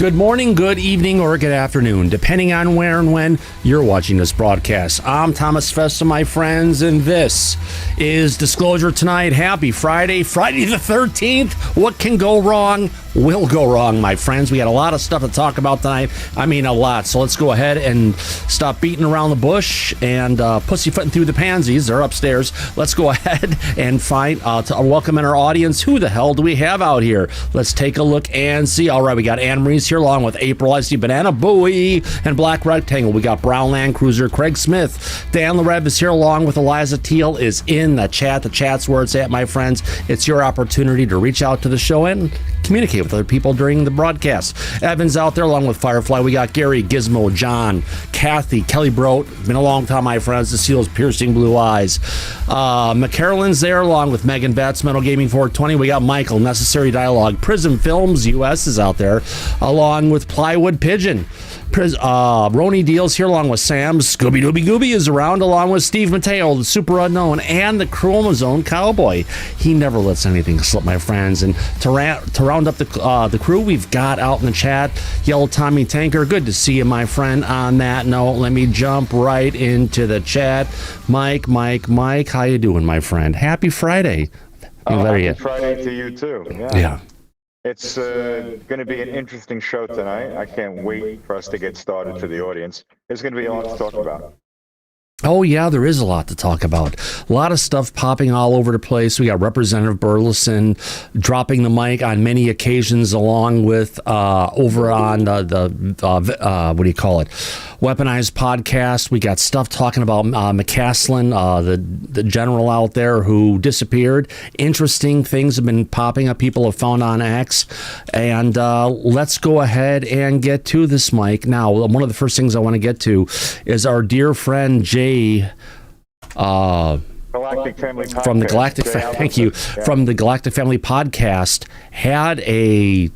Good morning, good evening, or good afternoon, depending on where and when you're watching this broadcast. I'm Thomas Festa, my friends, and this is Disclosure Tonight. Happy Friday, Friday the 13th. What can go wrong will go wrong, my friends. We got a lot of stuff to talk about tonight. I mean, a lot. So let's go ahead and stop beating around the bush and pussyfooting through the pansies. They're upstairs. Let's go ahead and find to welcome in our audience. Who the hell do we have out here? Let's take a look and see. All right, we got Anne Marie's here along with April. I see Banana Bowie and Black Rectangle. We got Brown Land Cruiser, Craig Smith. Dan Lareb is here along with Eliza Teal is in the chat. The chat's where it's at, my friends. It's your opportunity to reach out to the show and communicate with other people during the broadcast. Evan's out there along with Firefly. We got Gary, Gizmo, John, Kathy, Kelly Brote. Been a long time, my friends. The Seal's piercing blue eyes. McCarolyn's there along with Megan Betts, Metal Gaming 420. We got Michael, Necessary Dialogue. Prism Films US is out there along with Plywood Pigeon. Roni Deals here along with Sam. Scooby Dooby Gooby is around along with Steve Mateo, the Super Unknown, and the Chromosome Cowboy. He never lets anything slip, my friends. And to round up the crew, we've got out in the chat Yellow Tommy Tanker. Good to see you, my friend. On that note, let me jump right into the chat. Mike, how you doing, my friend? Happy Friday. Happy Friday to you too. Yeah. It's going to be an interesting show tonight. I can't wait for us to get started to the audience. There's going to be a lot to talk about. Oh, yeah, there is a lot to talk about. A lot of stuff popping all over the place. We got Representative Burlison dropping the mic on many occasions, along with over on the what do you call it? Weaponized podcast. We got stuff talking about McCasland, the general out there who disappeared. Interesting things have been popping up. People have found on X. And let's go ahead and get to this, Mike. Now, one of the first things I want to get to is our dear friend Jay. Galactic Family Podcast. From the Galactic, thank you. Yeah. From the Galactic Family Podcast had a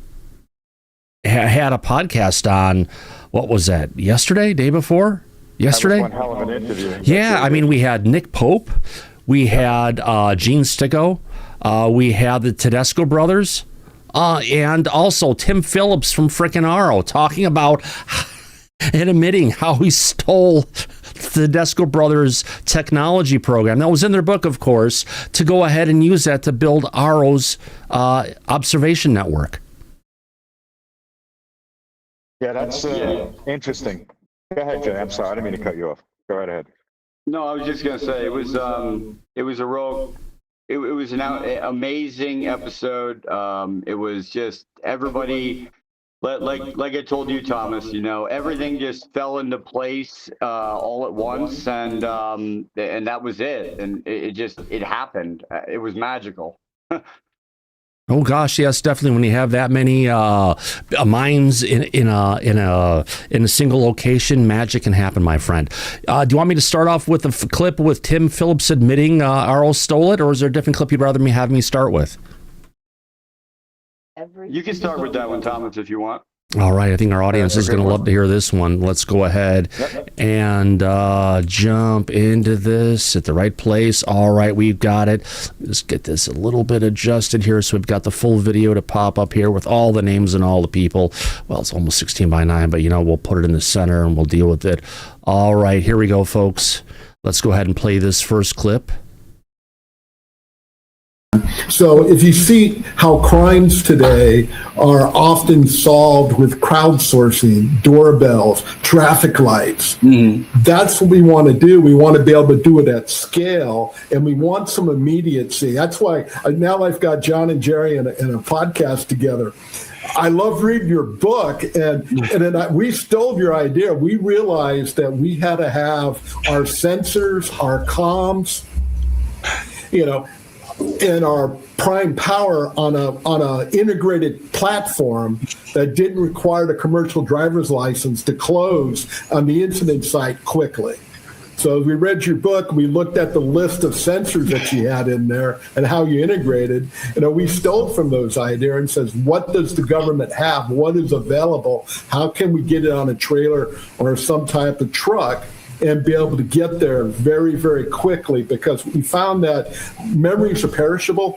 podcast on, what was that? Yesterday, day before? Yesterday. That was one hell of an interview. Yeah, I mean, we had Nick Pope, we had Gene Sticco, we had the Tedesco Brothers, and also Tim Phillips from frickin' Aaro talking about and admitting how he stole the Tedesco Brothers technology program that was in their book, of course, to go ahead and use that to build Aaro's observation network. Yeah, that's interesting. Go ahead, Jay. I'm sorry, I didn't mean to cut you off. Go right ahead. No, I was just gonna say it was an amazing episode. It was just everybody. Like I told you, Thomas, you know, everything just fell into place all at once, and that was it. And it happened. It was magical. Oh gosh, yes, definitely. When you have that many minds in a single location, magic can happen, my friend. Do you want me to start off with a clip with Tim Phillips admitting Aaro stole it, or is there a different clip you'd rather have me start with? You can start with that one, Thomas, if you want. All right, I think our audience is going to love to hear this one. Let's go ahead and jump into this at the right place. All right, we've got it. Let's get this a little bit adjusted here so we've got the full video to pop up here with all the names and all the people. Well, it's almost 16 by 9, but, you know, we'll put it in the center and we'll deal with it. All right, here we go, folks. Let's go ahead and play this first clip. So if you see how crimes today are often solved with crowdsourcing, doorbells, traffic lights, that's what we want to do. We want to be able to do it at scale, and we want some immediacy. That's why now I've got John and Jerry in a podcast together. I love reading your book, and then we stole your idea. We realized that we had to have our sensors, our comms, you know, and our prime power on a integrated platform that didn't require the commercial driver's license to close on the incident site quickly. So as we read your book, we looked at the list of sensors that you had in there and how you integrated. You know, we stole from those ideas and says, what does the government have? What is available? How can we get it on a trailer or some type of truck and be able to get there very, very quickly? Because we found that memories are perishable.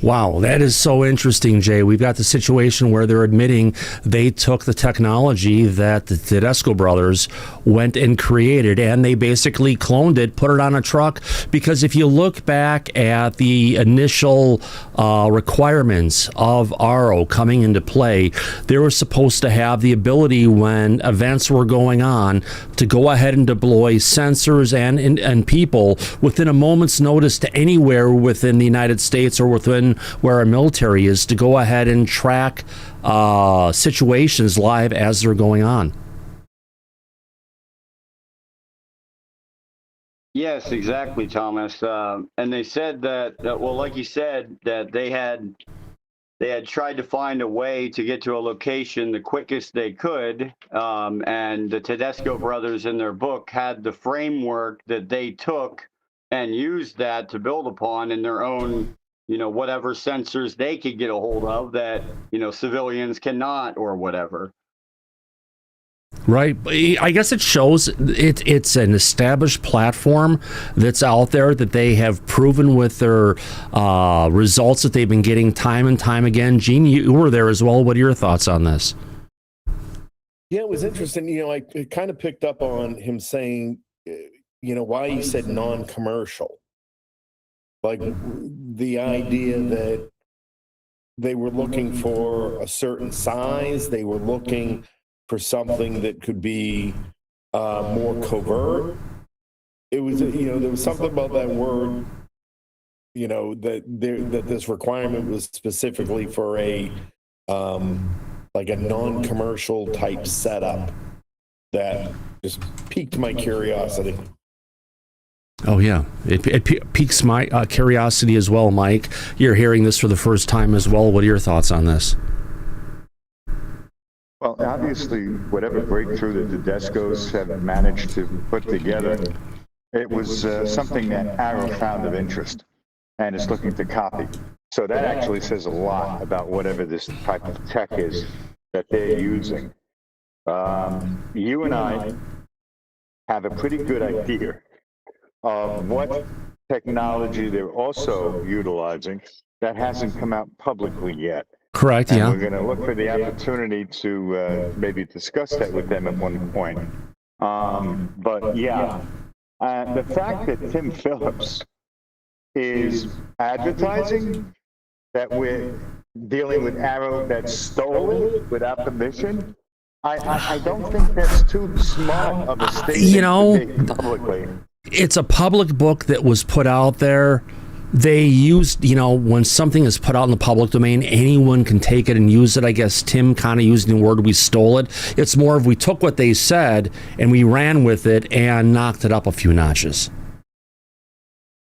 Wow, that is so interesting, Jay. We've got the situation where they're admitting they took the technology that the Tedesco brothers went and created, and they basically cloned it, put it on a truck. Because if you look back at the initial requirements of Aaro coming into play, they were supposed to have the ability when events were going on to go ahead and deploy sensors and people within a moment's notice to anywhere within the United States or within where our military is, to go ahead and track situations live as they're going on. Yes, exactly, Thomas. And they said that, well, like you said, that they had tried to find a way to get to a location the quickest they could. And the Tedesco brothers in their book had the framework that they took and used that to build upon in their own, whatever sensors they could get a hold of that, civilians cannot or whatever. Right. I guess it shows it's an established platform that's out there that they have proven with their results that they've been getting time and time again. Gene, you were there as well. What are your thoughts on this? Yeah, it was interesting. I kind of picked up on him saying, why he said non-commercial. Like the idea that they were looking for a certain size, they were looking for something that could be more covert. It was, there was something about that word, that this requirement was specifically for a like a non-commercial type setup that just piqued my curiosity. Oh, yeah. It piques my curiosity as well, Mike. You're hearing this for the first time as well. What are your thoughts on this? Well, obviously, whatever breakthrough that the Tedescos have managed to put together, it was something that Aaro found of interest and is looking to copy. So that actually says a lot about whatever this type of tech is that they're using. You and I have a pretty good idea of what technology they're also utilizing that hasn't come out publicly yet. Correct, and yeah. We're going to look for the opportunity to maybe discuss that with them at one point. But yeah, the fact that Tim Phillips is advertising that we're dealing with Aaro that stole it without permission, I don't think that's too smart of a statement to make publicly. It's a public book that was put out there. They used, when something is put out in the public domain, anyone can take it and use it. I guess Tim kind of using the word we stole it. It's more of we took what they said and we ran with it and knocked it up a few notches.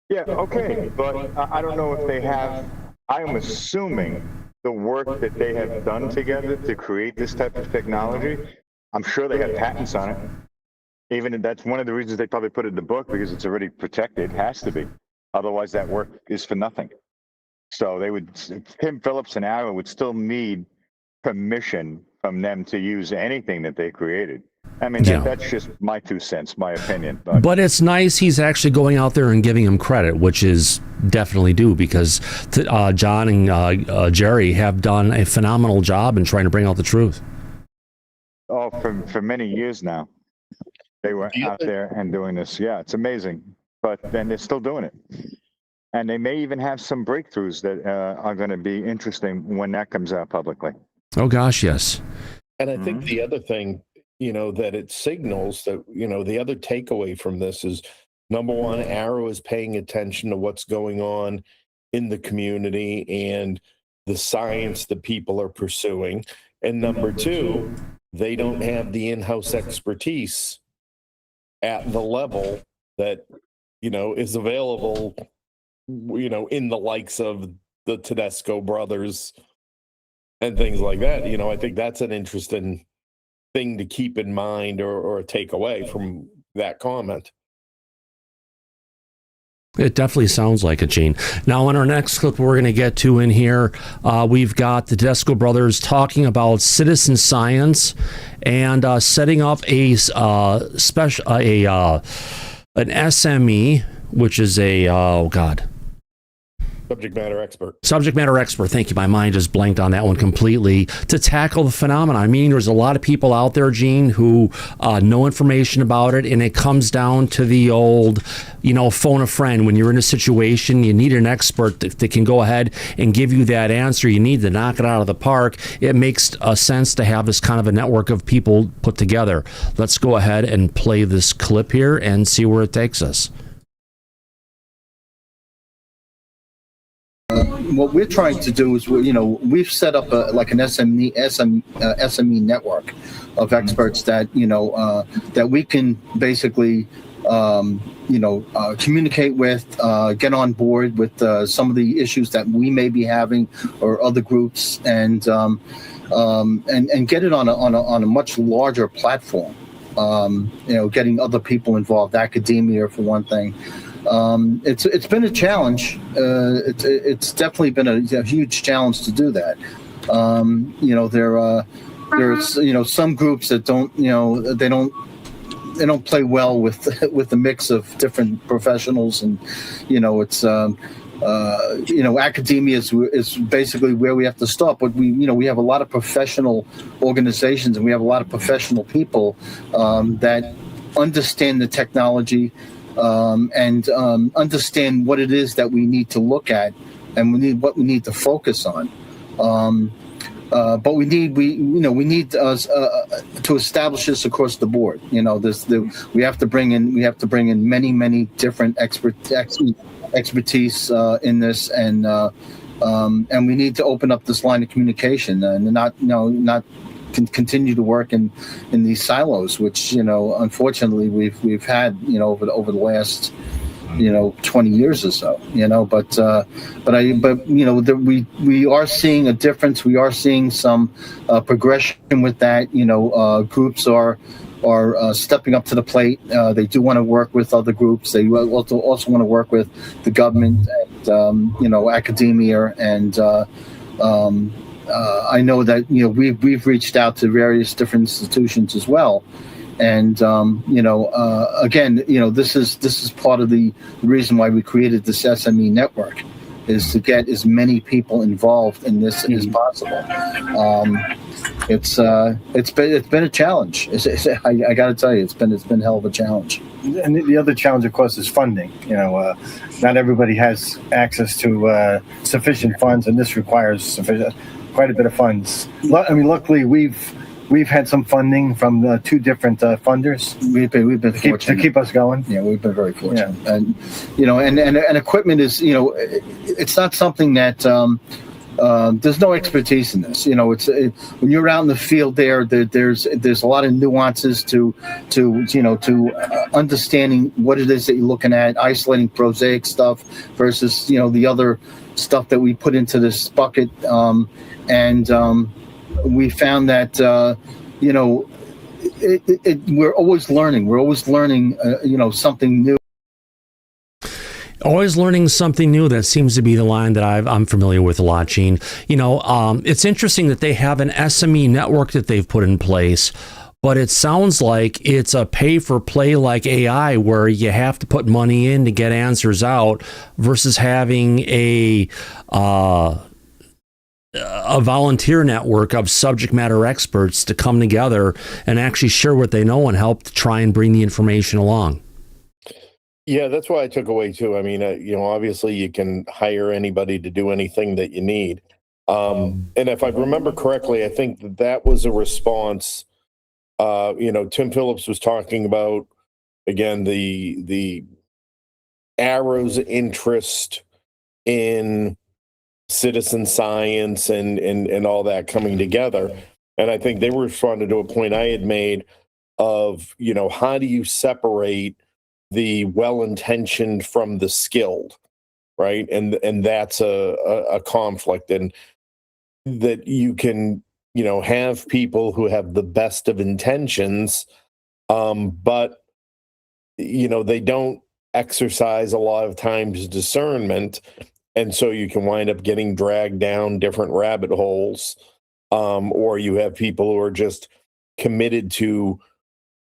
Yeah, okay, but I don't know if they have, I'm assuming the work that they have done together to create this type of technology, I'm sure they have patents on it. Even if that's one of the reasons they probably put it in the book, because it's already protected, it has to be. Otherwise, that work is for nothing. So they would, Tim Phillips and Aaro would still need permission from them to use anything that they created. I mean, that's just my 2 cents, my opinion. But it's nice he's actually going out there and giving him credit, which is definitely due, because John and Jerry have done a phenomenal job in trying to bring out the truth. Oh, for many years now. They were out there and doing this. Yeah, it's amazing. But then they're still doing it. And they may even have some breakthroughs that are going to be interesting when that comes out publicly. Oh, gosh, yes. And I think the other thing, that it signals that, the other takeaway from this is, number one, Aaro is paying attention to what's going on in the community and the science that people are pursuing. And number two, they don't have the in-house expertise at the level that, is available, in the likes of the Tedesco brothers and things like that. I think that's an interesting thing to keep in mind or take away from that comment. It definitely sounds like it, Gene. Now, in our next clip we're going to get to in here, we've got the Tedesco brothers talking about citizen science and setting up a an SME, which is a, Subject matter expert. Subject matter expert. Thank you. My mind just blanked on that one completely. To tackle the phenomenon. I mean, there's a lot of people out there, Gene, who know information about it, and it comes down to the old, phone a friend. When you're in a situation, you need an expert that can go ahead and give you that answer. You need to knock it out of the park. It makes sense to have this kind of a network of people put together. Let's go ahead and play this clip here and see where it takes us. What we're trying to do is, we've set up an SME network of experts that, that we can basically, communicate with, get on board with some of the issues that we may be having or other groups, and get it on a much larger platform. Getting other people involved, academia for one thing. It's been a challenge. It's definitely been a huge challenge to do that. There's some groups that don't they don't play well with the mix of different professionals, and it's academia is basically where we have to stop. But we have a lot of professional organizations, and we have a lot of professional people that understand the technology. And understand what it is that we need to look at, and what we need to focus on. But we need to establish this across the board. We have to bring in many different expertise in this, and we need to open up this line of communication and not continue to work in these silos, which unfortunately we've had over the last 20 years or so. We are seeing a difference. We are seeing some progression with that. Groups are stepping up to the plate. They do want to work with other groups. They also want to work with the government and academia, and I know that we've reached out to various different institutions as well, and again, this is part of the reason why we created this SME network, is to get as many people involved in this as possible. It's been a challenge. I got to tell you, it's been a hell of a challenge. And the other challenge, of course, is funding. Not everybody has access to sufficient funds, and this requires quite a bit of funds. Luckily, we've had some funding from two different funders. We've been fortunate to keep us going. Yeah, we've been very fortunate. Yeah. And equipment is, it's not something that there's no expertise in this. When you're out in the field, there's a lot of nuances to understanding what it is that you're looking at, isolating prosaic stuff versus the other stuff that we put into this bucket. And we found that we're always learning. We're always learning, something new. Always learning something new. That seems to be the line that I'm familiar with a lot, Gene. It's interesting that they have an SME network that they've put in place, but it sounds like it's a pay-for-play like AI, where you have to put money in to get answers out, versus having a volunteer network of subject matter experts to come together and actually share what they know and help to try and bring the information along. Yeah, that's what I took away too. I mean, obviously you can hire anybody to do anything that you need. And if I remember correctly, I think that was a response. Tim Phillips was talking about, again, the Aaro's interest in citizen science and all that coming together. And I think they were responding to a point I had made of, how do you separate the well-intentioned from the skilled, right? And that's a conflict, and that you can, have people who have the best of intentions, but, they don't exercise a lot of times discernment. And so you can wind up getting dragged down different rabbit holes, or you have people who are just committed to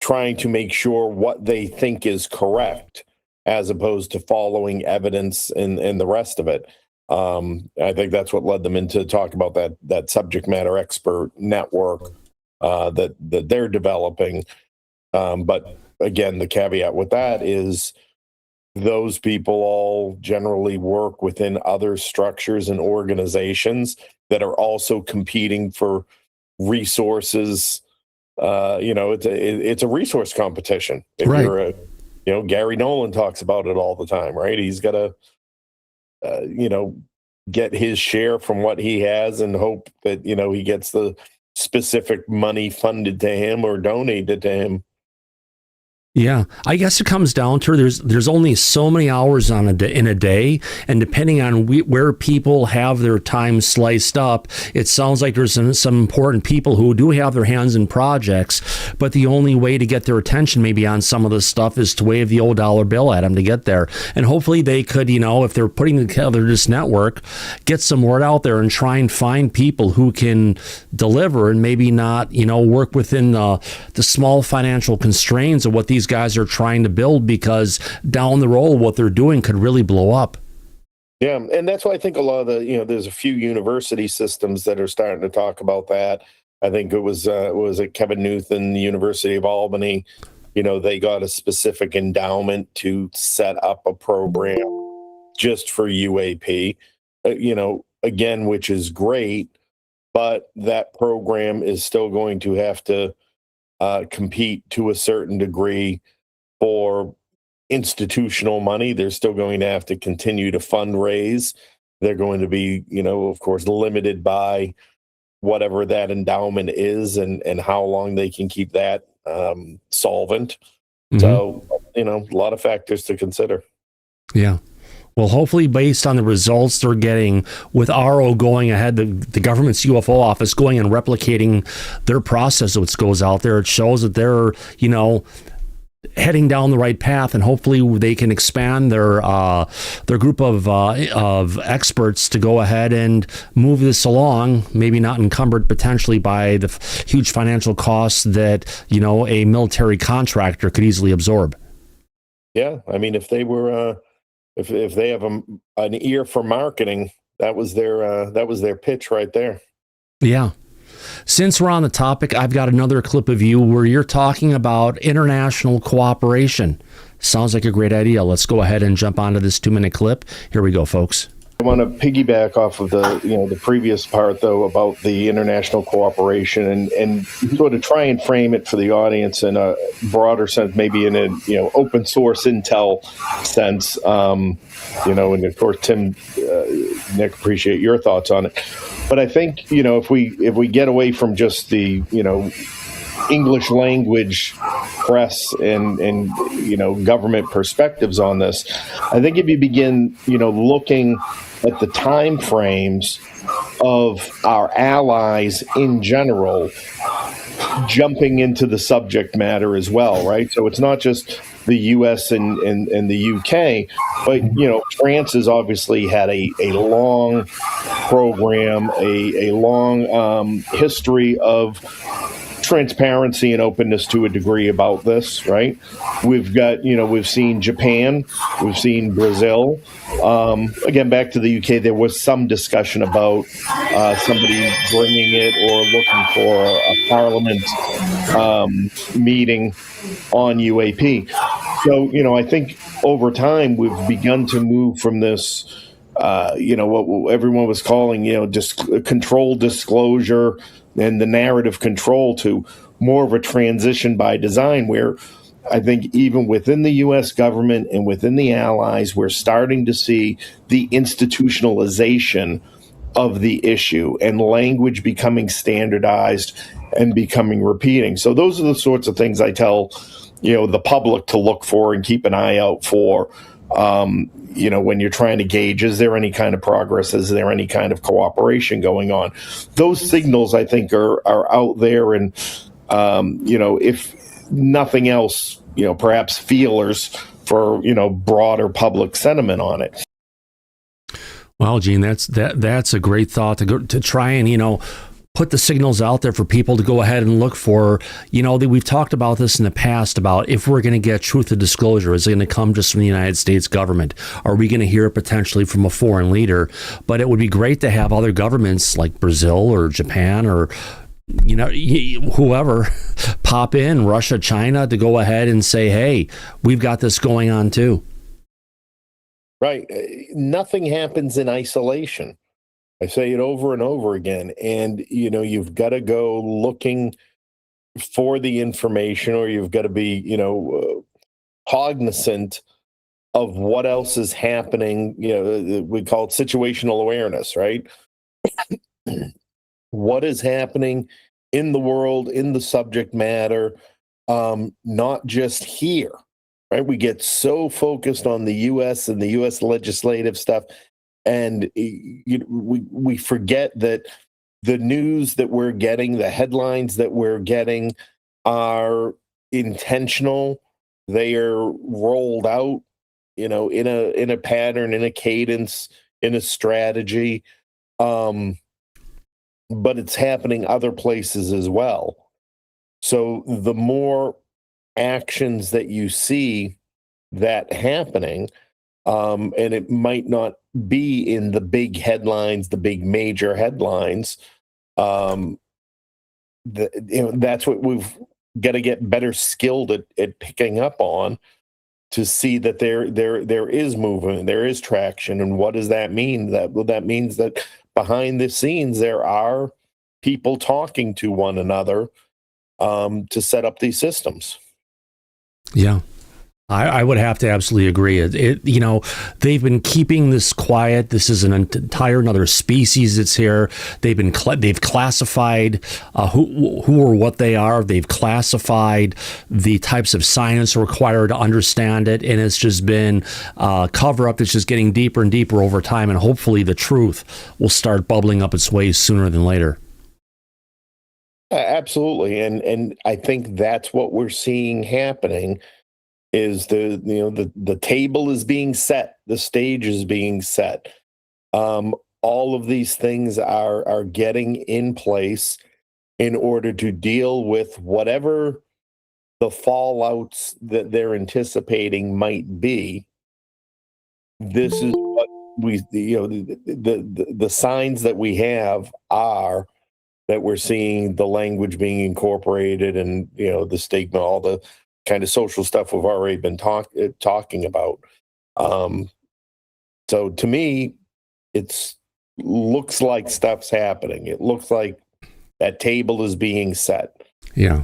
trying to make sure what they think is correct, as opposed to following evidence and the rest of it. I think that's what led them into talk about that subject matter expert network that they're developing. But again, the caveat with that is those people all generally work within other structures and organizations that are also competing for resources. It's a resource competition. If Right. you're Gary Nolan talks about it all the time, right? He's got to, get his share from what he has and hope that, he gets the specific money funded to him or donated to him. Yeah, I guess it comes down to there's only so many hours in a day, and depending on where people have their time sliced up, it sounds like there's some important people who do have their hands in projects, but the only way to get their attention maybe on some of this stuff is to wave the old dollar bill at them to get there. And hopefully they could, if they're putting together this network, get some word out there and try and find people who can deliver and maybe not, work within the small financial constraints of what these guys are trying to build, because down the road what they're doing could really blow up. Yeah, and that's why I think a lot of the, there's a few university systems that are starting to talk about that. I think it was Kevin Newton, the University of Albany. They got a specific endowment to set up a program just for UAP, again, which is great, but that program is still going to have to compete to a certain degree for institutional money. They're still going to have to continue to fundraise. They're going to be, of course, limited by whatever that endowment is and how long they can keep that solvent. Mm-hmm. So, a lot of factors to consider. Yeah. Well, hopefully, based on the results they're getting with Aaro going ahead, the government's UFO office going and replicating their process, which goes out there, it shows that they're, heading down the right path, and hopefully they can expand their group of experts to go ahead and move this along, maybe not encumbered potentially by the huge financial costs that, a military contractor could easily absorb. Yeah, I mean, if they were... If they have an ear for marketing, that was their pitch right there. Yeah. Since we're on the topic, I've got another clip of you where you're talking about international cooperation. Sounds like a great idea. Let's go ahead and jump onto this 2-minute clip. Here we go, folks. I want to piggyback off of the previous part, though, about the international cooperation and sort of try and frame it for the audience in a broader sense, maybe in a open source intel sense. And of course, Tim, Nick, appreciate your thoughts on it. But I think if we get away from just the English language press and government perspectives on this, I think if you begin looking at the time frames of our allies in general jumping into the subject matter as well, right? So it's not just the U.S. and the UK, but France has obviously had a long program, a long history of transparency and openness to a degree about this, right? We've got, we've seen Japan, we've seen Brazil. Again, back to the UK, there was some discussion about somebody bringing it or looking for a parliament meeting on UAP. So, I think over time we've begun to move from this, what everyone was calling, controlled disclosure and the narrative control to more of a transition by design, where I think even within the U.S. government and within the allies, we're starting to see the institutionalization of the issue and language becoming standardized and becoming repeating. So those are the sorts of things I tell, the public to look for and keep an eye out for. When you're trying to gauge, is there any kind of progress? Is there any kind of cooperation going on? Those signals, I think, are out there. And, if nothing else, perhaps feelers for, broader public sentiment on it. Well, Gene, that's a great thought to try and, put the signals out there for people to go ahead and look for. We've talked about this in the past about if we're going to get truth of disclosure, is it going to come just from the United States government? Are we going to hear it potentially from a foreign leader? But it would be great to have other governments like Brazil or Japan or whoever pop in, Russia, China, to go ahead and say, hey, we've got this going on too. Right. Nothing happens in isolation. I say it over and over again. And, you've got to go looking for the information, or you've got to be, cognizant of what else is happening. We call it situational awareness, right? What is happening in the world, in the subject matter, not just here, right? We get so focused on the U.S. and the U.S. legislative stuff, and we forget that the news that we're getting, the headlines that we're getting, are intentional. They are rolled out, in a pattern, in a cadence, in a strategy. But it's happening other places as well. So the more actions that you see that happening, and it might not be in the big headlines, the big major headlines, that's what we've got to get better skilled at picking up on, to see that there is movement, there is traction. And what does that mean? That means that behind the scenes there are people talking to one another to set up these systems. Yeah. I would have to absolutely agree. They've been keeping this quiet. This is an entire another species that's here. They've classified who or what they are. They've classified the types of science required to understand it, and it's just been cover up that's just getting deeper and deeper over time. And hopefully, the truth will start bubbling up its way sooner than later. Absolutely, and I think that's what we're seeing happening. Is the table is being set, the stage is being set. All of these things are getting in place in order to deal with whatever the fallouts that they're anticipating might be. This is what the signs that we have are that we're seeing the language being incorporated, and the stigma, all the kind of social stuff we've already been talking about. So to me, it looks like stuff's happening. It looks like that table is being set. Yeah.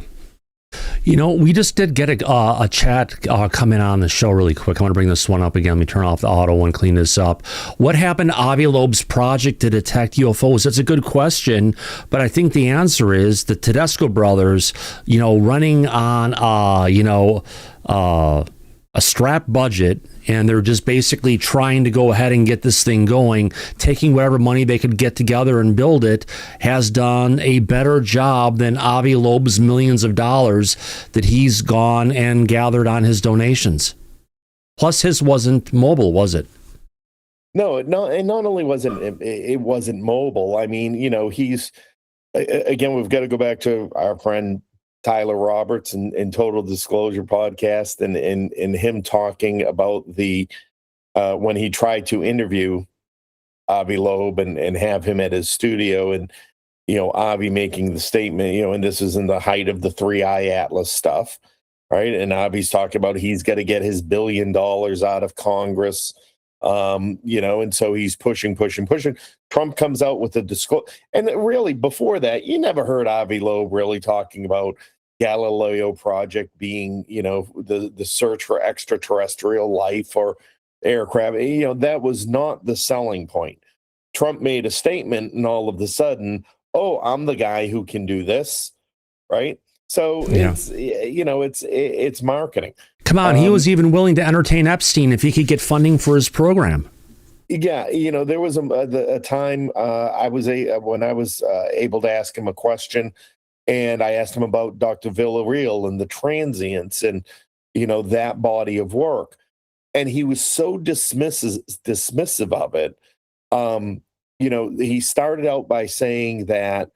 We just did get a chat come in on the show really quick. I want to bring this one up again. Let me turn off the auto and clean this up. What happened to Avi Loeb's project to detect UFOs? That's a good question, but I think the answer is the Tedesco Brothers, running on, a strap budget, and they're just basically trying to go ahead and get this thing going, taking whatever money they could get together and build it, has done a better job than Avi Loeb's millions of dollars that he's gone and gathered on his donations. Plus, his wasn't mobile, was it? No, and not only wasn't it wasn't mobile. I mean, he's, again, we've got to go back to our friend Tyler Roberts and Total Disclosure podcast, and him talking about the when he tried to interview Avi Loeb and have him at his studio, and Avi making the statement, and this is in the height of the 3-Eye Atlas stuff, right? And Avi's talking about he's got to get his $1 billion out of Congress, and so he's pushing. Trump comes out with a disclosure, and really before that, you never heard Avi Loeb really talking about Galileo project being, the search for extraterrestrial life or aircraft. That was not the selling point. Trump made a statement, and all of a sudden, oh, I'm the guy who can do this, right? So yeah. It's marketing. Come on, he was even willing to entertain Epstein if he could get funding for his program. Yeah, there was a time when I was able to ask him a question, and I asked him about Dr. Villarreal and the transients and that body of work, and he was so dismissive of it. He started out by saying that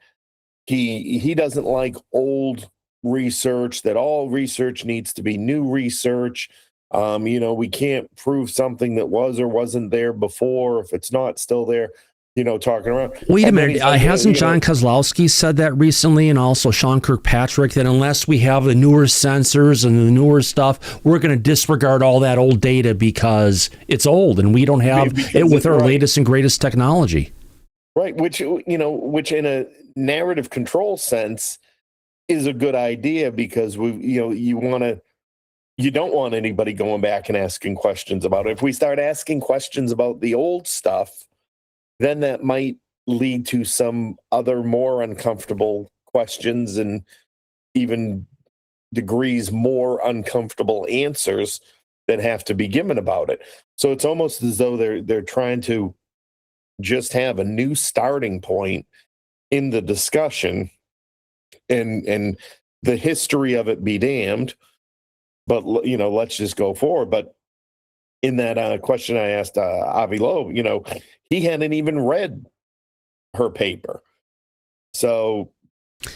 he doesn't like old research, that all research needs to be new research. We can't prove something that was or wasn't there before if it's not still there, talking around. Wait a minute. Hasn't John Kozlowski said that recently, and also Sean Kirkpatrick, that unless we have the newer sensors and the newer stuff, we're going to disregard all that old data because it's old and we don't have it with our latest and greatest technology. Right. Which in a narrative control sense is a good idea, because you don't want anybody going back and asking questions about it. If we start asking questions about the old stuff, then that might lead to some other more uncomfortable questions and even degrees more uncomfortable answers that have to be given about it. So it's almost as though they're trying to just have a new starting point in the discussion, and the history of it be damned. But let's just go forward. But in that question I asked Avi Loeb, he hadn't even read her paper. So,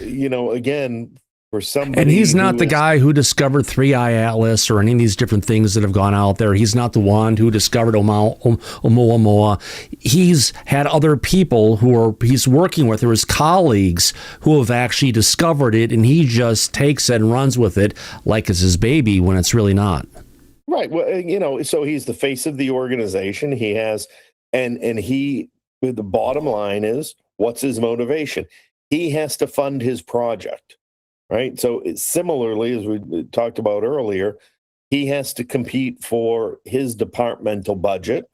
again, for somebody, and he's not the guy who discovered 3-Eye Atlas or any of these different things that have gone out there. He's not the one who discovered Oumuamua. He's had other people he's working with, or his colleagues, who have actually discovered it, and he just takes it and runs with it like it's his baby when it's really not. Right. Well, so he's the face of the organization. He has, and the bottom line is, what's his motivation? He has to fund his project, right? So similarly, as we talked about earlier, he has to compete for his departmental budget,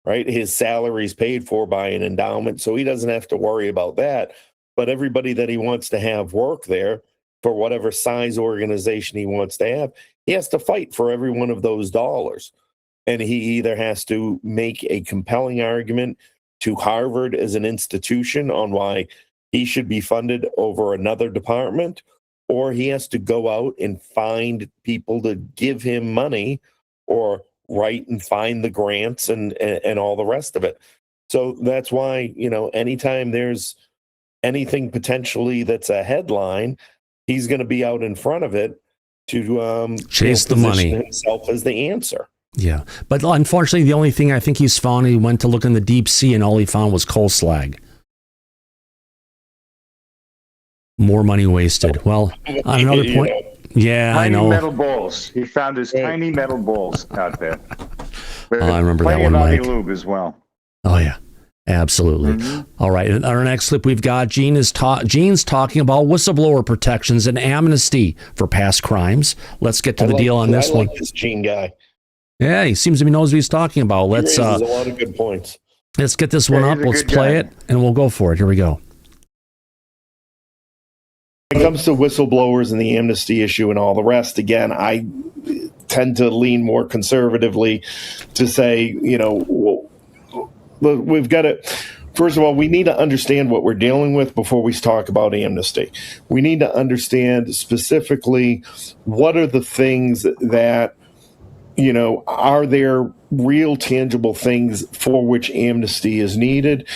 right? His salary is paid for by an endowment, so he doesn't have to worry about that. But everybody that he wants to have work there, for whatever size organization he wants to have, he has to fight for every one of those dollars. And he either has to make a compelling argument to Harvard as an institution on why he should be funded over another department, or he has to go out and find people to give him money, or write and find the grants and all the rest of it. So that's why, anytime there's anything potentially that's a headline, he's going to be out in front of it to chase the money himself as the answer. Yeah. But unfortunately, the only thing I think he's found, he went to look in the deep sea and all he found was coal slag. More money wasted. Well, on another point, I know. Tiny metal balls. He found his tiny metal balls out there. I remember that one, Mike. Mike. Lube as well. Oh, yeah. Absolutely. Mm-hmm. All right. In our next clip, we've got Gene's talking about whistleblower protections and amnesty for past crimes. Let's get to the deal on this one. This Gene guy. Yeah, he seems to be knows what he's talking about. He raises a lot of good points. Let's get this one up. Let's play it, and we'll go for it. Here we go. When it comes to whistleblowers and the amnesty issue and all the rest, again, I tend to lean more conservatively to say, we've got to, first of all, we need to understand what we're dealing with before we talk about amnesty. We need to understand specifically what are the things that, are there real tangible things for which amnesty is needed?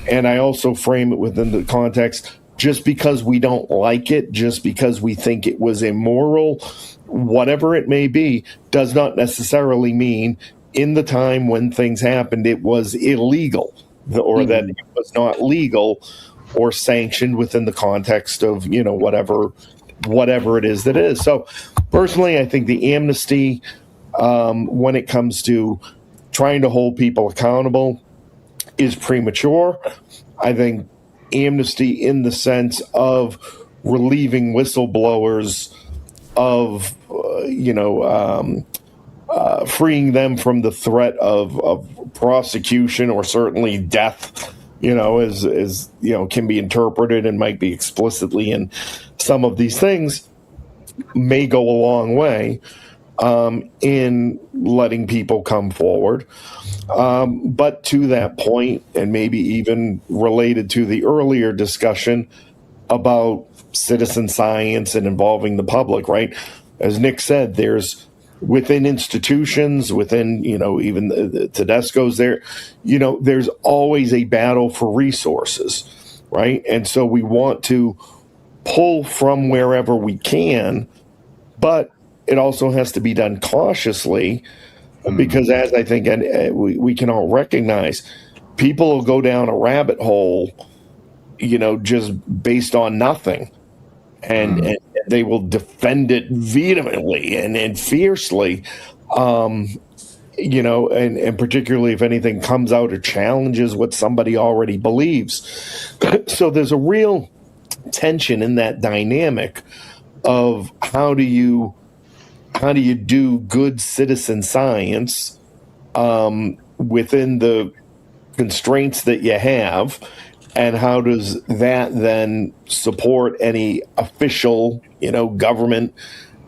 And I also frame it within the context, just because we don't like it, just because we think it was immoral, whatever it may be, does not necessarily mean in the time when things happened it was illegal, or that it was not legal or sanctioned within the context of, whatever it is that is. So personally, I think the amnesty, when it comes to trying to hold people accountable, is premature. I think amnesty in the sense of relieving whistleblowers of, freeing them from the threat of prosecution or certainly death, as can be interpreted and might be explicitly in some of these things, may go a long way in letting people come forward. But to that point, and maybe even related to the earlier discussion about citizen science and involving the public, right? As Nick said, there's within institutions, within, even the Tedesco's there, there's always a battle for resources, right? And so we want to pull from wherever we can, but it also has to be done cautiously, because as I think we can all recognize, people will go down a rabbit hole, just based on nothing. And they will defend it vehemently and fiercely, and particularly if anything comes out or challenges what somebody already believes. So there's a real tension in that dynamic of how do you do good citizen science within the constraints that you have, and how does that then support any official, government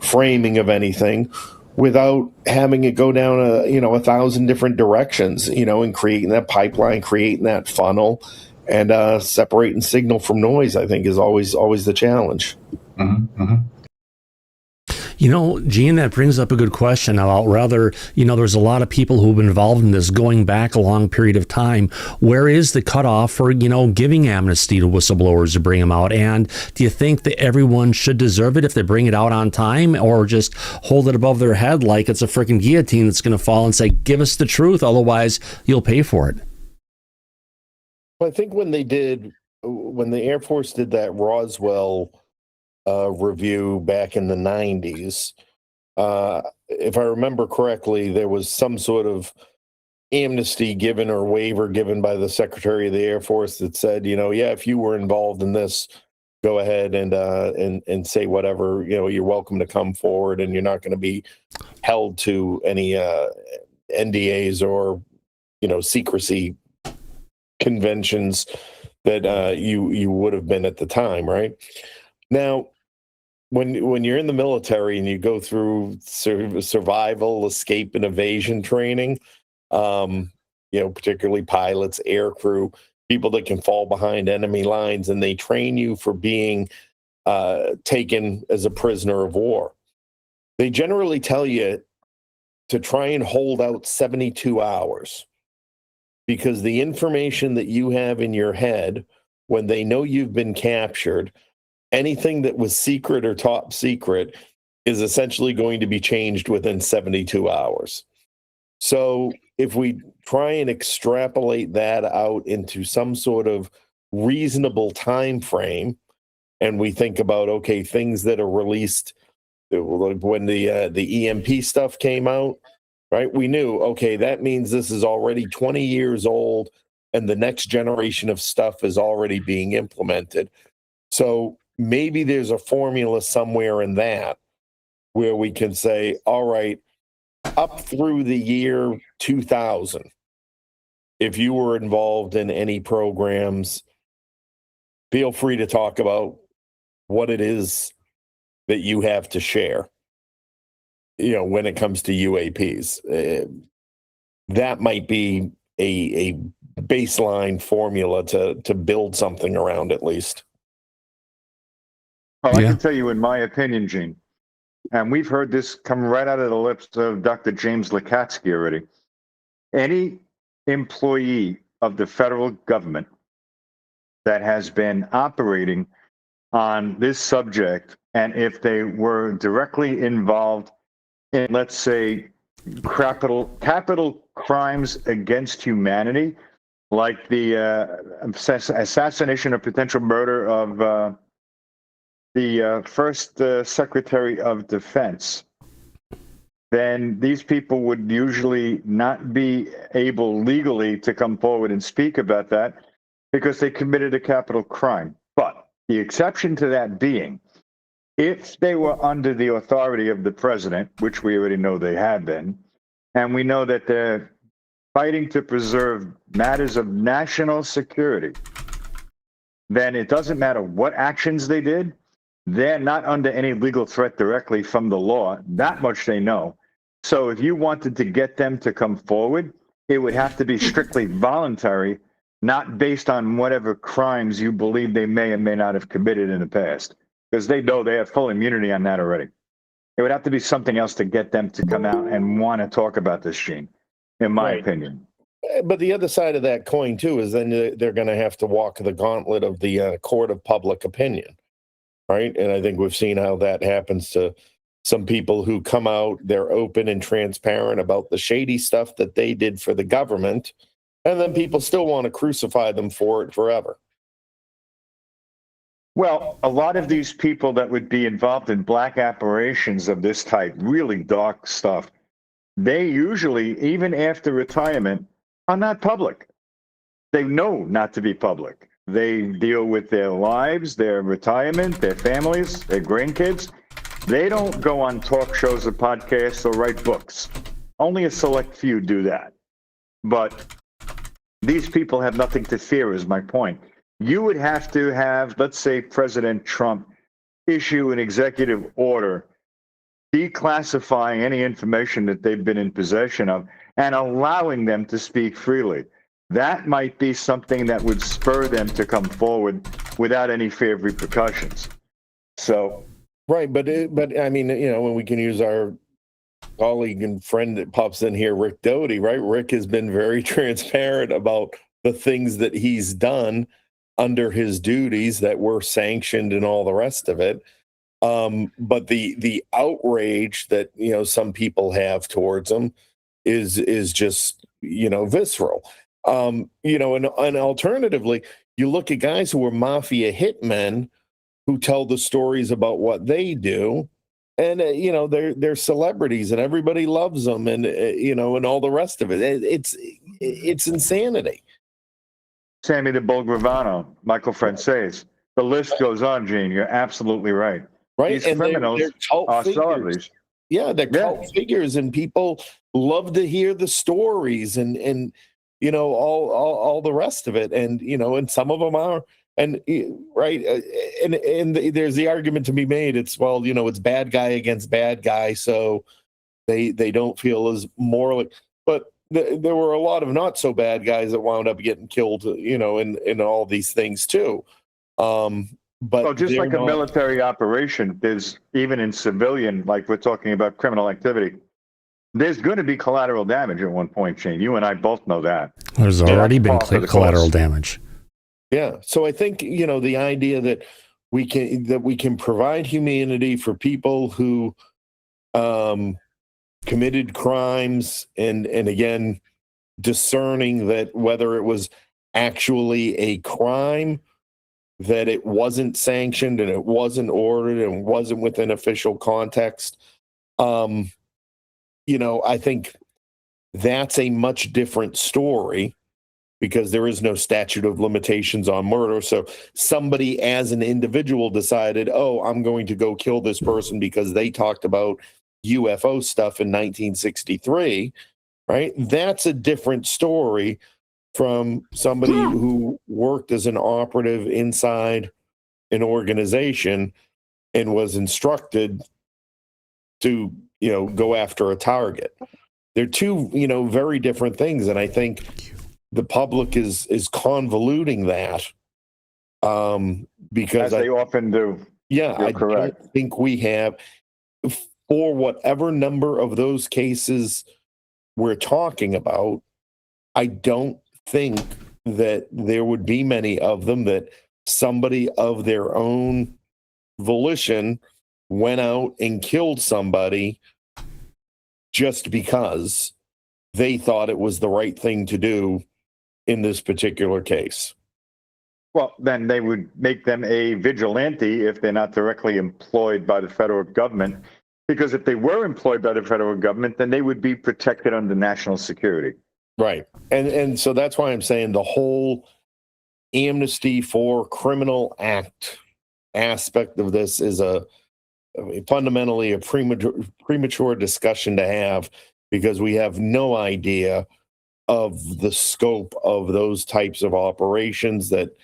framing of anything without having it go down 1,000 different directions, and creating that pipeline, creating that funnel, and separating signal from noise, I think is always the challenge. Gene, that brings up a good question about there's a lot of people who've been involved in this going back a long period of time. Where is the cutoff for, giving amnesty to whistleblowers to bring them out? And do you think that everyone should deserve it if they bring it out on time, or just hold it above their head like it's a freaking guillotine that's going to fall and say, give us the truth, otherwise you'll pay for it? Well, I think when the Air Force did that Roswell review back in the 90s, if I remember correctly, there was some sort of amnesty given or waiver given by the Secretary of the Air Force that said, if you were involved in this, go ahead and say whatever, you're welcome to come forward, and you're not going to be held to any NDAs or secrecy conventions that you would have been at the time, right? Now, when you're in the military and you go through survival, escape, and evasion training, particularly pilots, air crew, people that can fall behind enemy lines, and they train you for being taken as a prisoner of war. They generally tell you to try and hold out 72 hours, because the information that you have in your head, when they know you've been captured, anything that was secret or top secret is essentially going to be changed within 72 hours. So if we try and extrapolate that out into some sort of reasonable time frame, and we think about, okay, things that are released, like when the EMP stuff came out, right? We knew, okay, that means this is already 20 years old, and the next generation of stuff is already being implemented. So maybe there's a formula somewhere in that where we can say, all right, up through the year 2000, if you were involved in any programs, feel free to talk about what it is that you have to share, when it comes to UAPs. That might be a baseline formula to build something around, at least. Well, I can tell you, in my opinion, Gene, and we've heard this come right out of the lips of Dr. James Lakatsky already. Any employee of the federal government that has been operating on this subject, and if they were directly involved in, let's say, capital crimes against humanity, like the assassination or potential murder of the first Secretary of Defense, then these people would usually not be able legally to come forward and speak about that because they committed a capital crime. But the exception to that being, if they were under the authority of the president, which we already know they have been, and we know that they're fighting to preserve matters of national security, then it doesn't matter what actions they did. They're not under any legal threat directly from the law. That much they know. So if you wanted to get them to come forward, it would have to be strictly voluntary, not based on whatever crimes you believe they may or may not have committed in the past, because they know they have full immunity on that already. It would have to be something else to get them to come out and want to talk about this, Gene, in my opinion. But the other side of that coin, too, is then they're going to have to walk the gauntlet of the court of public opinion. right? And I think we've seen how that happens to some people who come out, they're open and transparent about the shady stuff that they did for the government, and then people still want to crucify them for it forever. Well, a lot of these people that would be involved in black operations of this type, really dark stuff, they usually, even after retirement, are not public. They know not to be public. They deal with their lives, their retirement, their families, their grandkids. They don't go on talk shows or podcasts or write books. Only a select few do that. But these people have nothing to fear, is my point. You would have to have, let's say, President Trump issue an executive order declassifying any information that they've been in possession of and allowing them to speak freely. That might be something that would spur them to come forward without any fear of repercussions. So, right, but I mean, when we can use our colleague and friend that pops in here, Rick Doty, right? Rick has been very transparent about the things that he's done under his duties that were sanctioned and all the rest of it. But the outrage that, some people have towards him is just, visceral. And alternatively, you look at guys who are mafia hitmen who tell the stories about what they do, and they're celebrities and everybody loves them, and and all the rest of it. It's insanity. Sammy the Bull Gravano, Michael Frances. The list goes on, Gene. You're absolutely right. Right, These and criminals they're cult are figures. celebrities. Yeah, they're cult figures, and people love to hear the stories and all the rest of it, and some of them are, and right, and there's the argument to be made. It's it's bad guy against bad guy, so they don't feel as morally, but there were a lot of not so bad guys that wound up getting killed, in all these things too. But just like a military operation, there's even in civilian, like we're talking about criminal activity, there's going to be collateral damage at one point, Shane. You and I both know that. There's already been collateral damage. Yeah. So I think, the idea that we can provide humanity for people who committed crimes and again, discerning that whether it was actually a crime, that it wasn't sanctioned and it wasn't ordered and wasn't within official context. I think that's a much different story because there is no statute of limitations on murder. So somebody as an individual decided, I'm going to go kill this person because they talked about UFO stuff in 1963, right? That's a different story from somebody who worked as an operative inside an organization and was instructed to, go after a target. They're two, very different things. And I think the public is convoluting that because they often do. Yeah, You're I correct. don't think we have, for whatever number of those cases we're talking about, I don't think that there would be many of them that somebody of their own volition went out and killed somebody just because they thought it was the right thing to do in this particular case. Well, then they would make them a vigilante if they're not directly employed by the federal government. Because if they were employed by the federal government, then they would be protected under national security. Right. And so that's why I'm saying the whole amnesty for criminal act aspect of this is fundamentally a premature discussion to have, because we have no idea of the scope of those types of operations that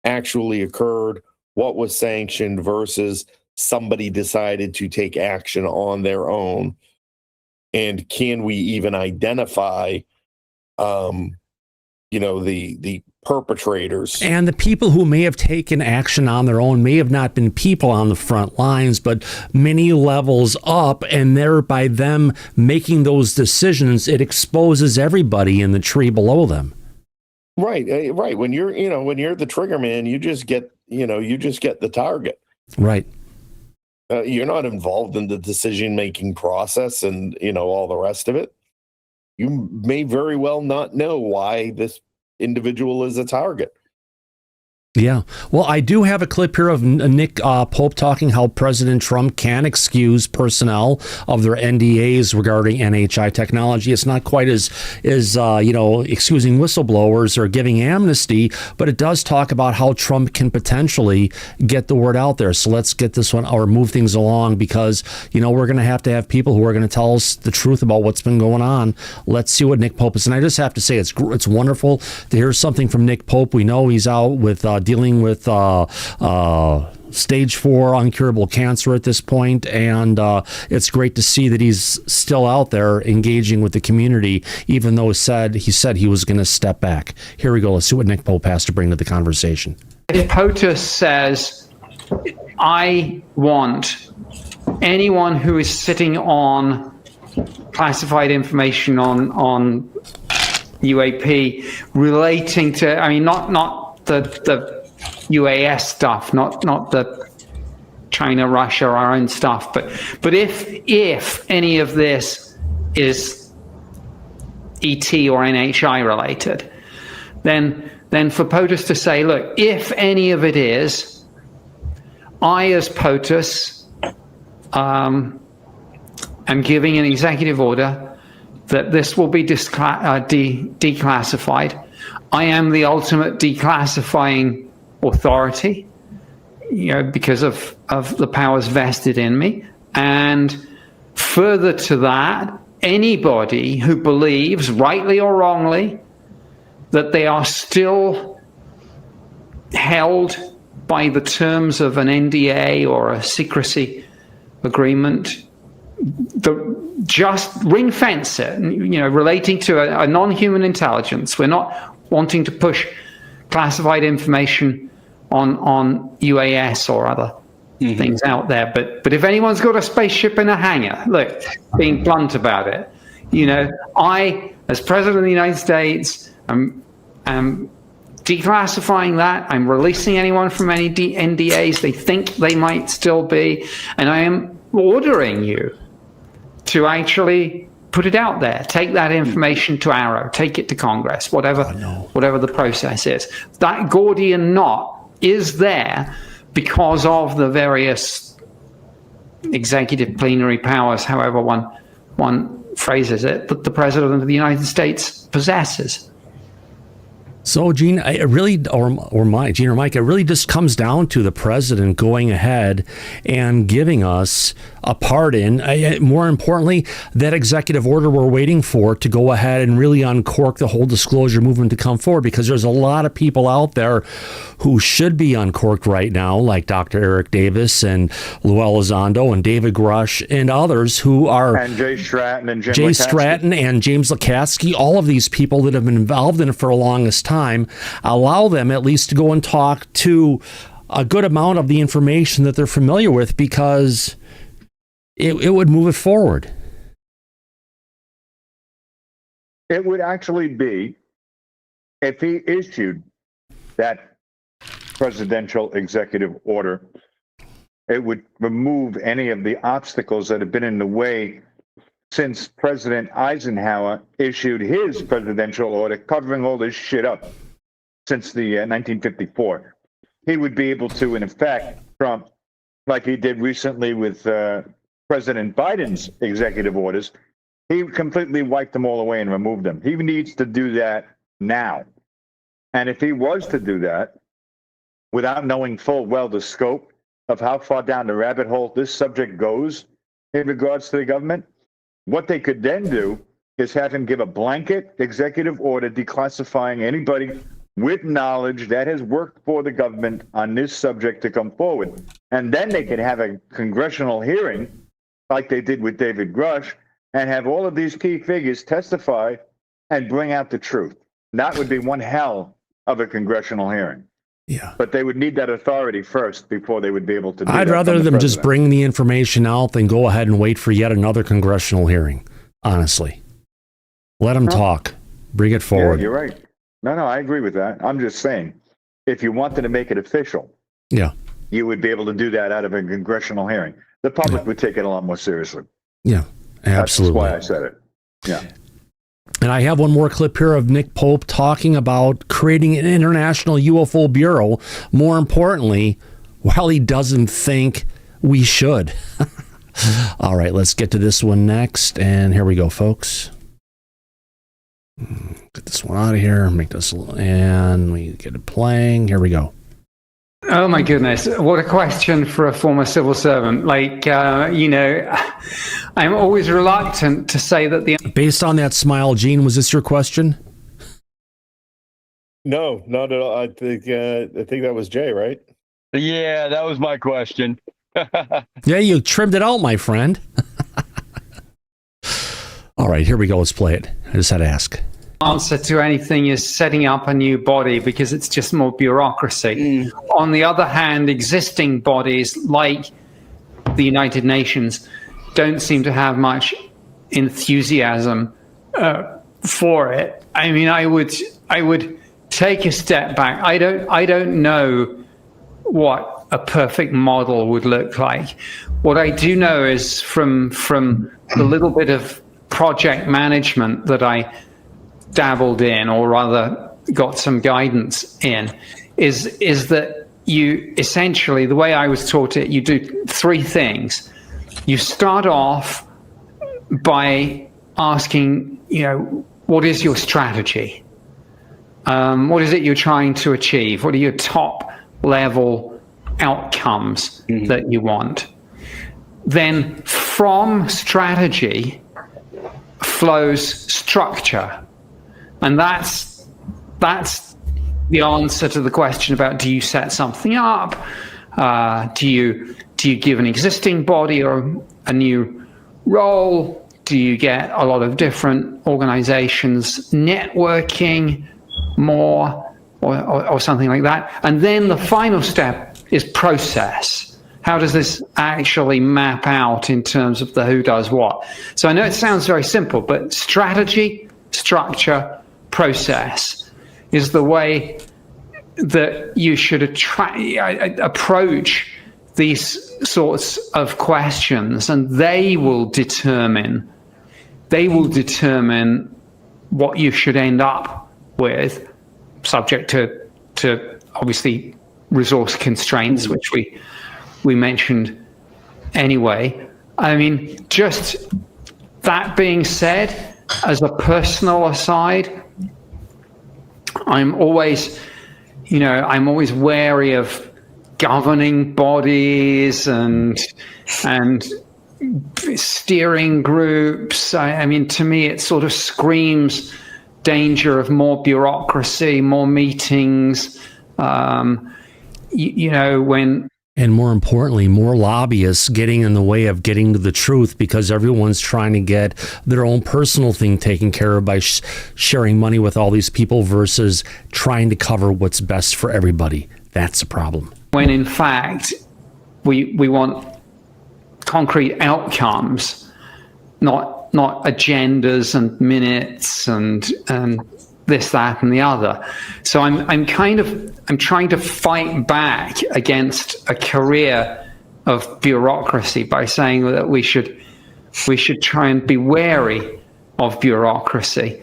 actually occurred, what was sanctioned versus somebody decided to take action on their own. And can we even identify the perpetrators? And the people who may have taken action on their own may have not been people on the front lines, but many levels up, and thereby them making those decisions, it exposes everybody in the tree below them. Right. When you're the trigger man, you just get the target. Right. You're not involved in the decision-making process and, all the rest of it. You may very well not know why this individual is a target. Yeah. Well, I do have a clip here of Nick Pope talking how President Trump can excuse personnel of their NDAs regarding NHI technology. It's not quite as excusing whistleblowers or giving amnesty, but it does talk about how Trump can potentially get the word out there. So let's get this one or move things along because, we're going to have people who are going to tell us the truth about what's been going on. Let's see what Nick Pope is. And I just have to say, it's wonderful to hear something from Nick Pope. We know he's out with dealing with stage 4 uncurable cancer at this point, and it's great to see that he's still out there engaging with the community, even though he said he was going to step back. Here we go. Let's see what Nick Pope has to bring to the conversation. If POTUS says, I want anyone who is sitting on classified information on UAP relating to, not the UAS stuff, not the China, Russia, our own stuff, but if any of this is ET or NHI related, then for POTUS to say, look, if any of it is, I as POTUS am giving an executive order that this will be declassified. I am the ultimate declassifying authority, because of the powers vested in me. And further to that, anybody who believes, rightly or wrongly, that they are still held by the terms of an NDA or a secrecy agreement, just ring fence it, relating to a non-human intelligence. We're not wanting to push classified information on UAS or other things out there. But if anyone's got a spaceship in a hangar, look, being blunt about it, I, as President of the United States, am declassifying that. I'm releasing anyone from any NDAs they think they might still be. And I am ordering you to actually put it out there. Take that information to Aaro. Take it to Congress, whatever the process is. That Gordian knot is there because of the various executive plenary powers, however one phrases it, that the President of the United States possesses. So, Gene, it really, or Mike, it really just comes down to the president going ahead and giving us a pardon. More importantly, that executive order we're waiting for to go ahead and really uncork the whole disclosure movement to come forward, because there's a lot of people out there who should be uncorked right now, like Dr. Eric Davis and Lou Elizondo and David Grush and others who are... And Jay Stratton and Jay Stratton and James Lukatsky, all of these people that have been involved in it for the longest time, allow them at least to go and talk to a good amount of the information that they're familiar with, because it would move it forward. It would actually be, if he issued that presidential executive order, it would remove any of the obstacles that have been in the way since President Eisenhower issued his presidential order covering all this shit up since the 1954. He would be able to, in effect, Trump, like he did recently with President Biden's executive orders, he completely wiped them all away and removed them. He needs to do that now. And if he was to do that, without knowing full well the scope of how far down the rabbit hole this subject goes in regards to the government, what they could then do is have him give a blanket executive order declassifying anybody with knowledge that has worked for the government on this subject to come forward. And then they could have a congressional hearing like they did with David Grush and have all of these key figures testify and bring out the truth. That would be one hell of a congressional hearing. Yeah. But they would need that authority first before they would be able to do I'd that rather from the them just president. bring the information out than go ahead and wait for yet another congressional hearing, honestly. Let them talk. Bring it forward. Yeah, you're right. No, I agree with that. I'm just saying, if you wanted to make it official, Yeah, you would be able to do that out of a congressional hearing. The public would take it a lot more seriously. Yeah, absolutely. That's why I said it. Yeah. And I have one more clip here of Nick Pope talking about creating an international UFO bureau. More importantly, while he doesn't think we should. All right, let's get to this one next. And here we go, folks. Get this one out of here. Make this, and we get it playing. Here we go. Oh my goodness, what a question for a former civil servant. Like, you know, I'm always reluctant to say that the... Based on that smile, Gene, was this your question? No, not at all. I think that was Jay, right? Yeah, that was my question. Yeah, you trimmed it out, my friend. All right, here we go. Let's play it. I just had to ask. Answer to anything is setting up a new body because it's just more bureaucracy. On the other hand, existing bodies like the United Nations don't seem to have much enthusiasm for it. I mean, I would take a step back. I don't know what a perfect model would look like. What I do know is from the little bit of project management that I dabbled in, or rather got some guidance in, is that you essentially, the way I was taught it, you do three things. You start off by asking, you know, what is your strategy? What is it you're trying to achieve? What are your top level outcomes that you want? Then from strategy flows structure. And that's the answer to the question about, do you set something up? Do you give an existing body or a new role? Do you get a lot of different organizations networking more or something like that? And then the final step is process. How does this actually map out in terms of the who does what? So I know it sounds very simple, but strategy, structure, process is the way that you should approach these sorts of questions, and they will determine what you should end up with, subject to obviously resource constraints, which we mentioned anyway. I mean, just that being said, as a personal aside, I'm always wary of governing bodies and steering groups. I mean, to me, it sort of screams danger of more bureaucracy, more meetings. And more importantly, more lobbyists getting in the way of getting to the truth, because everyone's trying to get their own personal thing taken care of by sharing money with all these people versus trying to cover what's best for everybody. That's the problem. When in fact, we want concrete outcomes, not agendas and minutes and this, that, and the other. So I'm trying to fight back against a career of bureaucracy by saying that we should try and be wary of bureaucracy.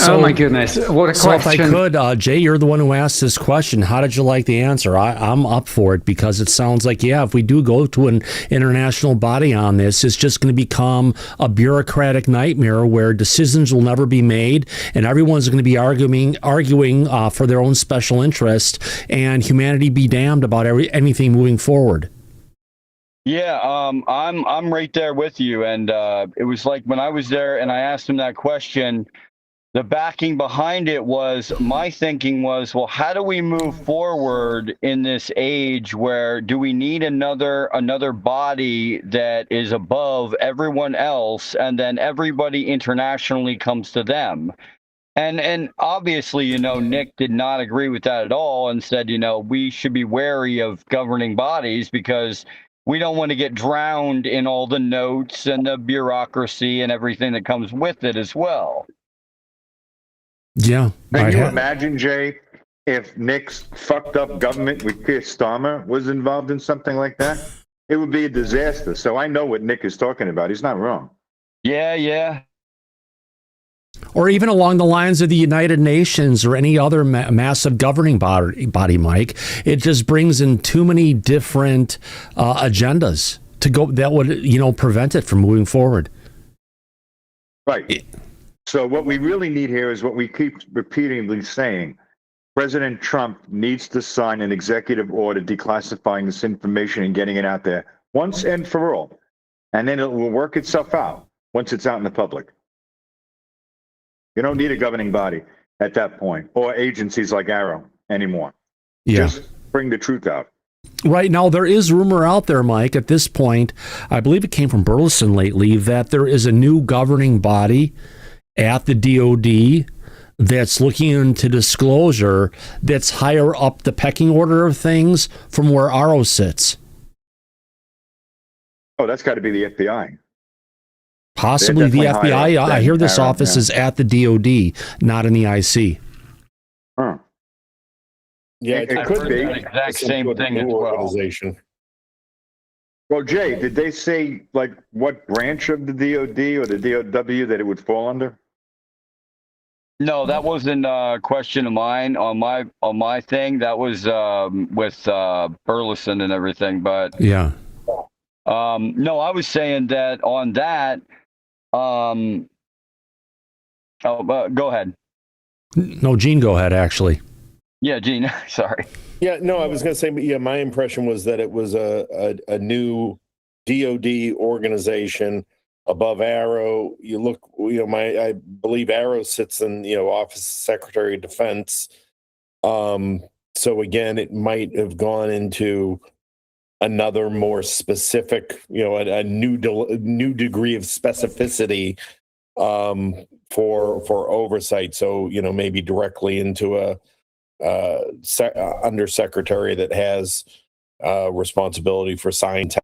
Oh my goodness, what a question. So if I could, Jay, you're the one who asked this question. How did you like the answer? I'm up for it, because it sounds like, yeah, if we do go to an international body on this, it's just going to become a bureaucratic nightmare where decisions will never be made and everyone's going to be arguing for their own special interest, and humanity be damned about anything moving forward. Yeah, I'm right there with you. And it was like when I was there and I asked him that question, the backing behind it was, my thinking was, well, how do we move forward in this age where do we need another body that is above everyone else, and then everybody internationally comes to them? And obviously, Nick did not agree with that at all, and said, we should be wary of governing bodies because we don't want to get drowned in all the notes and the bureaucracy and everything that comes with it as well. Yeah. Can you imagine, Jay, if Nick's fucked up government with Keir Starmer was involved in something like that, it would be a disaster. So I know what Nick is talking about. He's not wrong. Yeah. Or even along the lines of the United Nations or any other massive governing body, Mike. It just brings in too many different agendas to go that would, prevent it from moving forward. Right. So what we really need here is what we keep repeatedly saying. President Trump needs to sign an executive order declassifying this information and getting it out there once and for all. And then it will work itself out once it's out in the public. You don't need a governing body at that point or agencies like Aaro anymore. Yeah. Just bring the truth out. Right now, there is rumor out there, Mike, at this point, I believe it came from Burlison lately, that there is a new governing body at the DOD that's looking into disclosure that's higher up the pecking order of things from where Aaro sits. Oh, that's got to be the FBI. Possibly the FBI. I hear this office is at the DOD, not in the IC. Huh. Yeah, it could be. The exact same thing as well. Organization. Well, Jay, did they say like what branch of the DOD or the DOW that it would fall under? No, that wasn't a question of mine on my thing. That was with Burlison and everything. But yeah, no, I was saying that on that. Go ahead. No, Gene, go ahead. Actually, yeah, Gene. Sorry. Yeah, no, I was going to say, but yeah, my impression was that it was a new DOD organization above Aaro. You look, I believe Aaro sits in, Office of Secretary of Defense. So again, it might have gone into another more specific, a new degree of specificity for oversight. So, maybe directly into a undersecretary that has responsibility for science.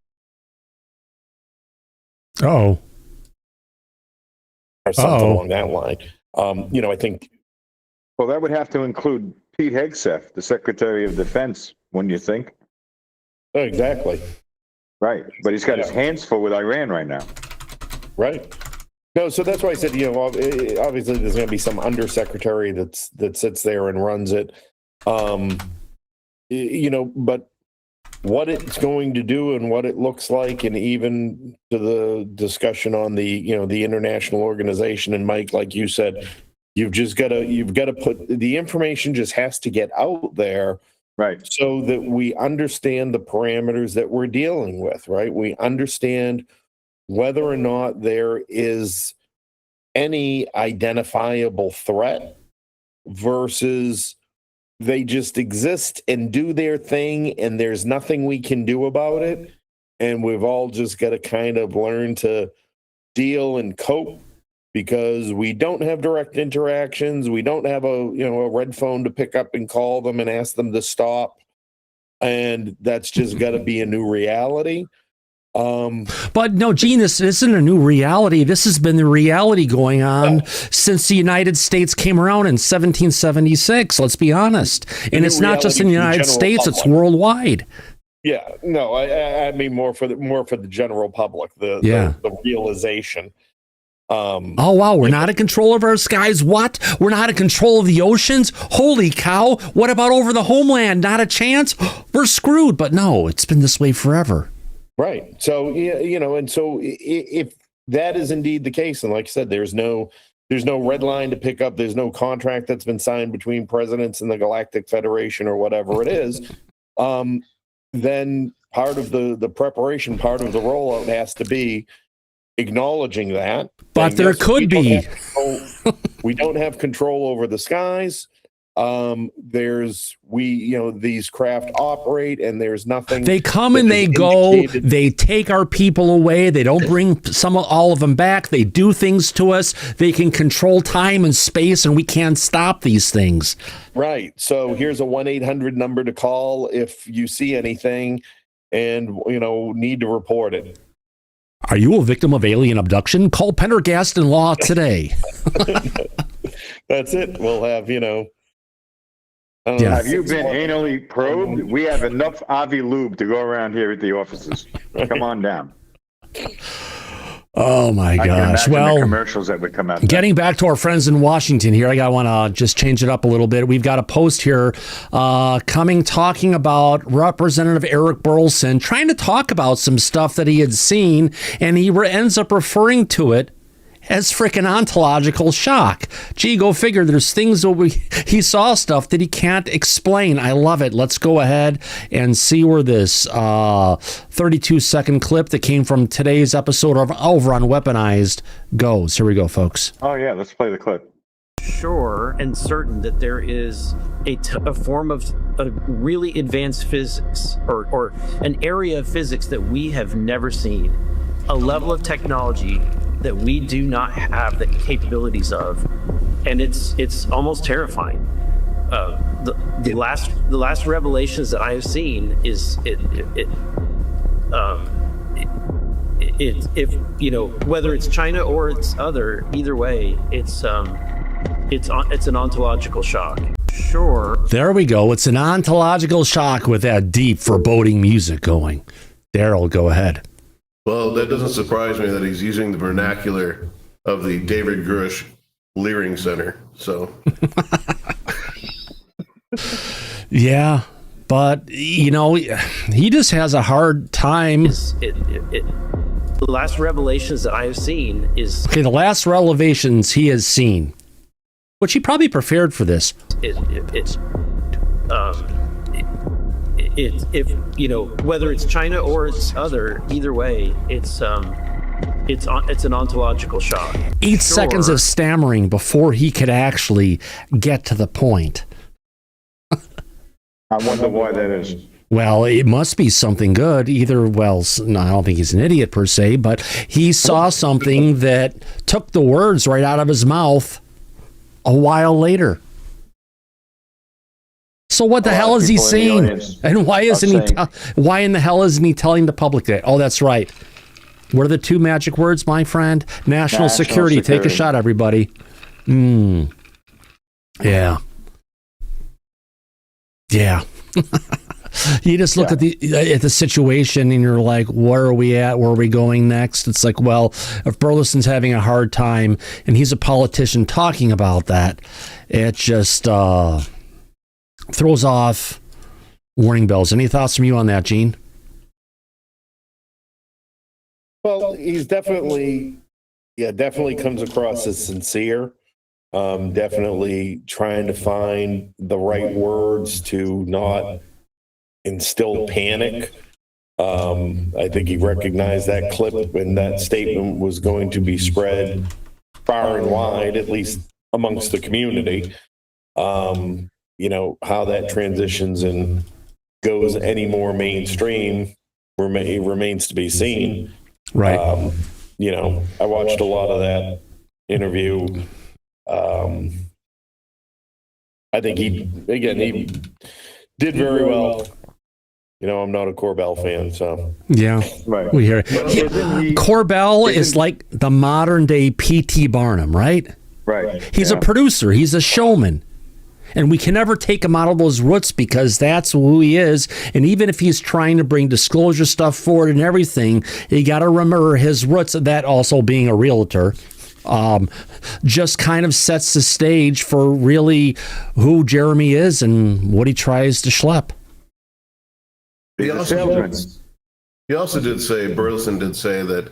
Oh, or something along that line. I think. Well, that would have to include Pete Hegseth, the Secretary of Defense, wouldn't you think? Oh, exactly. Right, but he's got his hands full with Iran right now. Right. No, so that's why I said, obviously there's going to be some undersecretary that sits there and runs it. But what it's going to do and what it looks like, and even to the discussion on the international organization, and Mike, like you said, you've got to put the information, just has to get out there. Right. So that we understand the parameters that we're dealing with, right? We understand whether or not there is any identifiable threat versus they just exist and do their thing and there's nothing we can do about it. And we've all just got to kind of learn to deal and cope because we don't have direct interactions. We don't have a red phone to pick up and call them and ask them to stop. And that's just got to be a new reality. But no, Gene, this isn't a new reality. This has been the reality going on since the United States came around in 1776. Let's be honest. And it's not just in the United States; it's worldwide. Yeah, no, I mean more for the general public. The realization. Oh wow, we're not in control of our skies. What? We're not in control of the oceans? Holy cow! What about over the homeland? Not a chance. We're screwed. But no, it's been this way forever. Right. So, and so if that is indeed the case, and like I said, there's no red line to pick up, there's no contract that's been signed between presidents and the Galactic Federation or whatever it is, then part of the preparation, part of the rollout has to be acknowledging that. But there could be. We don't have control over the skies. These craft operate and there's nothing. They come and they go. They take our people away. They don't bring all of them back. They do things to us. They can control time and space, and we can't stop these things. Right. So here's a 1-800 number to call if you see anything and, need to report it. Are you a victim of alien abduction? Call Pendergast and Law today. That's it. We'll have, Yeah. Have you been anally probed? We have enough Avi lube to go around here at the offices. Come on down. Oh my I can gosh. imagine the Well, commercials that would come out. getting back to our friends in Washington here, I want to just change it up a little bit. We've got a post here talking about Representative Eric Burlison trying to talk about some stuff that he had seen, and he ends up referring to it as freaking ontological shock. Gee, go figure. There's things that he saw stuff that he can't explain. I love it. Let's go ahead and see where this 32-second clip that came from today's episode of Over on Weaponized goes. Here we go, folks. Oh yeah, let's play the clip. Sure and certain that there is a form of a really advanced physics or an area of physics that we have never seen, a level of technology that we do not have the capabilities of, and it's almost terrifying. The last revelations that I have seen is if you know, whether it's China or it's either way, it's an ontological shock. Sure. There we go. It's an ontological shock with that deep foreboding music going. Daryl, go ahead. Well, that doesn't surprise me that he's using the vernacular of the David Grush Leering Center. So, yeah, but you know, he just has a hard time. The last revelations that I have seen is Okay, the last revelations he has seen, which he probably prepared for this. If you know, whether it's China or it's either way, it's an ontological shock. 8 seconds of stammering before he could actually get to the point. I wonder why that is. Well, it must be something good. Either, well, no, I don't think he's an idiot per se, but he saw something that took the words right out of his mouth a while later. So what the hell is he saying? And why isn't he? Why in the hell isn't he telling the public that? Oh, that's right. What are the two magic words, my friend? National security. Take a shot, everybody. Yeah. Yeah. You just look at the situation and you're like, where are we at? Where are we going next? It's like, well, if Burlison's having a hard time and he's a politician talking about that, it just throws off warning bells. Any thoughts from you on that, Gene? Well, he's definitely comes across as sincere. Definitely trying to find the right words to not instill panic. I think he recognized that clip and that statement was going to be spread far and wide, at least amongst the community. You know, how that transitions and goes any more mainstream remains to be seen. Right. You know, I watched a lot of that interview. I think he did very well. You know, I'm not a Corbell fan, so. Yeah, Right. we hear it. Corbell is like the modern day P.T. Barnum, right? Right. He's a producer. He's a showman. And we can never take him out of those roots because that's who he is. And even if he's trying to bring disclosure stuff forward and everything, you got to remember his roots, that also being a realtor, just kind of sets the stage for really who Jeremy is and what he tries to schlep. he also did say, Burleson did say that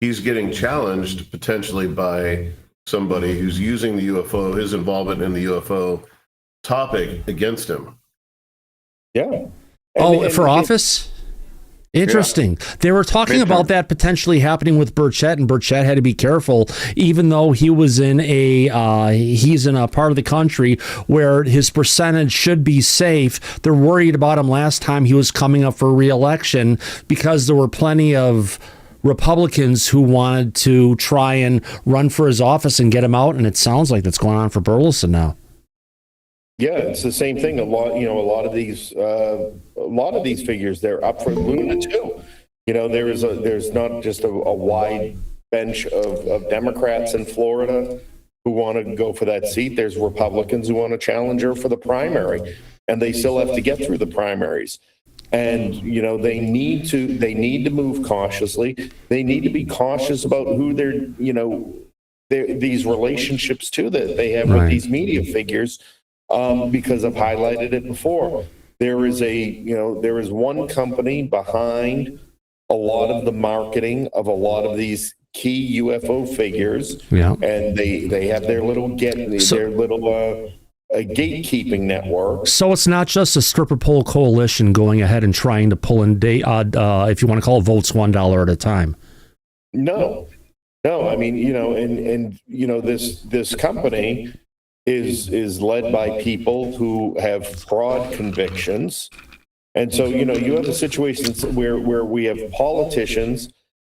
he's getting challenged potentially by somebody who's using the UFO, his involvement in the UFO topic against him. Yeah. For office? Interesting. Yeah. They were talking about that potentially happening with Burchett, and Burchett had to be careful, even though he was in he's in a part of the country where his percentage should be safe. They're worried about him last time he was coming up for re-election because there were plenty of Republicans who wanted to try and run for his office and get him out, and it sounds like that's going on for Burleson now. Yeah, it's the same thing. A lot of these figures, they're up for Luna too. You know, there's not just a wide bench of Democrats in Florida who want to go for that seat. There's Republicans who want to challenge her for the primary, and they still have to get through the primaries. And, you know, they need to move cautiously. They need to be cautious about who these relationships to that they have with these media figures, because I've highlighted it before. There is one company behind a lot of the marketing of a lot of these key UFO figures, and they have their little a gatekeeping network. So it's not just a stripper pole coalition going ahead and trying to pull in, if you want to call it, votes $1 at a time. No. I mean, this company is led by people who have fraud convictions, and so you have a situation where we have politicians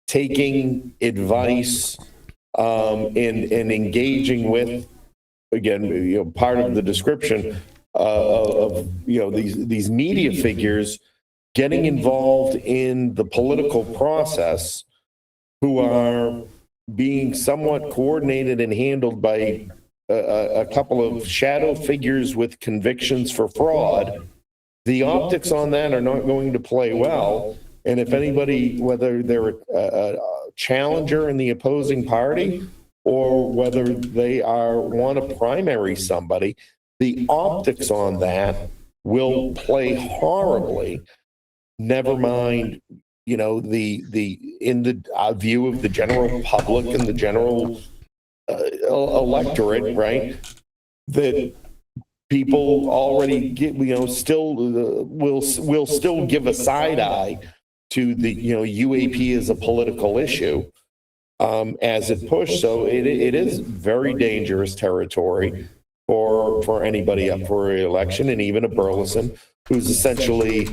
taking advice and engaging with, again, part of the description of these media figures getting involved in the political process, who are being somewhat coordinated and handled by a couple of shadow figures with convictions for fraud. The optics on that are not going to play well. And if anybody, whether they're a challenger in the opposing party or whether they want to primary somebody, the optics on that will play horribly. Never mind, in the view of the general public and the general electorate, right? That people already get, still will still give a side eye to the UAP as a political issue as it pushed. So it is very dangerous territory for anybody up for re-election, and even a Burlison who's essentially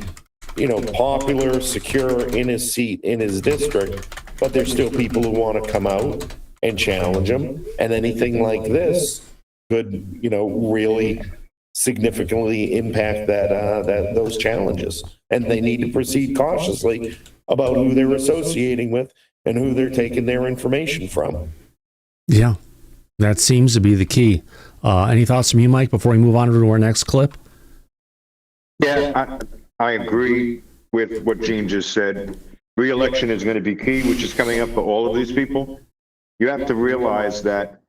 popular, secure in his seat in his district, but there's still people who want to come out and challenge him, and anything like this could really significantly impact those challenges. And they need to proceed cautiously about who they're associating with and who they're taking their information from. Yeah, that seems to be the key. Any thoughts from you, Mike, before we move on to our next clip? Yeah, I agree with what Gene just said. Re-election is going to be key, which is coming up for all of these people. You have to realize that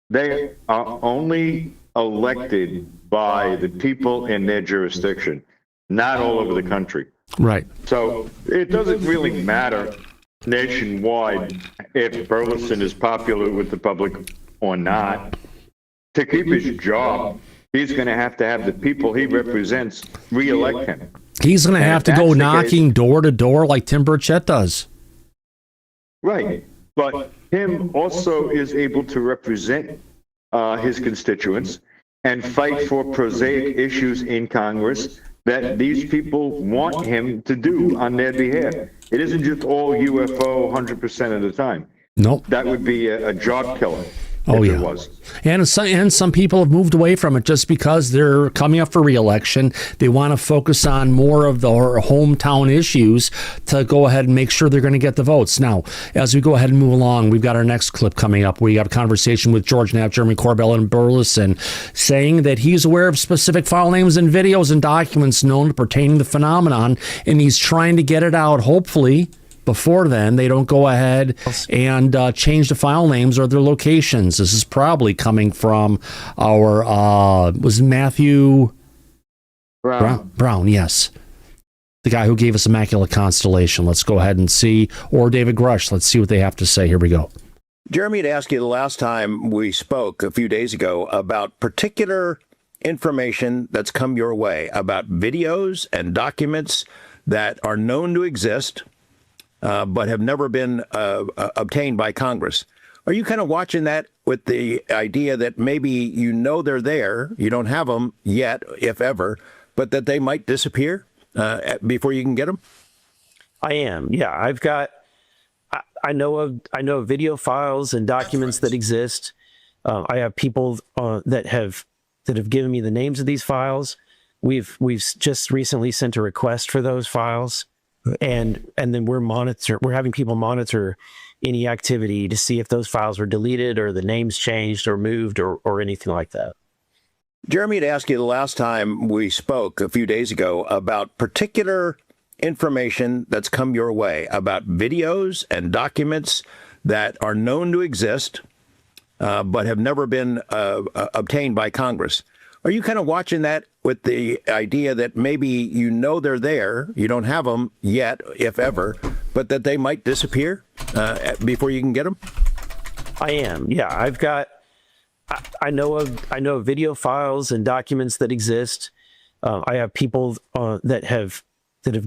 they are only elected by the people in their jurisdiction, not all over the country. Right. So it doesn't really matter nationwide if Burlison is popular with the public or not. To keep his job, he's going to have the people he represents re-elect him. He's going to have to go knocking door to door like Tim Burchett does. Right. But him also is able to represent his constituents and fight for prosaic issues in Congress that these people want him to do on their behalf. It isn't just all UFO 100% of the time. Nope. That would be a job killer. Oh, yeah. It was. And some people have moved away from it just because they're coming up for re-election. They want to focus on more of the hometown issues to go ahead and make sure they're going to get the votes. Now, as we go ahead and move along, we've got our next clip coming up. We have a conversation with George Knapp, Jeremy Corbell, and Burlison, saying that he's aware of specific file names and videos and documents known pertaining to the phenomenon, and he's trying to get it out, hopefully, before then, they don't go ahead and change the file names or their locations. This is probably coming from our, was Matthew Brown, yes. The guy who gave us Immaculate Constellation. Let's go ahead and see. Or David Grush. Let's see what they have to say. Here we go. Jeremy had asked you the last time we spoke a few days ago about particular information that's come your way about videos and documents that are known to exist, but have never been obtained by Congress. Are you kind of watching that with the idea that maybe they're there, you don't have them yet, if ever, but that they might disappear before you can get them? I am. Yeah, I've got. I know of video files and documents that exist. I have people that have given me the names of these files. We've just recently sent a request for those files. and then we're having people monitor any activity to see if those files were deleted or the names changed or moved or anything like that. Jeremy had asked you the last time we spoke a few days ago about particular information that's come your way about videos and documents that are known to exist, but have never been obtained by Congress. Are you kind of watching that with the idea that maybe you know they're there, you don't have them yet, if ever, but that they might disappear before you can get them? I am. Yeah, I know of video files and documents that exist. I have people that have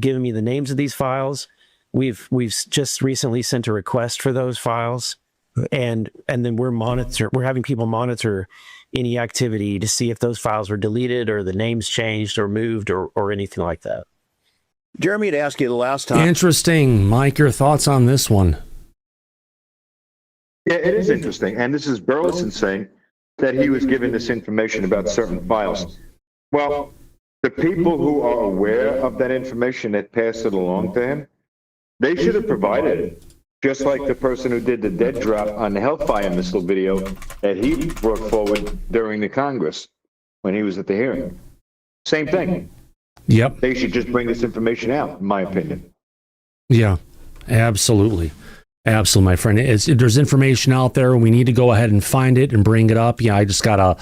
given me the names of these files. We've just recently sent a request for those files, and then we're having people monitor any activity to see if those files were deleted or the names changed or moved or anything like that. Jeremy had asked you the last time. Interesting. Mike, your thoughts on this one? Yeah, it is interesting. And this is Burlison saying that he was given this information about certain files. Well, the people who are aware of that information that passed it along to him, they should have provided it. Just like the person who did the dead drop on the Hellfire missile video that he brought forward during the Congress when he was at the hearing. Same thing. Yep. They should just bring this information out, in my opinion. Yeah, absolutely. Absolutely, my friend. There's information out there. We need to go ahead and find it and bring it up. Yeah, I just got a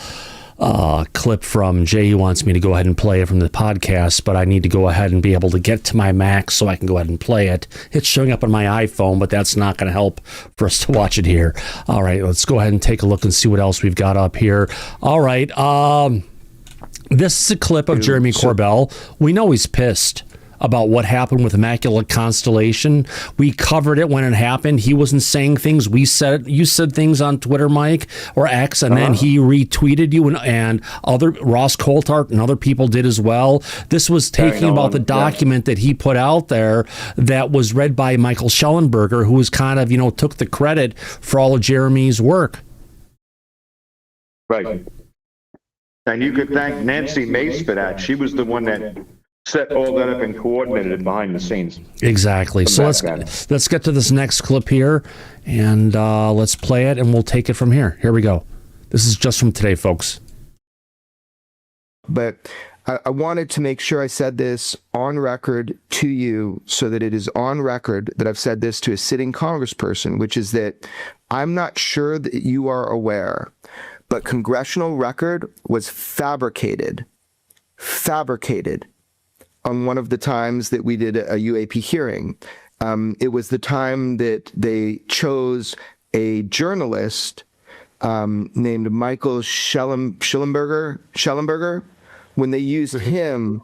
clip from Jay who wants me to go ahead and play it from the podcast, but I need to go ahead and be able to get to my Mac so I can go ahead and play it. It's showing up on my iPhone, but that's not going to help for us to watch it here. All right, let's go ahead and take a look and see what else we've got up here. All right, this is a clip of Jeremy Corbell. We know he's pissed about what happened with Immaculate Constellation. We covered it when it happened. He wasn't saying things. We said, you said things on Twitter, Mike, or X, and then he retweeted you, and other Ross Coulthart and other people did as well. This was taking about the document that he put out there that was read by Michael Schellenberger, who was kind of, took the credit for all of Jeremy's work. Right. And you could thank Nancy Mace for that. She was the one that set all that up and coordinated it behind the scenes. Exactly. So let's get to this next clip here, and let's play it, and we'll take it from here. Here we go. This is just from today, folks. But I wanted to make sure I said this on record to you so that it is on record that I've said this to a sitting congressperson, which is that I'm not sure that you are aware, but congressional record was fabricated on one of the times that we did a UAP hearing. It was the time that they chose a journalist named Michael Schellenberger. When they used him,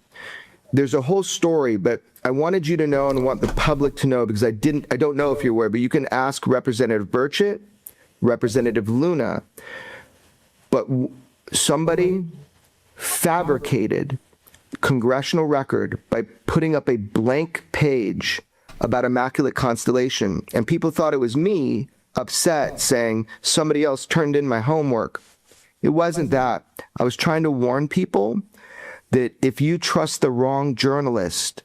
there's a whole story, but I wanted you to know and want the public to know, because I don't know if you're aware, but you can ask Representative Burchett, Representative Luna, but somebody fabricated congressional record by putting up a blank page about Immaculate Constellation, and people thought it was me upset saying somebody else turned in my homework. It wasn't that. I was trying to warn people that if you trust the wrong journalist,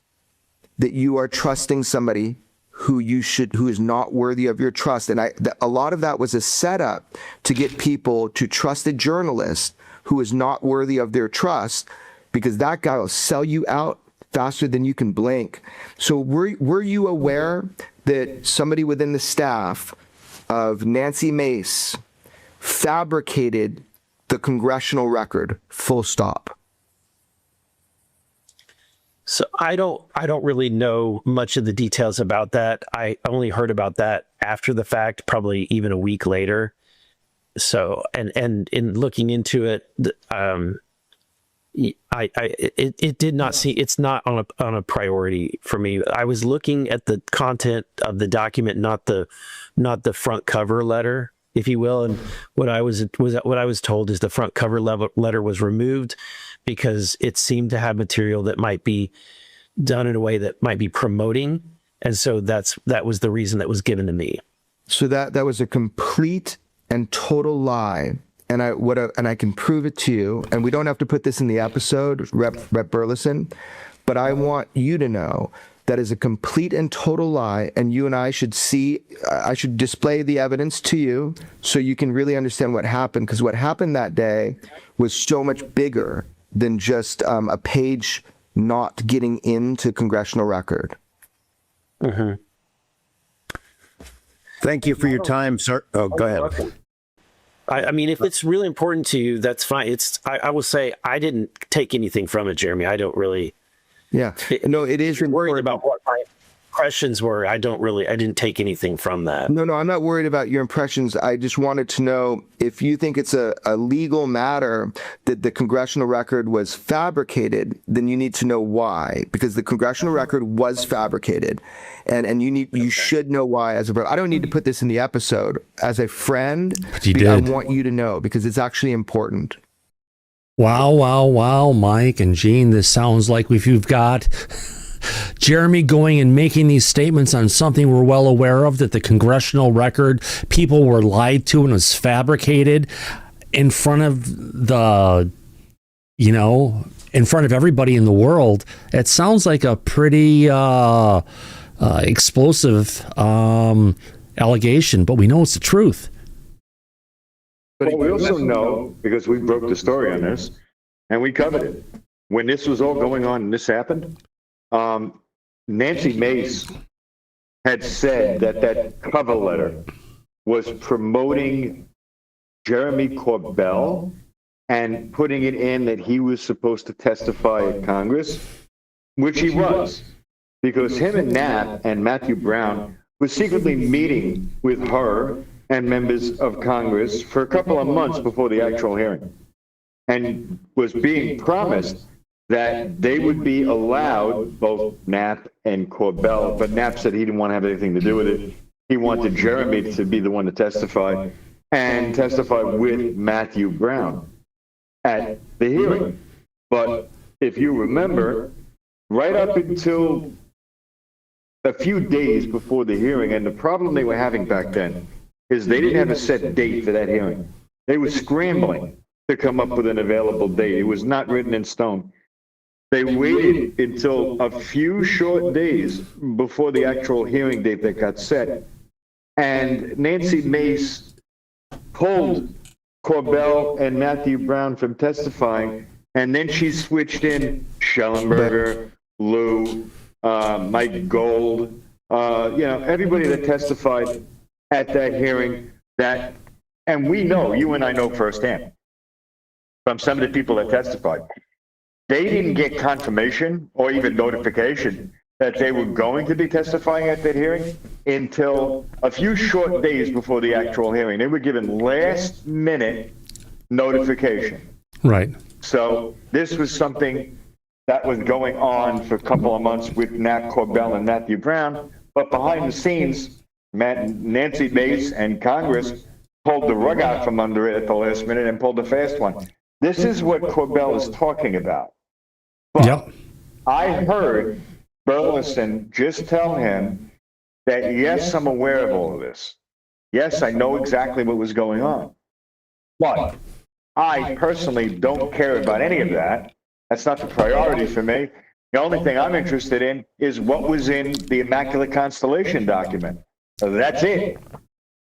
that you are trusting somebody who is not worthy of your trust. And a lot of that was a setup to get people to trust a journalist who is not worthy of their trust, because that guy will sell you out faster than you can blink. So were you aware that somebody within the staff of Nancy Mace fabricated the congressional record, full stop? So I don't really know much of the details about that. I only heard about that after the fact, probably even a week later. So, and in looking into it, it did not see, it's not on a priority for me. I was looking at the content of the document, not the front cover letter, if you will. And what I was told is the front cover letter was removed because it seemed to have material that might be done in a way that might be promoting. And so that was the reason that was given to me. So that was a complete and total lie. And I can prove it to you. And we don't have to put this in the episode, Rep Burlison, but I want you to know That is a complete and total lie, and you and I should I should display the evidence to you so you can really understand what happened, because what happened that day was so much bigger than just a page not getting into congressional record. Mm-hmm. Thank you for your time, sir. Oh, go ahead. I mean, if it's really important to you, that's fine. I will say I didn't take anything from it, Jeremy. I don't really. Yeah. No, it is worried about what my impressions were. I didn't take anything from that. No, I'm not worried about your impressions. I just wanted to know if you think it's a legal matter that the congressional record was fabricated, then you need to know why, because the congressional record was fabricated, and you should know why. I don't need to put this in the episode. As a friend, I want you to know because it's actually important. Wow, Mike and Gene, this sounds like you've got Jeremy going and making these statements on something we're well aware of, that the congressional record, people were lied to and was fabricated in front of in front of everybody in the world. It sounds like a pretty explosive allegation, but we know it's the truth. But we also know, because we broke the story on this, and we covered it, when this was all going on and this happened, Nancy Mace had said that cover letter was promoting Jeremy Corbell and putting it in that he was supposed to testify at Congress, which he was, because him and Knapp and Matthew Brown were secretly meeting with her and members of Congress for a couple of months before the actual hearing, and was being promised that they would be allowed, both Knapp and Corbell, but Knapp said he didn't want to have anything to do with it. He wanted Jeremy to be the one to testify, and testify with Matthew Brown at the hearing. But if you remember, right up until a few days before the hearing, and the problem they were having back then is they didn't have a set date for that hearing. They were scrambling to come up with an available date. It was not written in stone. They waited until a few short days before the actual hearing date that got set. And Nancy Mace pulled Corbell and Matthew Brown from testifying, and then she switched in Schellenberger, Lou, Mike Gold, everybody that testified at that hearing, and we know, you and I know firsthand, from some of the people that testified, they didn't get confirmation or even notification that they were going to be testifying at that hearing until a few short days before the actual hearing. They were given last minute notification. Right. So this was something that was going on for a couple of months with Nat Corbell and Matthew Brown, but behind the scenes, Nancy Mace and Congress pulled the rug out from under it at the last minute and pulled a fast one. This is what Corbell is talking about. But yep. I heard Burlison just tell him that, yes, I'm aware of all of this. Yes, I know exactly what was going on. But I personally don't care about any of that. That's not the priority for me. The only thing I'm interested in is what was in the Immaculate Constellation document. So that's it.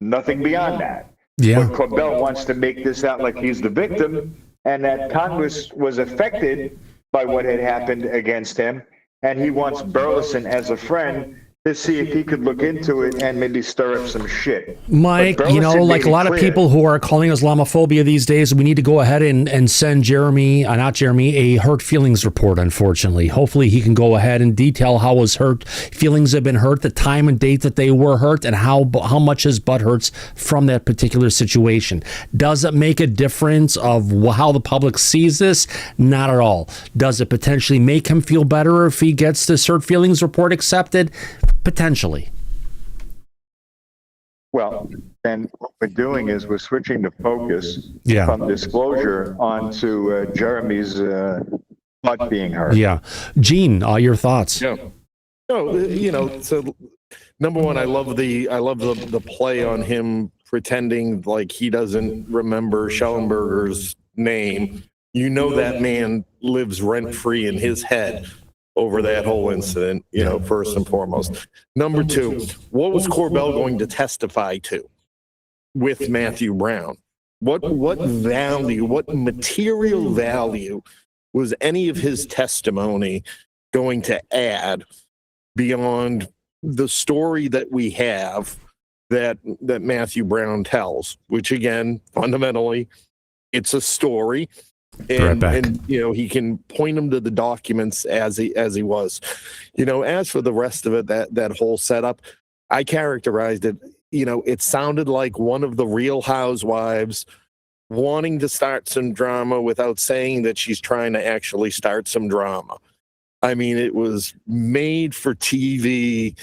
Nothing beyond that. Yeah. But Corbell wants to make this out like he's the victim and that Congress was affected by what had happened against him, and he wants Burlison as a friend to see if he could look into it and maybe stir up some shit. Mike, like a lot of people who are calling Islamophobia these days, we need to go ahead and send a hurt feelings report, unfortunately. Hopefully he can go ahead and detail how his feelings have been hurt, the time and date that they were hurt, and how much his butt hurts from that particular situation. Does it make a difference of how the public sees this? Not at all. Does it potentially make him feel better if he gets this hurt feelings report accepted? Potentially. Well, then what we're doing is we're switching the focus from disclosure onto Jeremy's butt being hurt. Yeah. Gene, your thoughts? Yeah. No, so number one, I love the play on him pretending like he doesn't remember Schellenberger's name. That man lives rent free in his head. over that whole incident, first and foremost. Number two, what was Corbell going to testify to with Matthew Brown? What value, what material value was any of his testimony going to add beyond the story that we have that Matthew Brown tells, which again, fundamentally, it's a story. And he can point him to the documents as he was. As for the rest of it, that whole setup, I characterized it, it sounded like one of the Real Housewives wanting to start some drama without saying that she's trying to actually start some drama. I mean, it was made for TV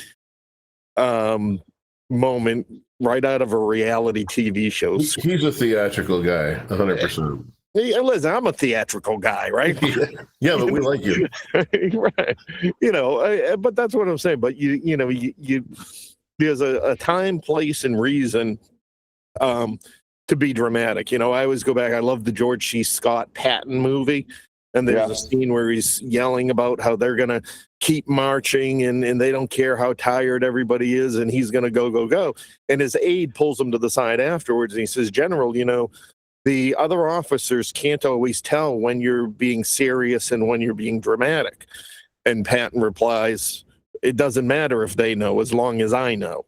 moment right out of a reality TV show. He's a theatrical guy, 100%. Hey, listen, I'm a theatrical guy, right? Yeah, but we like you. Right. But that's what I'm saying. But you there's a time, place, and reason to be dramatic. I always go back. I love the George C. Scott Patton movie. And there's a scene where he's yelling about how they're going to keep marching and they don't care how tired everybody is. And he's going to go. And his aide pulls him to the side afterwards. And he says, General, the other officers can't always tell when you're being serious and when you're being dramatic. And Patton replies, it doesn't matter if they know as long as I know.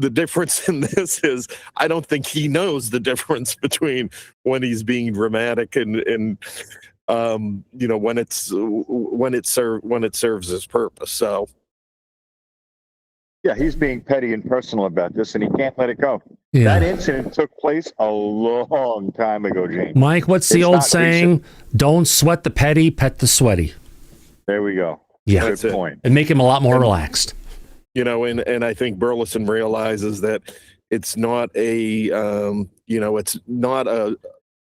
The difference in this is I don't think he knows the difference between when he's being dramatic and when it serves its purpose. So yeah, he's being petty and personal about this, and he can't let it go. Yeah. That incident took place a long time ago, James. Mike, what's the old saying? Don't sweat the petty, pet the sweaty. There we go. Yeah, good point. And make him a lot more relaxed. And I think Burlison realizes that it's not it's not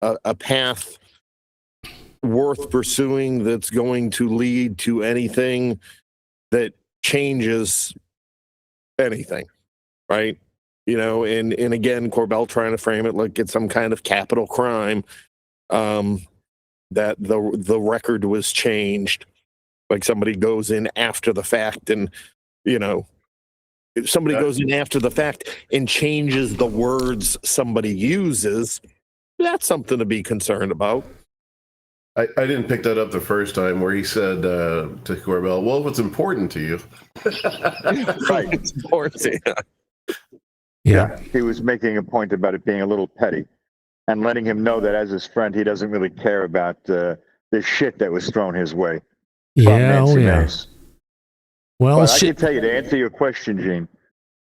a path worth pursuing that's going to lead to anything that changes anything, right? And again, Corbell trying to frame it like it's some kind of capital crime, that the record was changed, like somebody goes in after the fact and if somebody goes in after the fact and changes the words somebody uses, that's something to be concerned about. I didn't pick that up the first time where he said to Corbell, well, what's important to you? Right. It's important. Yeah. He was making a point about it being a little petty and letting him know that as his friend, he doesn't really care about the shit that was thrown his way. Yeah, Well, but I can tell you, to answer your question, Gene,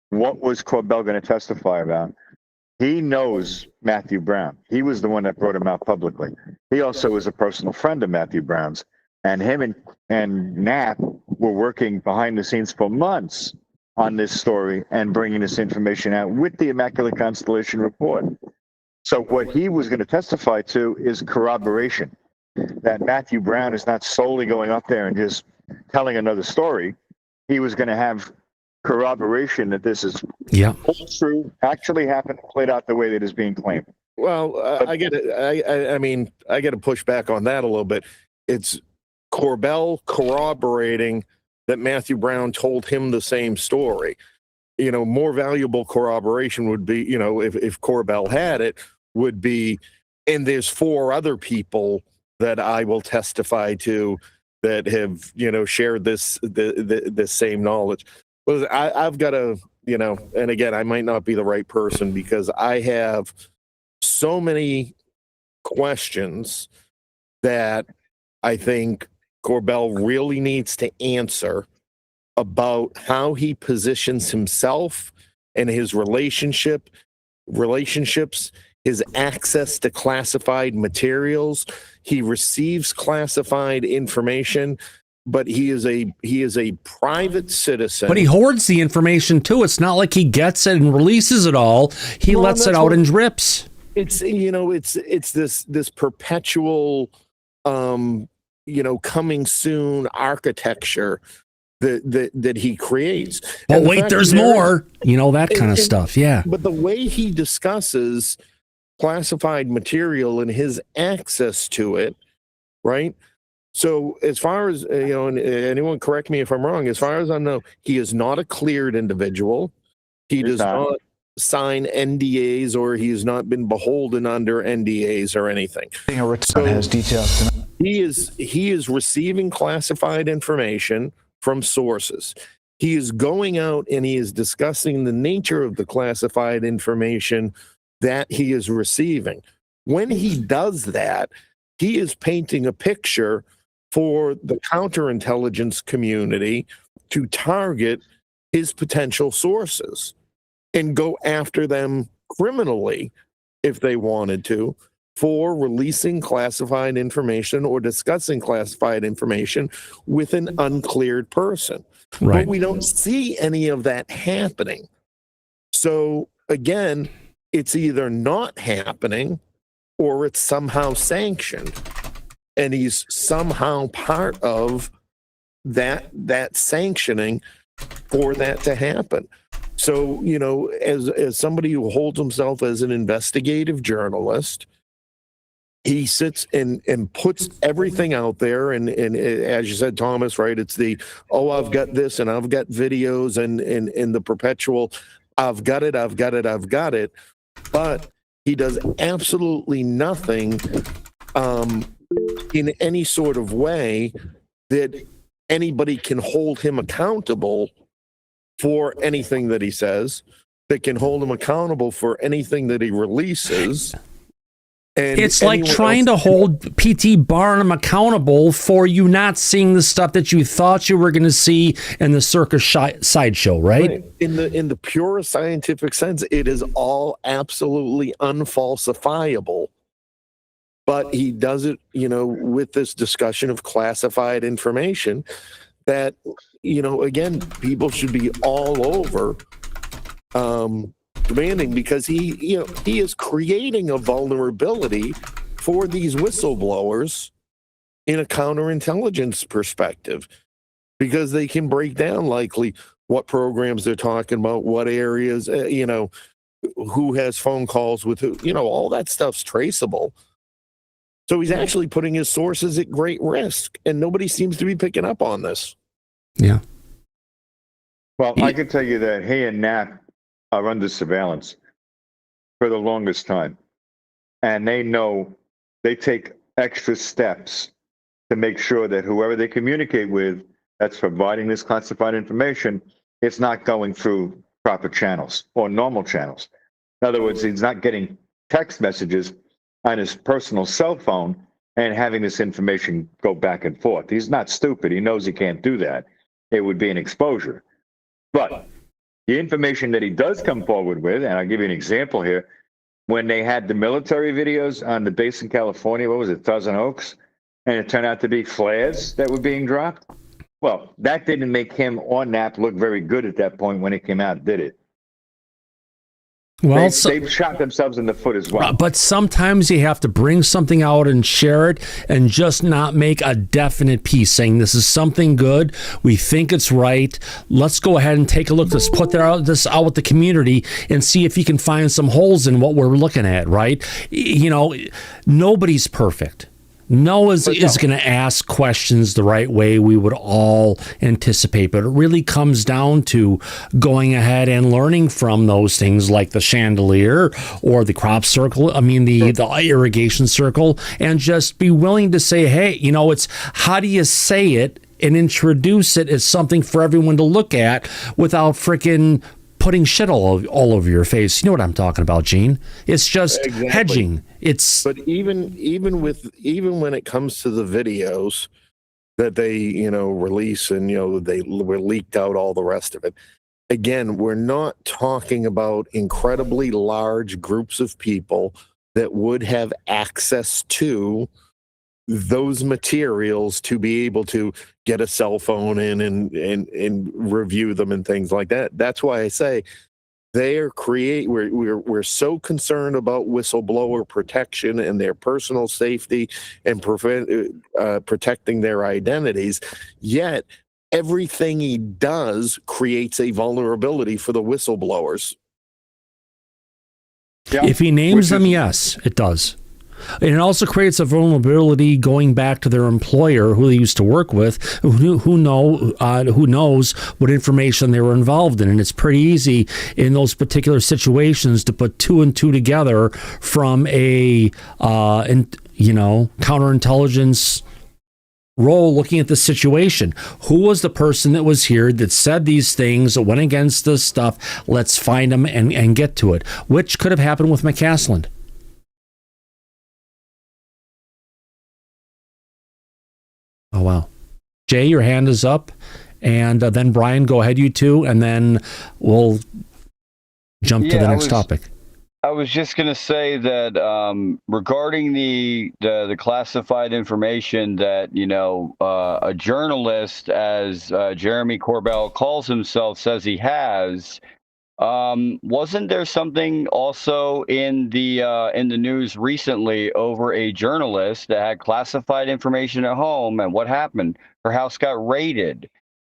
what was Corbell going to testify about? He knows Matthew Brown. He was the one that brought him out publicly. He also was a personal friend of Matthew Brown's. And him and Knapp were working behind the scenes for months on this story and bringing this information out with the Immaculate Constellation report. So what he was going to testify to is corroboration, that Matthew Brown is not solely going up there and just telling another story. He was going to have corroboration that this is true, actually happened, played out the way that is being claimed. Well, I get it. I mean, I get to push back on that a little bit. It's Corbell corroborating that Matthew Brown told him the same story. More valuable corroboration would be, if Corbell had it, would be, and there's 4 other people that I will testify to that have, shared this same knowledge. Well, I've got to, and again, I might not be the right person because I have so many questions that I think Corbell really needs to answer about how he positions himself and his relationships, his access to classified materials. He receives classified information, but he is a private citizen. But he hoards the information too. It's not like he gets it and releases it all. He lets it out in drips. It's it's this perpetual coming soon architecture that he creates. But wait, there's more. That kind of stuff. Yeah. But the way he discusses classified material and his access to it, right? So as far as, and anyone correct me if I'm wrong, as far as I know, he is not a cleared individual. He does not sign NDAs, or he has not been beholden under NDAs or anything. So has details. He is receiving classified information from sources. He is going out and he is discussing the nature of the classified information that he is receiving. When he does that, he is painting a picture for the counterintelligence community to target his potential sources and go after them criminally if they wanted to for releasing classified information or discussing classified information with an uncleared person. Right. But we don't see any of that happening. So again, it's either not happening or it's somehow sanctioned. And he's somehow part of that sanctioning for that to happen. So, as somebody who holds himself as an investigative journalist, he sits and puts everything out there. And as you said, Thomas, right, it's I've got this and I've got videos and the perpetual, I've got it. But he does absolutely nothing in any sort of way that anybody can hold him accountable for anything that he says, that can hold him accountable for anything that he releases. And it's like trying to hold P.T. Barnum accountable for you not seeing the stuff that you thought you were going to see in the circus sideshow, right? In the purest scientific sense, it is all absolutely unfalsifiable. But he does it, with this discussion of classified information that, again, people should be all over demanding, because he is creating a vulnerability for these whistleblowers in a counterintelligence perspective, because they can break down likely what programs they're talking about, what areas, who has phone calls with who, all that stuff's traceable. So he's actually putting his sources at great risk, and nobody seems to be picking up on this. Yeah. Well, I can tell you that he and Knapp are under surveillance for the longest time. And they know they take extra steps to make sure that whoever they communicate with that's providing this classified information, it's not going through proper channels or normal channels. In other words, he's not getting text messages on his personal cell phone and having this information go back and forth. He's not stupid. He knows he can't do that. It would be an exposure. But the information that he does come forward with, and I'll give you an example here, when they had the military videos on the base in California, what was it, Thousand Oaks, and it turned out to be flares that were being dropped, well, that didn't make him or Knapp look very good at that point when it came out, did it? Well, they've shot themselves in the foot as well. But sometimes you have to bring something out and share it and just not make a definite piece saying this is something good. We think it's right. Let's go ahead and take a look. Let's put this out with the community and see if you can find some holes in what we're looking at, right? Nobody's perfect. No one is going to ask questions the right way we would all anticipate, but it really comes down to going ahead and learning from those things like the chandelier or the crop circle, the irrigation circle, and just be willing to say, hey, it's how do you say it and introduce it as something for everyone to look at without freaking putting shit all over your face. You know what I'm talking about, Gene? It's just hedging. But even when it comes to the videos that they release and they were leaked out, all the rest of it. Again, we're not talking about incredibly large groups of people that would have access to those materials to be able to get a cell phone in and review them and things like that. That's why I say we're so concerned about whistleblower protection and their personal safety and protecting their identities, yet everything he does creates a vulnerability for the whistleblowers. Yeah. If he names them, yes, it does. And it also creates a vulnerability going back to their employer, who they used to work with, who knows what information they were involved in. And it's pretty easy in those particular situations to put two and two together from a counterintelligence role looking at the situation. Who was the person that was here that said these things, that went against this stuff? Let's find them and get to it. Which could have happened with McCasland. Oh, wow. Jay, your hand is up. And then Brian, go ahead, you two, and then we'll jump to the next topic. I was just going to say that regarding the classified information that, a journalist, as Jeremy Corbell calls himself, says he has, wasn't there something also in the news recently over a journalist that had classified information at home, and what happened? Her house got raided.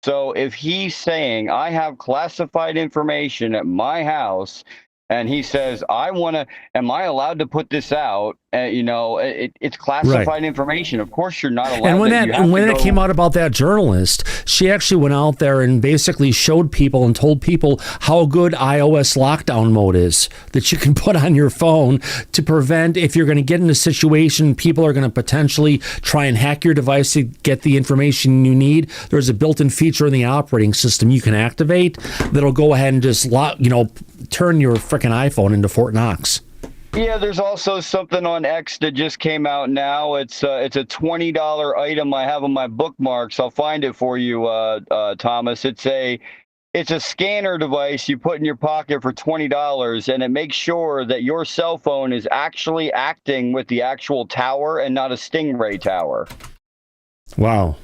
So if he's saying, I have classified information at my house, and he says, am I allowed to put this out? It's classified information. Of course, you're not allowed. And when it came out about that journalist, she actually went out there and basically showed people and told people how good iOS lockdown mode is that you can put on your phone to prevent, if you're going to get in a situation, people are going to potentially try and hack your device to get the information you need. There's a built-in feature in the operating system you can activate that'll go ahead and just turn your frickin' iPhone into Fort Knox. Yeah, there's also something on X that just came out now. It's a $20 item I have on my bookmarks. I'll find it for you, Thomas. It's a scanner device you put in your pocket for $20, and it makes sure that your cell phone is actually acting with the actual tower and not a Stingray tower. Wow.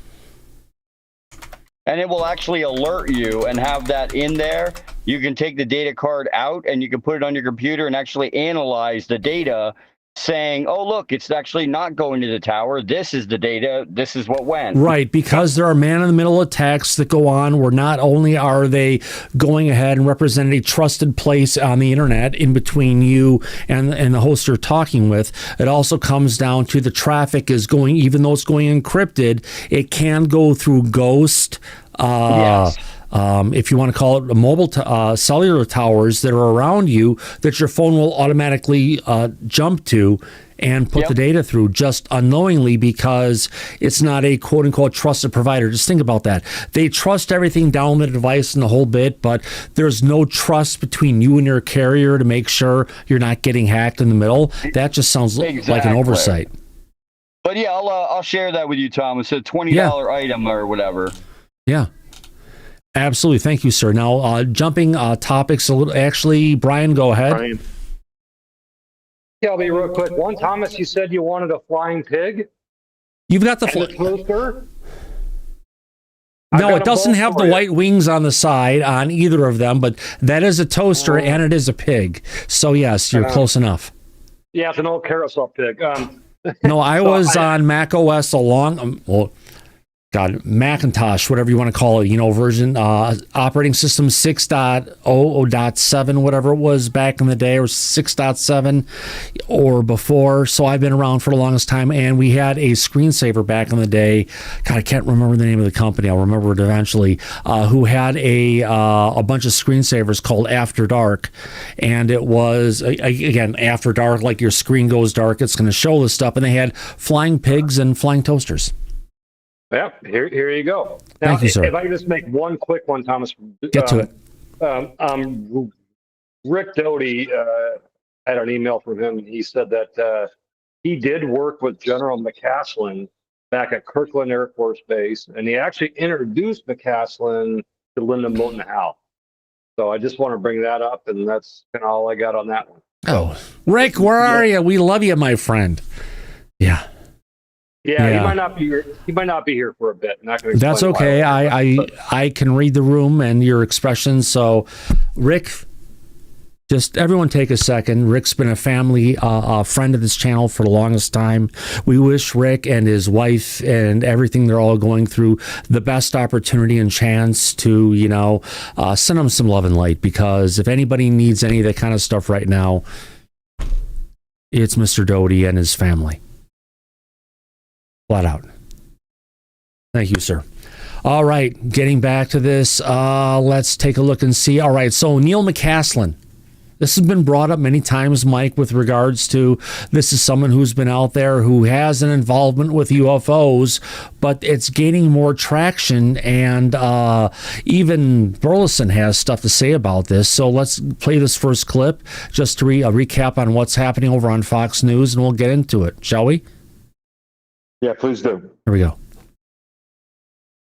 And it will actually alert you and have that in there. You can take the data card out and you can put it on your computer and actually analyze the data, saying, oh, look, it's actually not going to the tower. This is the data. This is what went. Right, because there are man-in-the-middle attacks that go on where not only are they going ahead and representing a trusted place on the internet in between you and the host you're talking with, it also comes down to the traffic is going, even though it's going encrypted, it can go through ghost, Yes. If you want to call it mobile cellular towers that are around you that your phone will automatically jump to and put the data through just unknowingly, because it's not a quote-unquote trusted provider. Just think about that. They trust everything down the device and the whole bit, but there's no trust between you and your carrier to make sure you're not getting hacked in the middle. That just sounds like an oversight. But yeah, I'll share that with you, Tom. It's a $20 item or whatever. Yeah. Absolutely. Thank you, sir. Now, jumping topics a little. Actually, Brian, go ahead. Brian. Yeah, I'll be real quick. One, Thomas, you said you wanted a flying pig. You've got the toaster. No, it doesn't have the white wings on the side on either of them, but that is a toaster and it is a pig. So yes, you're close enough. Yeah, it's an old carousel pig. No, I was on Mac OS Macintosh, whatever you want to call it, version, operating system 6.0.7, whatever it was back in the day, or 6.7 or before. So I've been around for the longest time, and we had a screensaver back in the day. God, I can't remember the name of the company. I'll remember it eventually, who had a bunch of screensavers called After Dark. And it was, again, After Dark, like your screen goes dark, it's going to show this stuff. And they had flying pigs and flying toasters. Yeah, here you go. Now, Thank you, sir. If I can just make one quick one, Thomas. Get to it. Rick Doty had an email from him. He said that he did work with General McCasland back at Kirkland Air Force Base, and he actually introduced McCasland to Lyndon Moulton Howe. So I just want to bring that up, and that's kind of all I got on that one. Oh, Rick, where are you? We love you, my friend. Yeah. Yeah, he might not be here. He might not be here for a bit. Not going to. That's okay. I can read the room and your expressions. So, Rick, just everyone take a second. Rick's been a family friend of this channel for the longest time. We wish Rick and his wife and everything they're all going through the best opportunity and chance to, send them some love and light, because if anybody needs any of that kind of stuff right now, it's Mr. Doty and his family. Flat out. Thank you, sir. All right, getting back to this, let's take a look and see. All right, so Neil McCasland. This has been brought up many times, Mike, with regards to this is someone who's been out there who has an involvement with UFOs, but it's gaining more traction, and even Burlison has stuff to say about this. So let's play this first clip just to recap on what's happening over on Fox News, and we'll get into it, shall we? Yeah, please do. Here we go.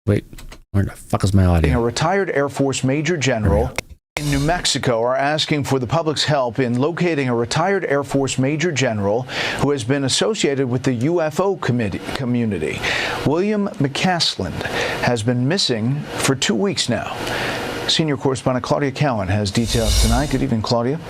Wait, where the fuck is my audio? A retired Air Force Major General in New Mexico are asking for the public's help in locating a retired Air Force Major General who has been associated with the UFO community. William McCasland has been missing for 2 weeks now. Senior correspondent Claudia Cowan has details tonight. Good evening, Claudia.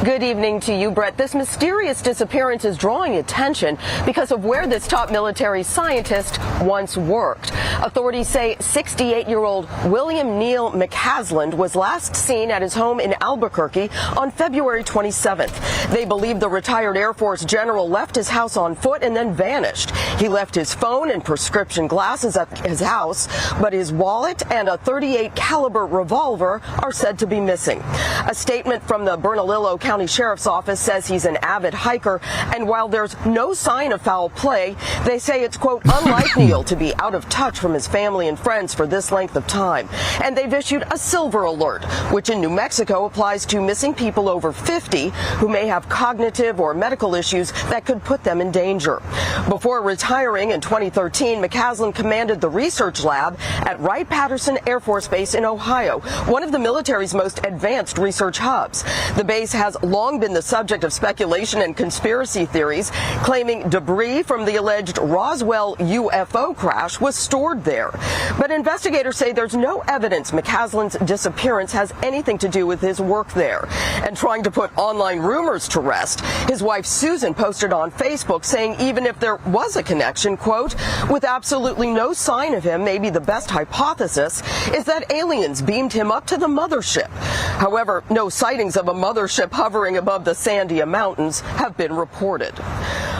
Good evening to you, Brett. This mysterious disappearance is drawing attention because of where this top military scientist once worked. Authorities say 68-year-old William Neil McCasland was last seen at his home in Albuquerque on February 27th. They believe the retired Air Force general left his house on foot and then vanished. He left his phone and prescription glasses at his house, but his wallet and a .38 caliber revolver are said to be missing. A statement from the Bernalillo County Sheriff's Office says he's an avid hiker, and while there's no sign of foul play, they say it's, quote, unlike Neil to be out of touch from his family and friends for this length of time. And they've issued a silver alert, which in New Mexico applies to missing people over 50 who may have cognitive or medical issues that could put them in danger. Before retiring in 2013, McCasland commanded the research lab at Wright-Patterson Air Force Base in Ohio, one of the military's most advanced research hubs. The base has long been the subject of speculation and conspiracy theories, claiming debris from the alleged Roswell UFO crash was stored there. But investigators say there's no evidence McCasland's disappearance has anything to do with his work there. And trying to put online rumors to rest, his wife Susan posted on Facebook saying even if there was a connection, quote, with absolutely no sign of him, maybe the best hypothesis is that aliens beamed him up to the mothership. However, no sightings of a mothership hovering above the Sandia Mountains have been reported.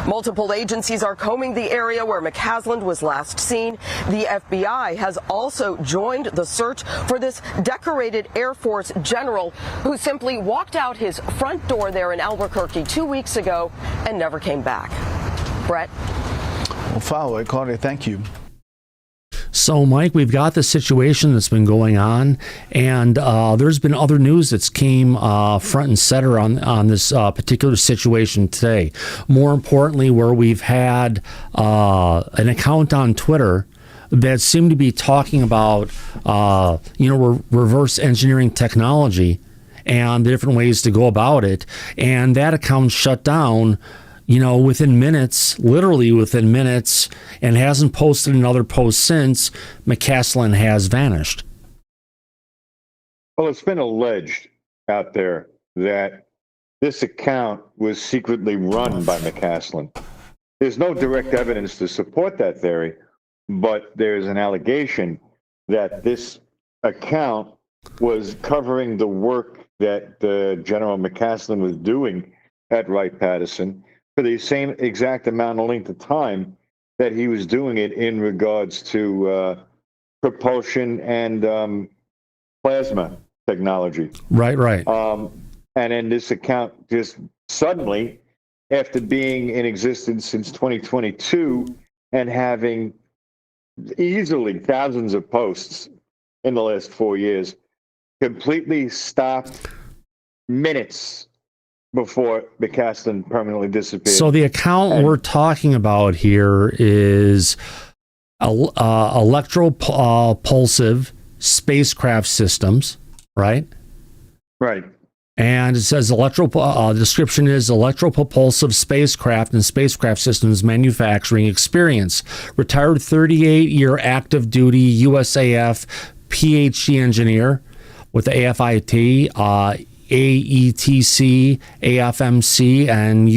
Multiple agencies are combing the area where McCasland was last seen. The FBI has also joined the search for this decorated Air Force general who simply walked out his front door there in Albuquerque 2 weeks ago and never came back. Brett? We'll follow it. Claudia, thank you. So, Mike, we've got the situation that's been going on, and there's been other news that's came front and center on this particular situation today. More importantly, where we've had an account on Twitter that seemed to be talking about, reverse engineering technology and the different ways to go about it, and that account shut down within minutes, literally within minutes, and hasn't posted another post since. McCasland has vanished. Well, it's been alleged out there that this account was secretly run by McCasland. There's no direct evidence to support that theory, but there's an allegation that this account was covering the work that General McCasland was doing at Wright-Patterson for the same exact amount of length of time that he was doing it in regards to propulsion and plasma technology. Right. And then this account just suddenly, after being in existence since 2022 and having easily thousands of posts in the last 4 years, completely stopped minutes before McCasland permanently disappeared. So the account we're talking about here is electropulsive spacecraft systems, right? Right. And it says description is electropropulsive spacecraft and spacecraft systems manufacturing experience. Retired 38-year active duty USAF PhD engineer with the AFIT, AETC, AFMC, and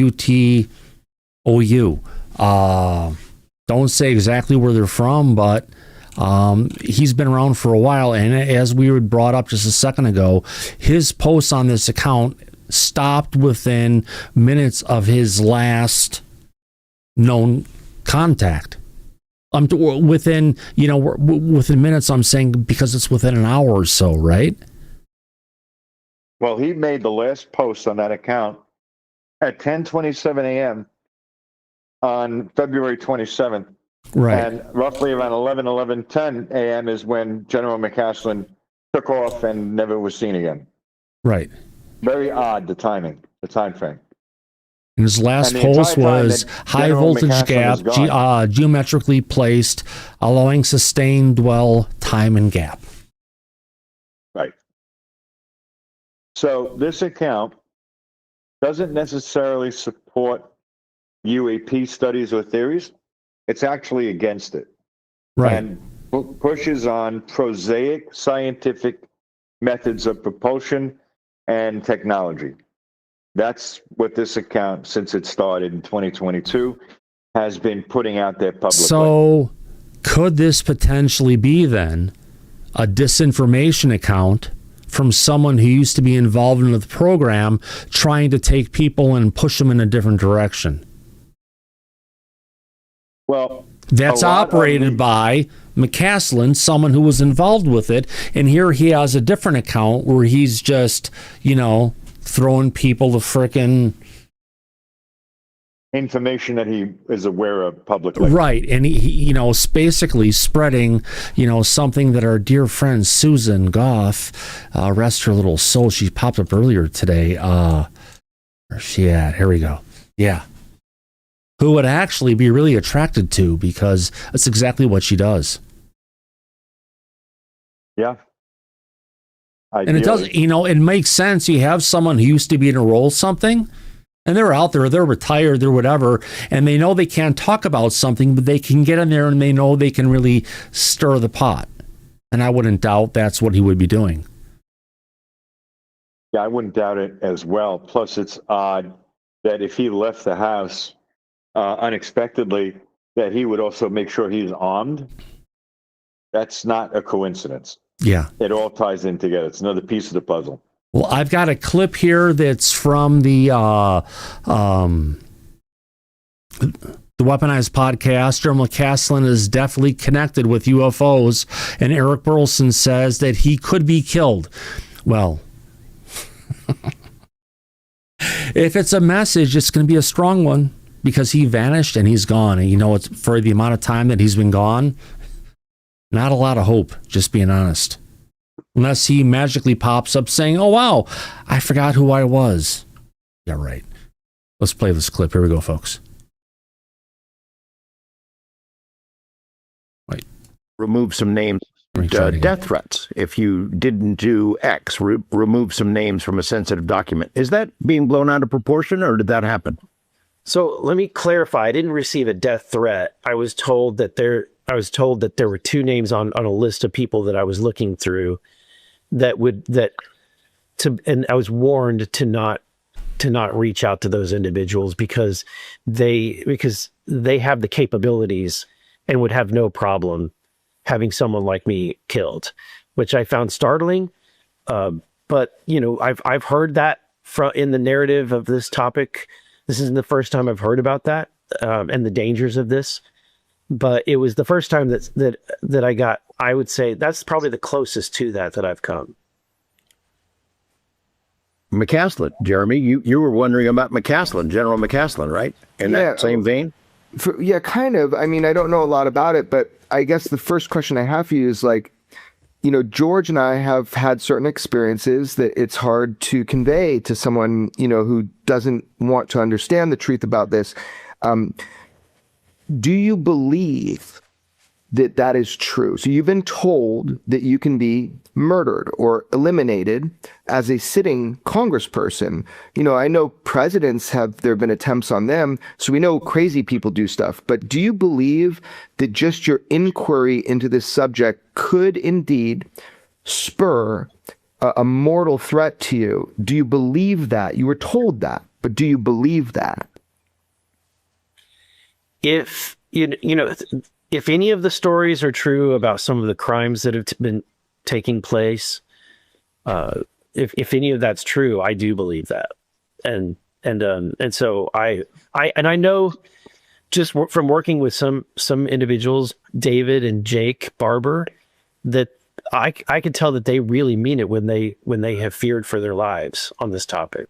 UTOU. Don't say exactly where they're from, but he's been around for a while. And as we brought up just a second ago, his posts on this account stopped within minutes of his last known contact. Within minutes, I'm saying, because it's within an hour or so, right? Well, he made the last post on that account at 10:27 a.m. on February 27th. Right. And roughly around 11:10 a.m. is when General McCasland took off and never was seen again. Right. Very odd, the timing, the time frame. And his last And the post entire time was that high General voltage McCasland gap, was gone. geometrically placed, allowing sustained dwell time and gap. Right. So this account doesn't necessarily support UAP studies or theories. It's actually against it. Right. And pushes on prosaic scientific methods of propulsion and technology. That's what this account, since it started in 2022, has been putting out there publicly. So could this potentially be then a disinformation account from someone who used to be involved in the program trying to take people and push them in a different direction? Well, that's operated by McCasland, someone who was involved with it, and here he has a different account where he's just, throwing people to frickin' information that he is aware of publicly. Right, and he basically spreading, something that our dear friend Susan Goff, rest her little soul, she popped up earlier today. Where's she at? Here we go. Yeah. Who would actually be really attracted to, because that's exactly what she does. Yeah. And it does, it makes sense. You have someone who used to be in a role something, and they're out there, they're retired, they're whatever, and they know they can't talk about something, but they can get in there and they know they can really stir the pot. And I wouldn't doubt that's what he would be doing. Yeah, I wouldn't doubt it as well. Plus, it's odd that if he left the house unexpectedly, that he would also make sure he's armed. That's not a coincidence. Yeah. It all ties in together. It's another piece of the puzzle. Well, I've got a clip here that's from the Weaponized podcast. General McCasland is definitely connected with UFOs, and Eric Burlison says that he could be killed. Well, if it's a message, it's going to be a strong one, because he vanished and he's gone. And it's for the amount of time that he's been gone, not a lot of hope, just being honest. Unless he magically pops up saying, oh, wow, I forgot who I was. Yeah, right. Let's play this clip. Here we go, folks. Right. Remove some names, death threats. If you didn't do X, remove some names from a sensitive document. Is that being blown out of proportion, or did that happen? So let me clarify. I didn't receive a death threat. I was told that there were two names on a list of people that I was looking through and I was warned to not reach out to those individuals because they have the capabilities and would have no problem having someone like me killed, which I found startling. But I've heard that in the narrative of this topic. This isn't the first time I've heard about that and the dangers of this. But it was the first time that I got, I would say that's probably the closest to that I've come. McCasland, Jeremy, you were wondering about McCasland, General McCasland, right? In that same vein? Yeah, kind of. I mean, I don't know a lot about it, but I guess the first question I have for you is George and I have had certain experiences that it's hard to convey to someone, who doesn't want to understand the truth about this. Do you believe that is true? So you've been told that you can be murdered or eliminated as a sitting congressperson. I know presidents there have been attempts on them, so we know crazy people do stuff. But do you believe that just your inquiry into this subject could indeed spur a mortal threat to you? Do you believe that? You were told that, but do you believe that? If if any of the stories are true about some of the crimes that have been taking place, if any of that's true, I do believe that. so I know just from working with some individuals, David and Jake Barber, that I could tell that they really mean it when they have feared for their lives on this topic.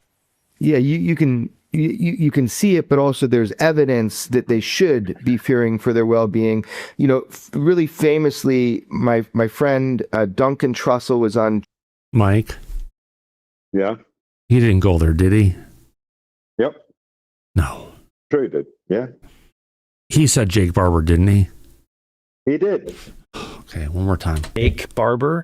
Yeah, you can see it, but also there's evidence that they should be fearing for their well-being. You know, really famously, my friend Duncan Trussell was on. Mike? Yeah? He didn't go there, did he? Yep. No. Sure he did, yeah. He said Jake Barber, didn't he? He did. Okay, one more time. Jake Barber?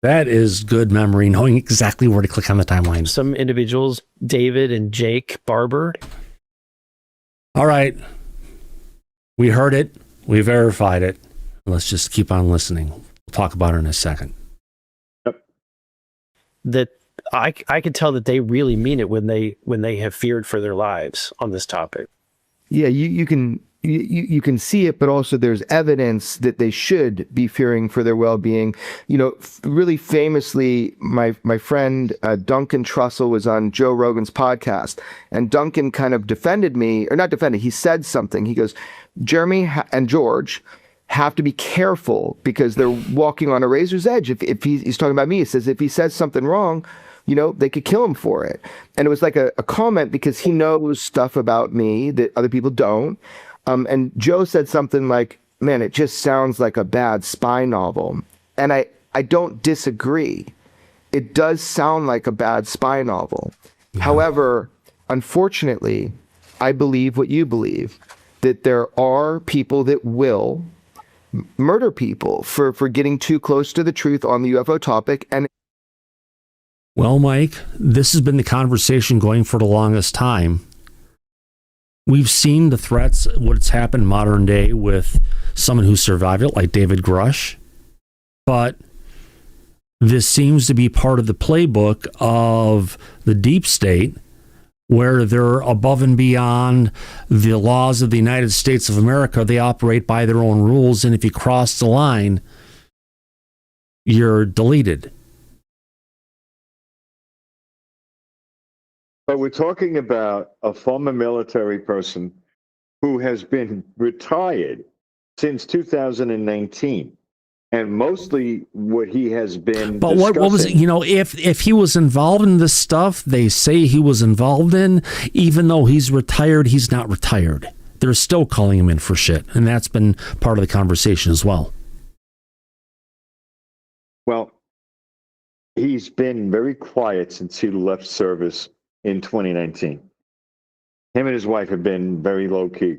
That is good memory, knowing exactly where to click on the timeline. Some individuals, David and Jake Barber. All right. We heard it. We verified it. Let's just keep on listening. We'll talk about it in a second. Yep. That I could tell that they really mean it when they have feared for their lives on this topic. Yeah, you can see it, but also there's evidence that they should be fearing for their well-being. You know, really famously, my friend Duncan Trussell was on Joe Rogan's podcast, and Duncan kind of defended me, or not defended, he said something. He goes, Jeremy and George have to be careful because they're walking on a razor's edge. If he's talking about me, he says if he says something wrong, you know, they could kill him for it. And it was like a comment because he knows stuff about me that other people don't. And Joe said something like, man, it just sounds like a bad spy novel. And I don't disagree. It does sound like a bad spy novel. Yeah. However, unfortunately, I believe what you believe, that there are people that will murder people for getting too close to the truth on the UFO topic. And well, Mike, this has been the conversation going for the longest time. We've seen the threats, what's happened modern day with someone who survived it, like David Grush. But this seems to be part of the playbook of the deep state, where they're above and beyond the laws of the United States of America. They operate by their own rules, and if you cross the line, you're deleted. But we're talking about a former military person who has been retired since 2019. And mostly what he has been But what was it? You know, if he was involved in this stuff they say he was involved in, even though he's retired, he's not retired. They're still calling him in for shit. And that's been part of the conversation as well. Well, he's been very quiet since he left service in 2019. Him and his wife have been very low-key.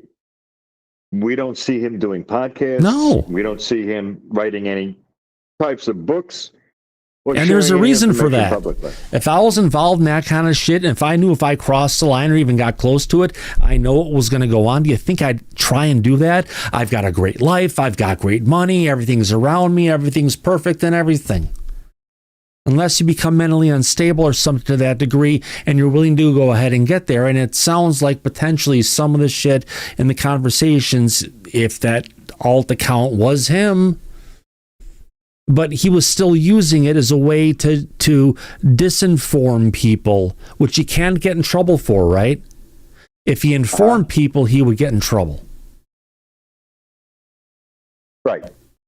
We don't see him doing podcasts. No. We don't see him writing any types of books. And there's a reason for that. Publicly. If I was involved in that kind of shit, and if I knew if I crossed the line or even got close to it, I know what was going to go on. Do you think I'd try and do that? I've got a great life. I've got great money. Everything's around me. Everything's perfect and everything. Unless you become mentally unstable or something to that degree, and you're willing to go ahead and get there. And it sounds like potentially some of the shit in the conversations, if that alt account was him, but he was still using it as a way to disinform people, which you can't get in trouble for, right? If he informed people, he would get in trouble. Right.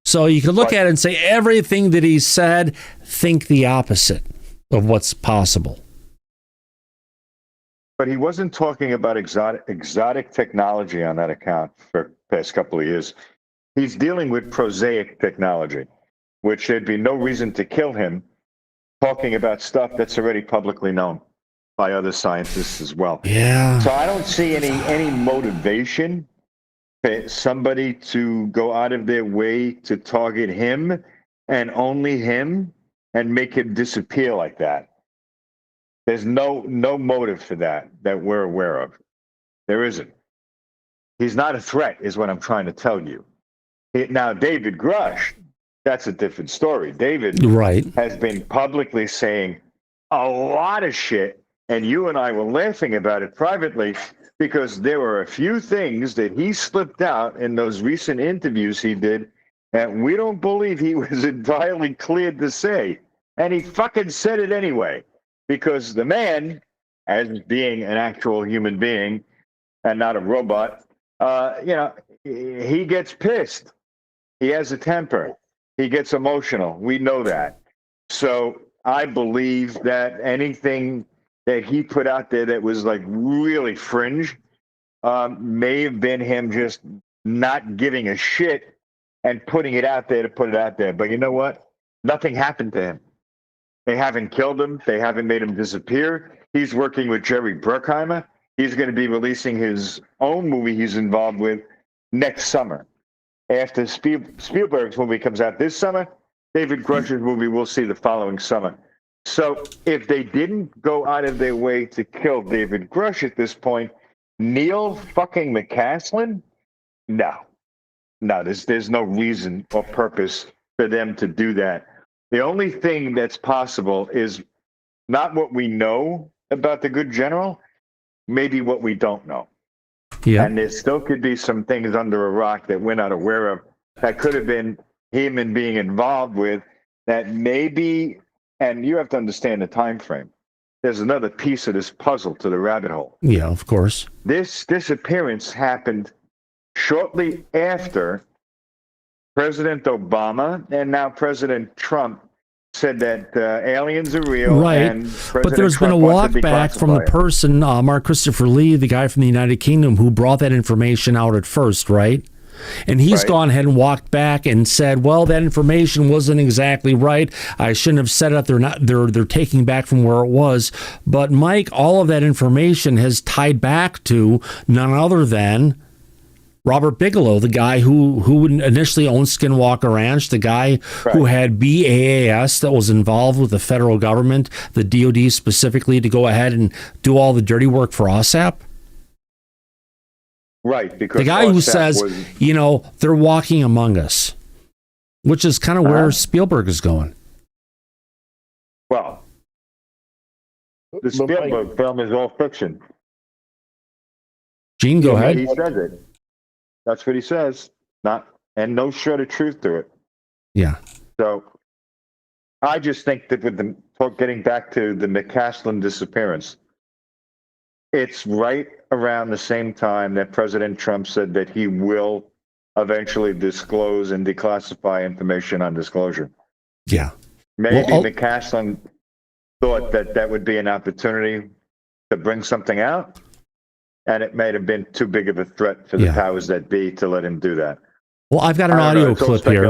So you could look at it and say everything that he said, think the opposite of what's possible. But he wasn't talking about exotic technology on that account for the past couple of years. He's dealing with prosaic technology, which there'd be no reason to kill him, talking about stuff that's already publicly known by other scientists as well. Yeah. So I don't see any motivation for somebody to go out of their way to target him and only him and make him disappear like that. There's no motive for that we're aware of. There isn't. He's not a threat, is what I'm trying to tell you. Now, David Grush, that's a different story. David has been publicly saying a lot of shit, and you and I were laughing about it privately because there were a few things that he slipped out in those recent interviews he did, and we don't believe he was entirely cleared to say. And he fucking said it anyway. because the man, as being an actual human being and not a robot, he gets pissed. He has a temper. He gets emotional. We know that. So I believe that anything that he put out there that was like really fringe may have been him just not giving a shit and putting it out there to put it out there. But you know what? Nothing happened to him. They haven't killed him. They haven't made him disappear. He's working with Jerry Bruckheimer. He's going to be releasing his own movie he's involved with next summer. After Spielberg's movie comes out this summer, David Grush's movie we'll see the following summer. So if they didn't go out of their way to kill David Grush at this point, Neil fucking McCasland? No, there's no reason or purpose for them to do that. The only thing that's possible is not what we know about the good general, maybe what we don't know. Yeah. And there still could be some things under a rock that we're not aware of that could have been him and being involved with that maybe, and you have to understand the time frame. There's another piece of this puzzle to the rabbit hole. Yeah, of course. This disappearance happened shortly after President Obama and now President Trump said that aliens are real. Right, and but there's been a walk back from the person, Mark Christopher Lee, the guy from the United Kingdom, who brought that information out at first, right? And he's gone ahead and walked back and said, well, that information wasn't exactly right. I shouldn't have said it. They're taking back from where it was. But Mike, all of that information has tied back to none other than Robert Bigelow, the guy who initially owned Skinwalker Ranch, the guy who had BAAS that was involved with the federal government, the DOD specifically, to go ahead and do all the dirty work for OSAP. Right, because the guy who OSAP says, they're walking among us, which is kind of where Spielberg is going. Well, the Spielberg film is all fiction. Gene, go ahead. He says it. That's what he says. And no shred of truth to it. Yeah. So I just think that with getting back to the McCasland disappearance, it's right around the same time that President Trump said that he will eventually disclose and declassify information on disclosure. Yeah. Maybe McCasland thought that would be an opportunity to bring something out, and it may have been too big of a threat for the powers that be to let him do that. Well, I've got an audio clip here.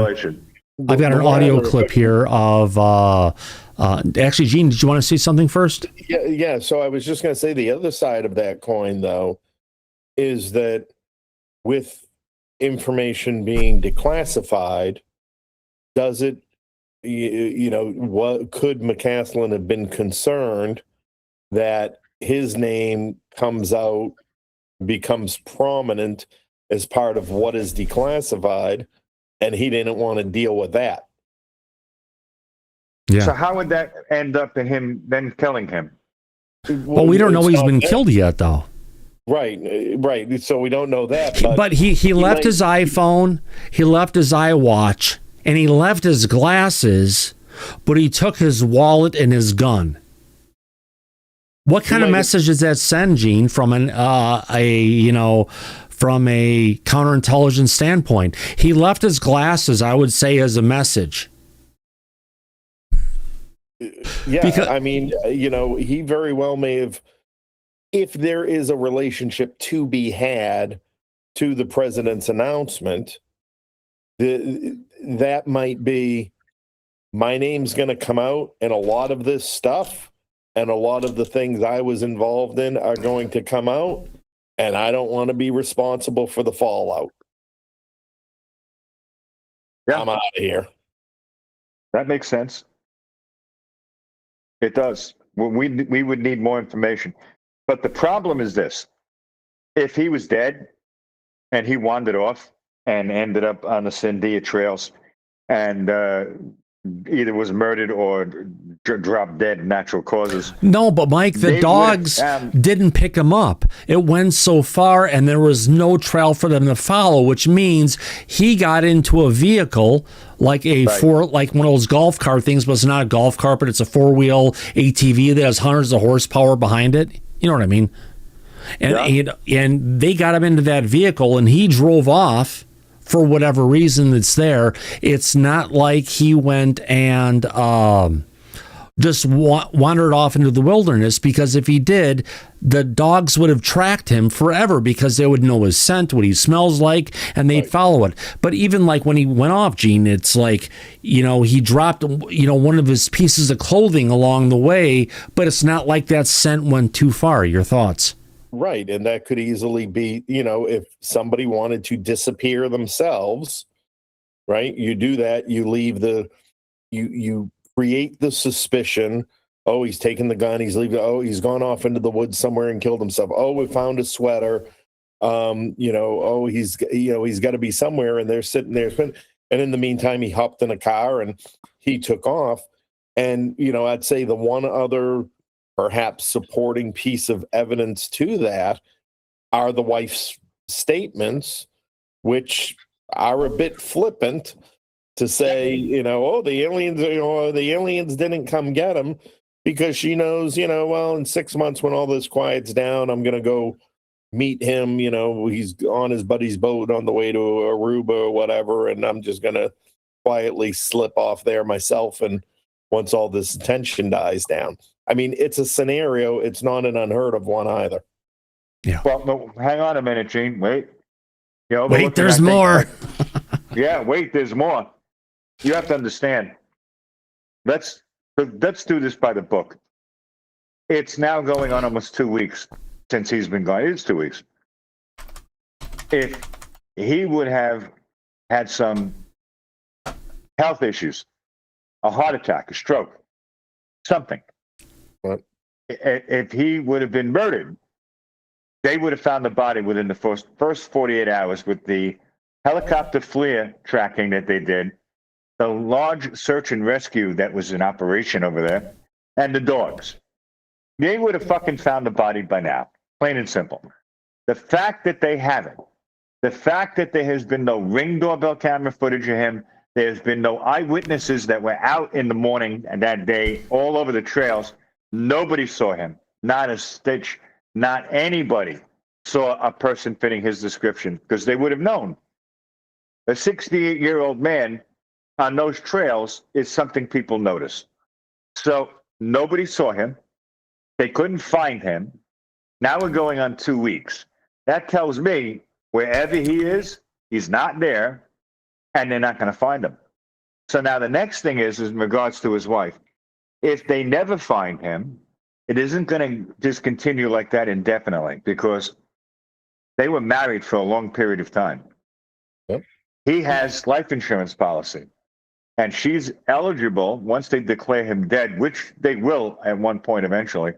I've got an audio clip here of actually, Gene, did you want to say something first? Yeah. So I was just going to say the other side of that coin, though, is that with information being declassified, does it, what could McCasland have been concerned that his name comes out, becomes prominent as part of what is declassified, and he didn't want to deal with that? Yeah. So how would that end up in him then killing him? Well, we don't know he's been killed yet, though. Right. So we don't know that. But he left his iPhone, he left his iWatch, and he left his glasses, but he took his wallet and his gun. What kind of message does that send, Gene, from from a counterintelligence standpoint? He left his glasses, I would say, as a message. Yeah, he very well may have, if there is a relationship to be had to the president's announcement, that might be, my name's going to come out, and a lot of this stuff and a lot of the things I was involved in are going to come out, and I don't want to be responsible for the fallout. Yeah. I'm out of here. That makes sense. It does. We would need more information. But the problem is this. If he was dead and he wandered off and ended up on the Sandia trails and either was murdered or dropped dead, natural causes. No, but Mike, the dogs didn't pick him up. It went so far, and there was no trail for them to follow, which means he got into a vehicle like like one of those golf car things, but it's not a golf cart, but it's a 4-wheel ATV that has hundreds of horsepower behind it. You know what I mean? And they got him into that vehicle, and he drove off. For whatever reason that's there, it's not like he went and just wandered off into the wilderness, because if he did, the dogs would have tracked him forever because they would know his scent, what he smells like, and they'd follow it. But even like when he went off, Gene, it's like, he dropped, one of his pieces of clothing along the way, but it's not like that scent went too far. Your thoughts? Right. And that could easily be, if somebody wanted to disappear themselves, right? You do that, you leave you create the suspicion. Oh, he's taken the gun, he's leaving. Oh, he's gone off into the woods somewhere and killed himself. Oh, we found a sweater. Oh, he's got to be somewhere, and they're sitting there. And in the meantime, he hopped in a car and he took off. And, I'd say the one other perhaps supporting piece of evidence to that are the wife's statements, which are a bit flippant to say, the aliens didn't come get him, because she knows, well, in 6 months when all this quiets down, I'm going to go meet him. He's on his buddy's boat on the way to Aruba or whatever, and I'm just going to quietly slip off there myself. And once all this tension dies down. I mean, it's a scenario. It's not an unheard of one either. Yeah. Well, no, hang on a minute, Gene. Wait. Wait, there's more. Wait, there's more. You have to understand. Let's do this by the book. It's now going on almost 2 weeks since he's been gone. It's 2 weeks. If he would have had some health issues, a heart attack, a stroke, something. What? If he would have been murdered, they would have found the body within the first 48 hours with the helicopter FLIR tracking that they did, the large search and rescue that was in operation over there, and the dogs. They would have fucking found the body by now, plain and simple. The fact that they haven't, the fact that there has been no Ring doorbell camera footage of him, there's been no eyewitnesses that were out in the morning and that day all over the trails. Nobody saw him. Not a stitch. Not anybody saw a person fitting his description, because they would have known. A 68-year-old man on those trails is something people notice. So nobody saw him. They couldn't find him. Now we're going on 2 weeks. That tells me wherever he is, he's not there, and they're not going to find him. So now the next thing is in regards to his wife. If they never find him, it isn't going to just continue like that indefinitely, because they were married for a long period of time. Yep. He has life insurance policy, and she's eligible, once they declare him dead, which they will at one point eventually,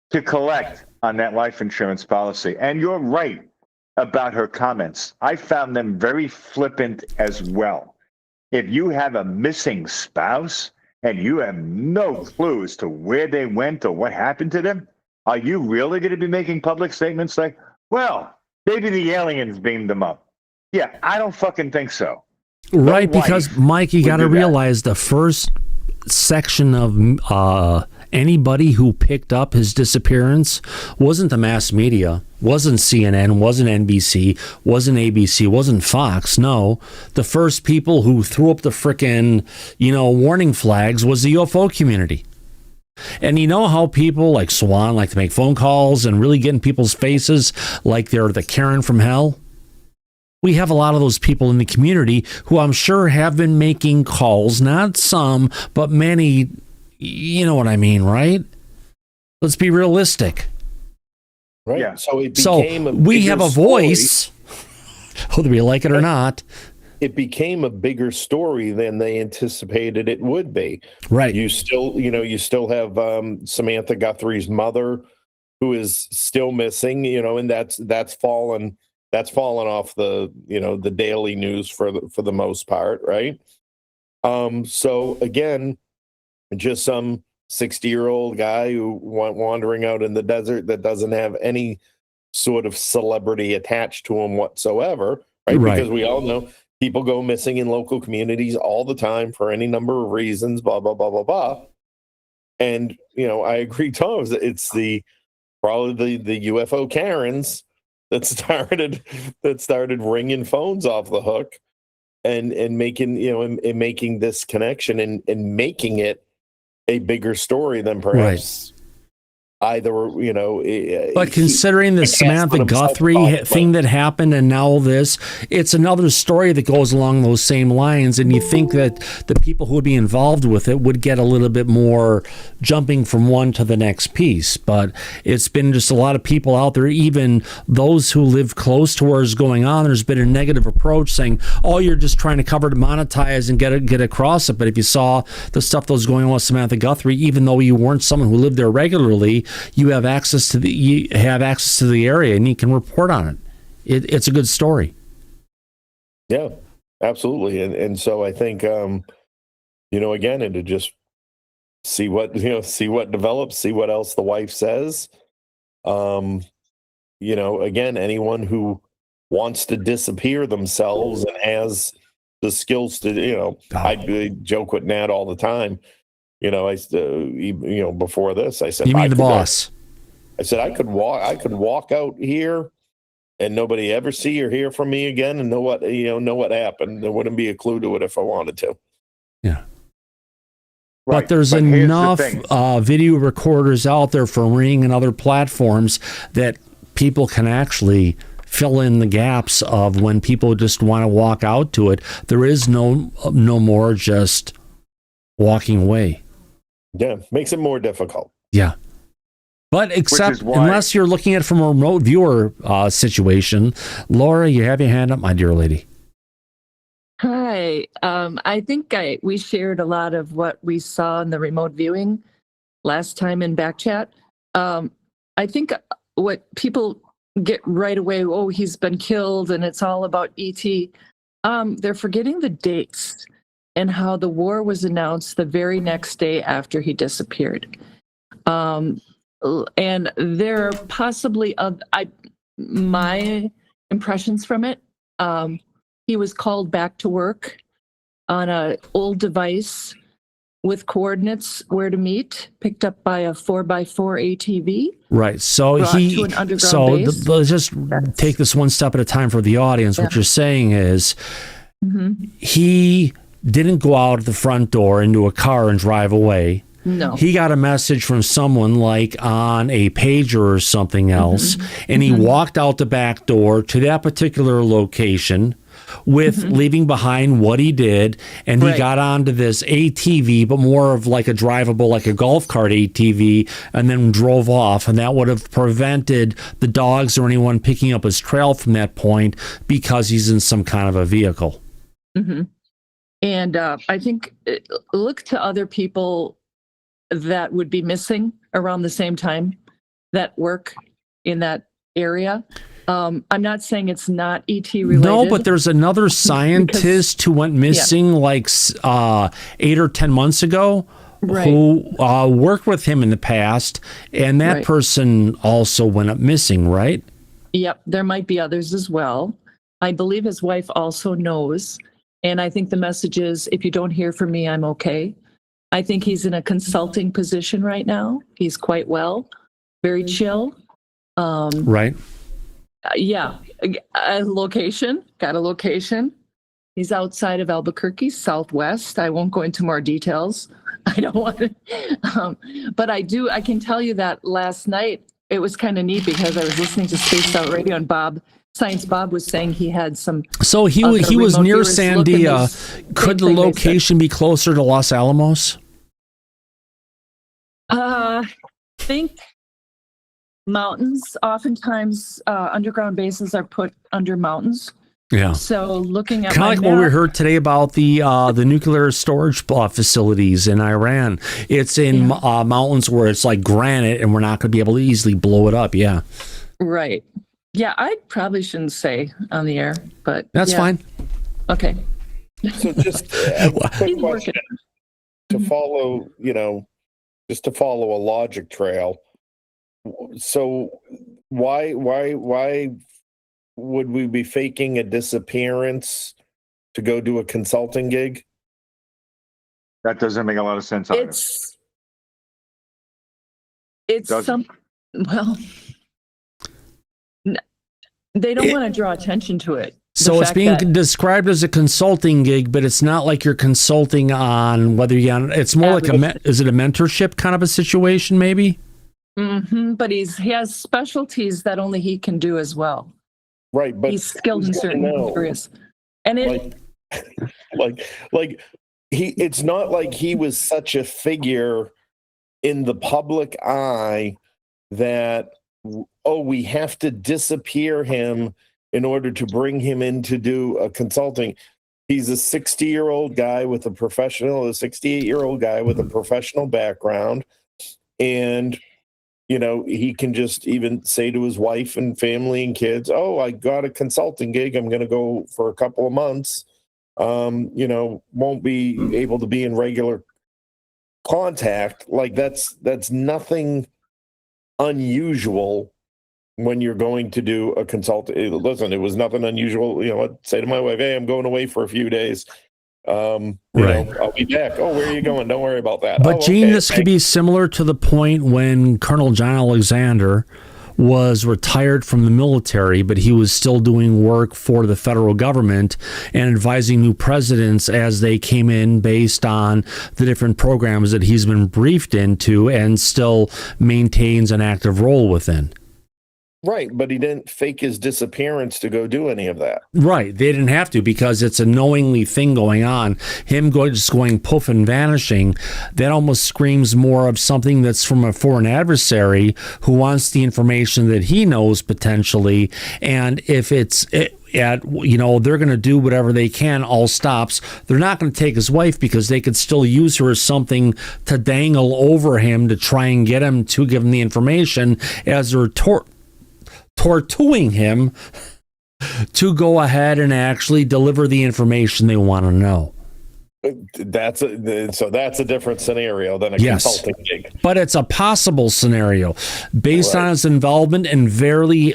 to collect on that life insurance policy. And you're right about her comments. I found them very flippant as well. If you have a missing spouse and you have no clue as to where they went or what happened to them, are you really going to be making public statements like, well, maybe the aliens beamed them up? Yeah, I don't fucking think so. Right, because, Mike, you got to realize the first section of anybody who picked up his disappearance wasn't the mass media, wasn't CNN, wasn't NBC, wasn't ABC, wasn't Fox. No, the first people who threw up the frickin', warning flags was the UFO community. And you know how people like Swan like to make phone calls and really get in people's faces like they're the Karen from hell? We have a lot of those people in the community who I'm sure have been making calls, not some, but many. You know what I mean, right? Let's be realistic. Right. Yeah. So it became we have a voice, whether we like it or not. It became a bigger story than they anticipated it would be. Right. You still have Samantha Guthrie's mother, who is still missing. And that's fallen off the the daily news for the most part, right? So again, just some 60-year-old guy who wandering out in the desert that doesn't have any sort of celebrity attached to him whatsoever, right? Because we all know people go missing in local communities all the time for any number of reasons, blah, blah, blah, blah, blah. And, I agree, Tom, it's probably the UFO Karens that started ringing phones off the hook and making, and making this connection and making it a bigger story than perhaps either, But considering the Samantha Guthrie thing that happened and now this, it's another story that goes along those same lines. And you think that the people who would be involved with it would get a little bit more jumping from one to the next piece. But it's been just a lot of people out there, even those who live close to where it's going on. There's been a negative approach saying, oh, you're just trying to cover to monetize and get across it. But if you saw the stuff that was going on with Samantha Guthrie, even though you weren't someone who lived there regularly, you have access to the area and you can report on it. It's a good story. Yeah, absolutely. And so I think, again, and to just see what develops, see what else the wife says. Again, anyone who wants to disappear themselves and has the skills to, I joke with Nat all the time. Before this, I said, you mean the boss? I said, I could walk out here and nobody ever see or hear from me again and know what happened. There wouldn't be a clue to it if I wanted to. Yeah. But there's enough video recorders out there for Ring and other platforms that people can actually fill in the gaps of when people just want to walk out to it. There is no more just walking away. Yeah, makes it more difficult. Yeah. But unless you're looking at it from a remote viewer situation, Laura, you have your hand up, my dear lady. Hi. I think we shared a lot of what we saw in the remote viewing last time in Backchat. I think what people get right away, oh, he's been killed and it's all about ET. They're forgetting the dates and how the war was announced the very next day after he disappeared. And there are possibly, my impressions from it, he was called back to work on an old device with coordinates where to meet, picked up by a 4x4 ATV. Right. So let's just take this one step at a time for the audience. Yeah. What you're saying is he didn't go out the front door into a car and drive away. No. He got a message from someone like on a pager or something else, and he walked out the back door to that particular location with leaving behind what he did, and he got onto this ATV, but more of like a drivable, like a golf cart ATV, and then drove off, and that would have prevented the dogs or anyone picking up his trail from that point because he's in some kind of a vehicle. And I think look to other people that would be missing around the same time that work in that area. I'm not saying it's not ET related. No, but there's another scientist who went missing 8 or 10 months ago who worked with him in the past, and that person also went up missing, right? Yep, there might be others as well. I believe his wife also knows, and I think the message is, if you don't hear from me, I'm okay. I think he's in a consulting position right now. He's quite well, very chill. Right. Yeah, got a location. He's outside of Albuquerque, southwest. I won't go into more details. I don't want to, but I can tell you that last night, it was kind of neat because I was listening to Spaced Out Radio and Science Bob was saying he had some. So he was near Sandia. Could the location be closer to Los Alamos? I think mountains. Oftentimes, underground bases are put under mountains. Yeah. So looking at kind of like what we heard today about the nuclear storage facilities in Iran. It's in mountains where it's like granite, and we're not going to be able to easily blow it up. Yeah. Right. Yeah, I probably shouldn't say on the air, but that's fine. Okay. So just a quick question to follow, just to follow a logic trail. So why would we be faking a disappearance to go do a consulting gig? That doesn't make a lot of sense. They don't want to draw attention to it. So it's being described as a consulting gig, but it's not like you're consulting on whether it's more like is it a mentorship kind of a situation, maybe? Mm-hmm, but he has specialties that only he can do as well. Right, but he's skilled in certain areas. And it's not like he was such a figure in the public eye that, we have to disappear him in order to bring him in to do a consulting. He's a 68-year-old guy with a 68-year-old guy with a professional background. And, he can just even say to his wife and family and kids, I got a consulting gig. I'm going to go for a couple of months. Won't be able to be in regular contact. Like that's nothing unusual when you're going to do a consulting. Listen, it was nothing unusual. I'd say to my wife, hey, I'm going away for a few days. I'll be back. Where are you going? Don't worry about that. But Gene, this could be similar to the point when Colonel John Alexander was retired from the military, but he was still doing work for the federal government and advising new presidents as they came in based on the different programs that he's been briefed into and still maintains an active role within. Right, but he didn't fake his disappearance to go do any of that. Right, they didn't have to because it's a knowingly thing going on. Him just going poof and vanishing, that almost screams more of something that's from a foreign adversary who wants the information that he knows potentially, and if they're going to do whatever they can, all stops. They're not going to take his wife because they could still use her as something to dangle over him to try and get him to give him the information as they're torturing him to go ahead and actually deliver the information they want to know. That's a different scenario than a consulting gig. But it's a possible scenario based on his involvement in very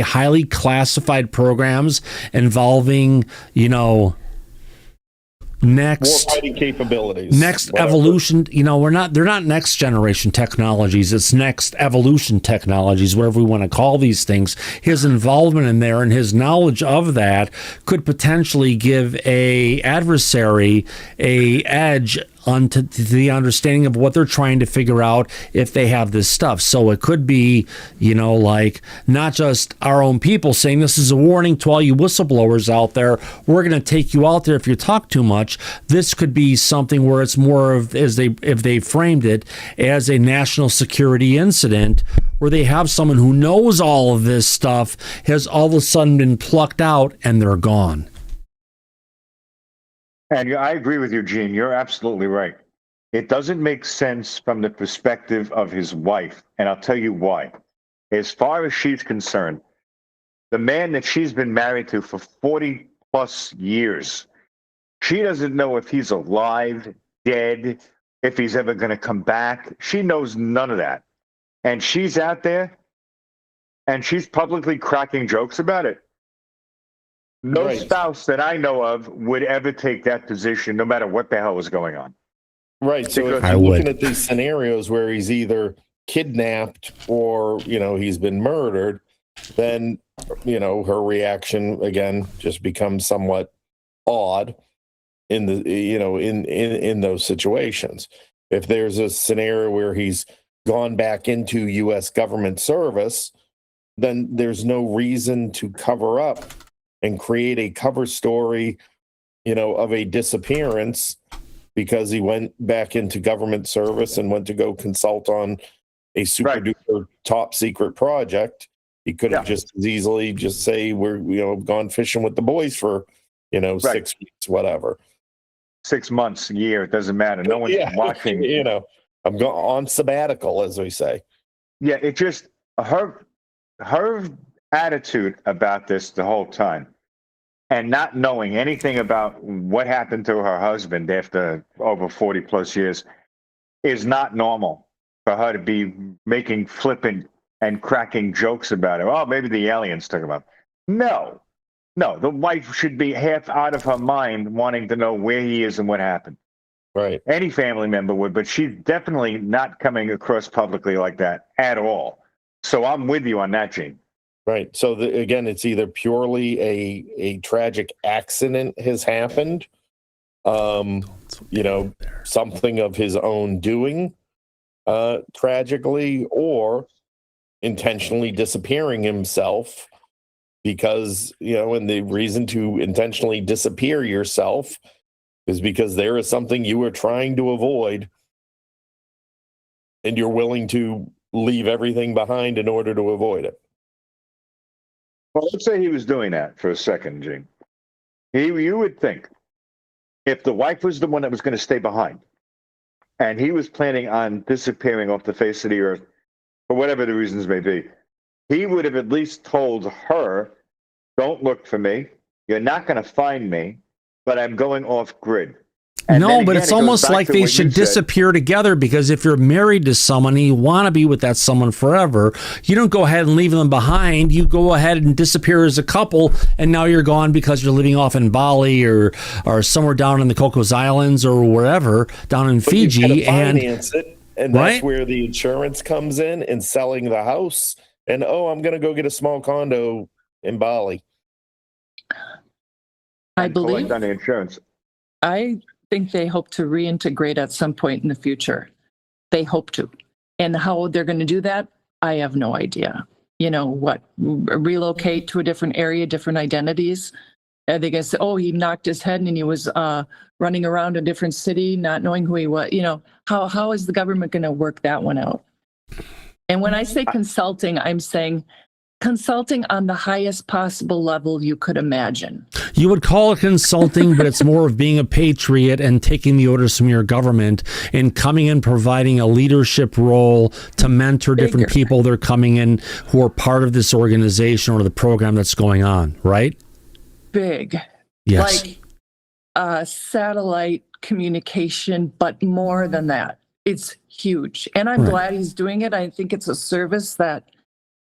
highly classified programs involving, next more fighting capabilities, next evolution. They're not next generation technologies. It's next evolution technologies, whatever we want to call these things. His involvement in there and his knowledge of that could potentially give a adversary a edge onto the understanding of what they're trying to figure out if they have this stuff. So it could be, like not just our own people saying this is a warning to all you whistleblowers out there. We're going to take you out there if you talk too much. This could be something where it's more of if they framed it as a national security incident where they have someone who knows all of this stuff has all of a sudden been plucked out and they're gone. And I agree with you, Gene. You're absolutely right. It doesn't make sense from the perspective of his wife, and I'll tell you why. As far as she's concerned, the man that she's been married to for 40 plus years, she doesn't know if he's alive, dead, if he's ever going to come back. She knows none of that. And she's out there, and she's publicly cracking jokes about it. No spouse that I know of would ever take that position, no matter what the hell is going on. Right. So if you're looking at these scenarios where he's either kidnapped or, he's been murdered, then, her reaction again just becomes somewhat odd in the, in those situations. If there's a scenario where he's gone back into U.S. government service, then there's no reason to cover up and create a cover story, of a disappearance because he went back into government service and went to go consult on a super duper top secret project. He could have just as easily just say we're, gone fishing with the boys for, 6 weeks, whatever. 6 months, a year, it doesn't matter. No one's watching. I'm going on sabbatical, as we say. Yeah, it just her attitude about this the whole time and not knowing anything about what happened to her husband after over 40 plus years is not normal for her to be making flippant and cracking jokes about it. Oh, maybe the aliens took him up. No, the wife should be half out of her mind wanting to know where he is and what happened. Right. Any family member would, but she's definitely not coming across publicly like that at all. So I'm with you on that, Gene. Right. So again, it's either purely a tragic accident has happened, something of his own doing, tragically, or intentionally disappearing himself because, and the reason to intentionally disappear yourself is because there is something you are trying to avoid and you're willing to leave everything behind in order to avoid it. Well, let's say he was doing that for a second, Gene. You would think if the wife was the one that was going to stay behind and he was planning on disappearing off the face of the earth, for whatever the reasons may be, he would have at least told her, don't look for me. You're not going to find me, but I'm going off grid. And no, but it's almost like they should disappear together, because if you're married to someone and you want to be with that someone forever, you don't go ahead and leave them behind. You go ahead and disappear as a couple, and now you're gone because you're living off in Bali or somewhere down in the Cocos Islands or wherever, down in Fiji. You finance it, and right? That's where the insurance comes in and selling the house. And, I'm going to go get a small condo in Bali. I believe on the insurance. I think they hope to reintegrate at some point in the future. They hope to. And how they're going to do that, I have no idea. Relocate to a different area, different identities. Are they going to say, he knocked his head and he was running around a different city, not knowing who he was? How is the government going to work that one out? And when I say consulting, I'm saying consulting on the highest possible level you could imagine. You would call it consulting, but it's more of being a patriot and taking the orders from your government and coming in, providing a leadership role to mentor different people. They're coming in who are part of this organization or the program that's going on, right? Big. Yes. Like satellite communication, but more than that. It's huge. And I'm glad he's doing it. I think it's a service that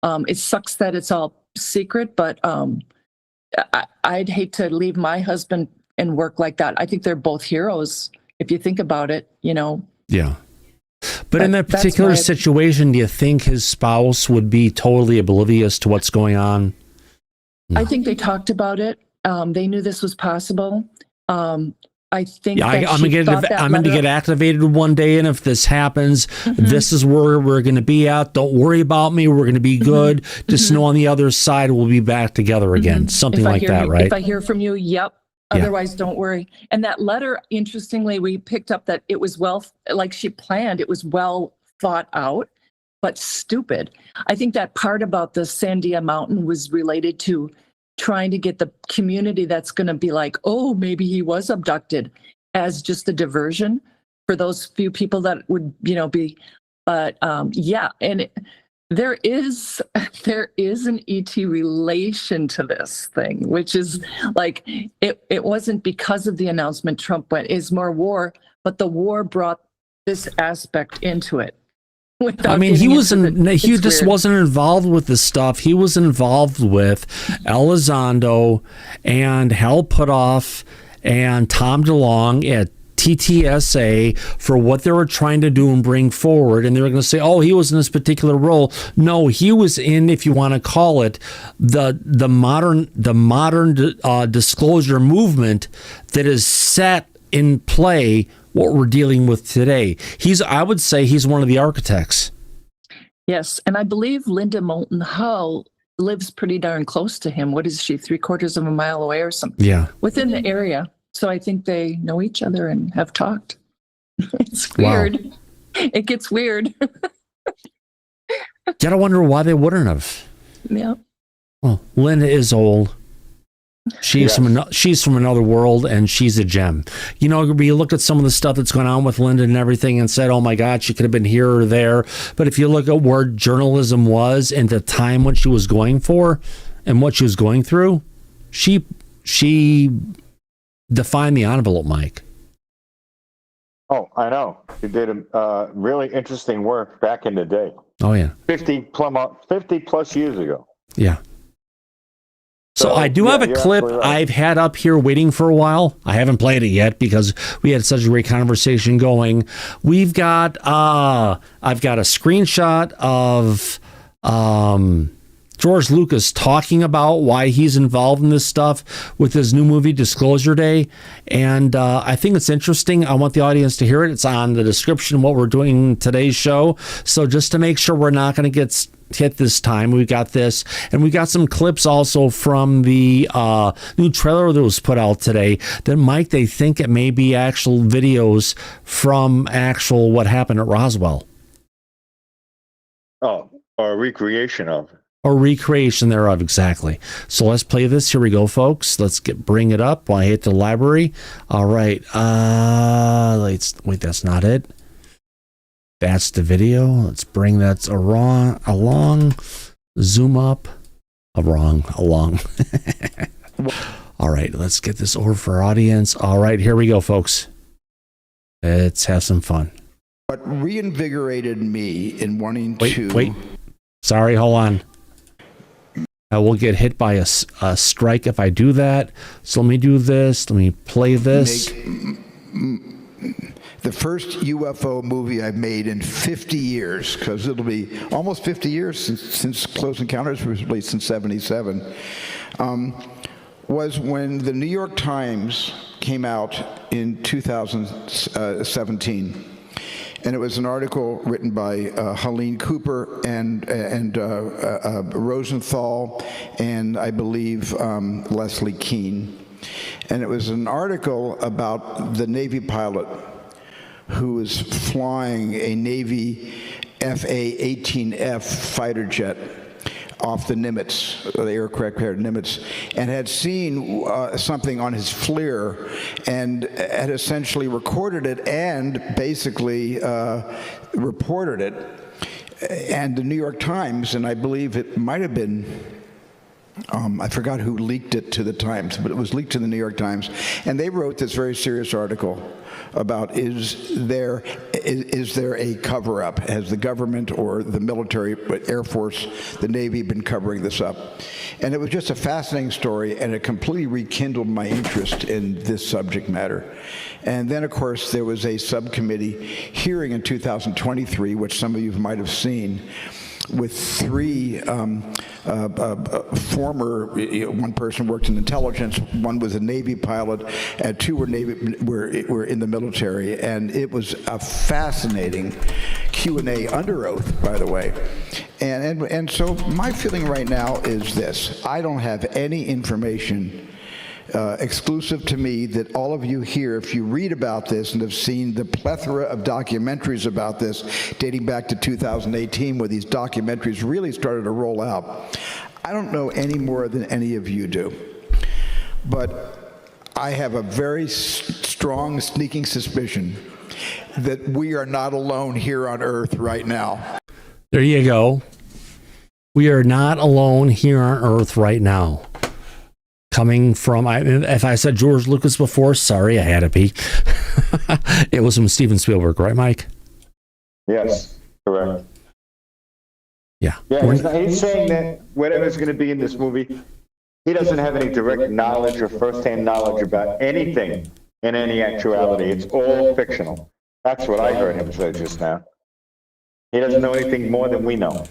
it sucks that it's all secret, but I'd hate to leave my husband and work like that. I think they're both heroes, if you think about it, Yeah. But in that particular situation, do you think his spouse would be totally oblivious to what's going on? No. I think they talked about it. They knew this was possible. I think I'm going to get activated one day, and if this happens, this is where we're going to be at. Don't worry about me. We're going to be good. Just know on the other side, we'll be back together again. Something like that, right? If I hear from you, yep. Otherwise, don't worry. And that letter, interestingly, we picked up that it was like she planned. It was well thought out, but stupid. I think that part about the Sandia Mountain was related to trying to get the community that's going to be like, maybe he was abducted, as just a diversion for those few people that would, be, but and there is an ET relation to this thing, which is like, it wasn't because of the announcement Trump went, is more war, but the war brought this aspect into it. He just wasn't involved with this stuff. He was involved with Elizondo and Hal Puthoff and Tom DeLonge at TTSA for what they were trying to do and bring forward. And they were going to say, he was in this particular role. No, he was in, if you want to call it, the modern disclosure movement that is set in play what we're dealing with today. I would say he's one of the architects. Yes, and I believe Linda Moulton Hull lives pretty darn close to him. What is she, 3/4 of a mile away or something? Yeah. Within the area. So I think they know each other and have talked. It's weird. Wow. It gets weird. Gotta wonder why they wouldn't have. Yeah. Well, Linda is old. She's from another world, and she's a gem. We look at some of the stuff that's going on with Linda and everything and said, oh my God, she could have been here or there. But if you look at where journalism was and the time what she was going for and what she was going through, she she defined the envelope, Mike. Oh, I know. He did really interesting work back in the day. Oh, yeah. 50 plus years ago. Yeah. So I do have a clip I've had up here waiting for a while. I haven't played it yet because we had such a great conversation going. We've got, I've got a screenshot of George Lucas talking about why he's involved in this stuff with his new movie Disclosure Day. And I think it's interesting. I want the audience to hear it. It's on the description of what we're doing in today's show. So just to make sure we're not going to get hit this time, we got this. And we got some clips also from the new trailer that was put out today that, Mike, they think it may be actual videos from actual what happened at Roswell. Oh, or a recreation of. Or recreation thereof, exactly. So let's play this. Here we go, folks. Let's bring it up while I hit the library. All right. Wait, that's not it. That's the video. Let's bring that along. Zoom up. Along. All right, let's get this over for our audience. All right, here we go, folks. Let's have some fun. What reinvigorated me in wanting to... Wait. Sorry, hold on. I will get hit by a strike if I do that. So let me do this. Let me play this. The first UFO movie I've made in 50 years, because it'll be almost 50 years since Close Encounters was released in 1977, was when the New York Times came out in 2017. And it was an article written by Helene Cooper and Rosenthal and I believe Leslie Keane. And it was an article about the Navy pilot who was flying a Navy FA-18F fighter jet off the Nimitz, the aircraft carrier Nimitz, and had seen something on his FLIR and had essentially recorded it and basically reported it. And the New York Times, and I believe it might have been, I forgot who leaked it to the Times, but it was leaked to the New York Times, and they wrote this very serious article about is there a cover-up? Has the government or the military, Air Force, the Navy been covering this up? And it was just a fascinating story, and it completely rekindled my interest in this subject matter. And then, of course, there was a subcommittee hearing in 2023, which some of you might have seen, with three former, one person worked in intelligence, one was a Navy pilot, and two were in the military. And it was a fascinating Q&A under oath, by the way. And so my feeling right now is this: I don't have any information exclusive to me that all of you here, if you read about this and have seen the plethora of documentaries about this dating back to 2018, where these documentaries really started to roll out, I don't know any more than any of you do. But I have a very strong, sneaking suspicion that we are not alone here on Earth right now. There you go. We are not alone here on Earth right now. Coming from, if I said George Lucas before, sorry, I had to be. It was from Steven Spielberg, right, Mike? Yes, correct. Yeah. He's saying that whatever's going to be in this movie, he doesn't have any direct knowledge or first-hand knowledge about anything in any actuality. It's all fictional. That's what I heard him say just now. He doesn't know anything more than we know.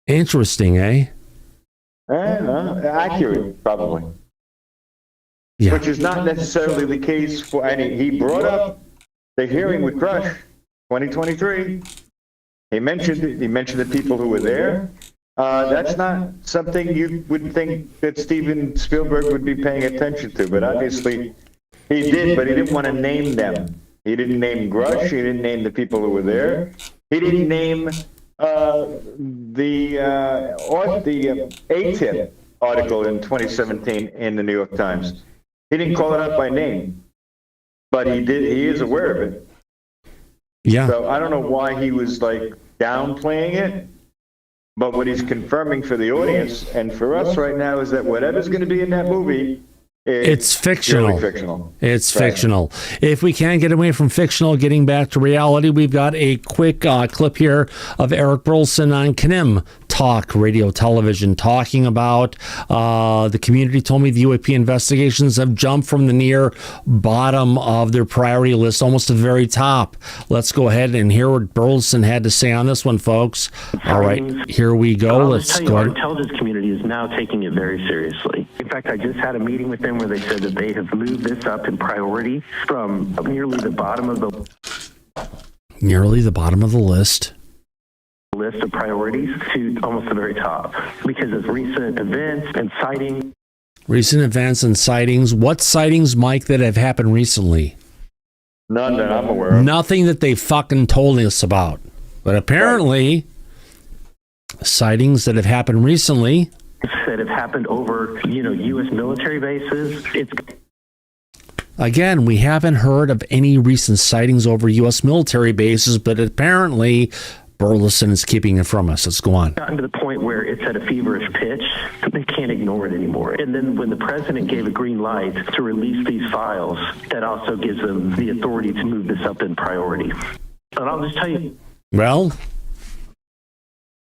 Interesting, eh? Accurate, probably. Yeah. Which is not necessarily the case for any. He brought up the hearing with Grush, 2023. He mentioned the people who were there. That's not something you would think that Steven Spielberg would be paying attention to, but obviously he did, but he didn't want to name them. He didn't name Grush, he didn't name the people who were there. He didn't name the ATIP article in 2017 in the New York Times. He didn't call it out by name, but he did. He is aware of it. Yeah. So I don't know why he was like downplaying it, but what he's confirming for the audience and for us right now is that whatever's going to be in that movie It's fictional. Really fictional. It's Right. fictional. If we can't get away from fictional, getting back to reality, we've got a quick clip here of Eric Burlison on KNIM Talk Radio Television talking about the community told me the UAP investigations have jumped from the near bottom of their priority list almost to the very top. Let's go ahead and hear what Burlison had to say on this one, folks. All right, here we go. Let's go Our ahead. intelligence community is now taking it very seriously. In fact, I just had a meeting with them where they said that they have moved this up in priority from nearly the bottom of the list of priorities to almost the very top because of recent events and sightings. Recent events and sightings. What sightings, Mike, that have happened recently? None that I'm aware of. Nothing that they fucking told us about. But apparently, sightings that have happened recently That have happened over, U.S. military bases. It's Again, we haven't heard of any recent sightings over U.S. military bases, but apparently Burlison is keeping it from us. Let's go on. gotten to the point where it's at a feverish pitch. They can't ignore it anymore. And then when the president gave a green light to release these files, that also gives them the authority to move this up in priority. And I'll just tell you. Well,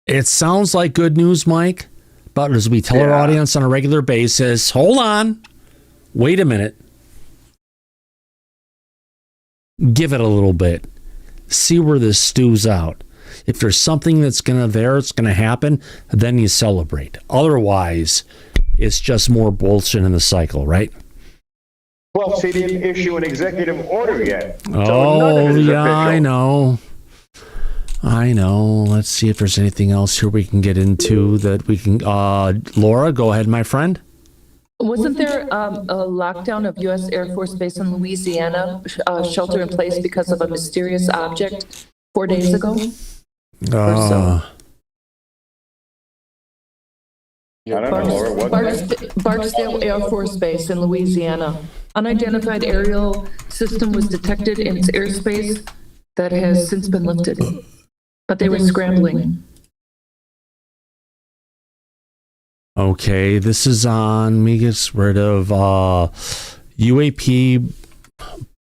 it sounds like good news, Mike, but as we tell our audience on a regular basis, hold on, wait a minute. Give it a little bit. See where this stews out. If there's something that's it's going to happen, then you celebrate. Otherwise, it's just more bullshit in the cycle, right? Well, see, they didn't issue an executive order yet. So none of Oh, it is yeah, official. I know. Let's see if there's anything else here we can get into that we can... Laura, go ahead, my friend. Wasn't there a lockdown of U.S. Air Force Base in Louisiana, shelter in place because of a mysterious object 4 days ago? I don't know, Laura. What? Barksdale Air Force Base in Louisiana. Unidentified aerial system was detected in its airspace that has since been lifted. But they were scrambling. Okay, this is on, let me get rid of UAP.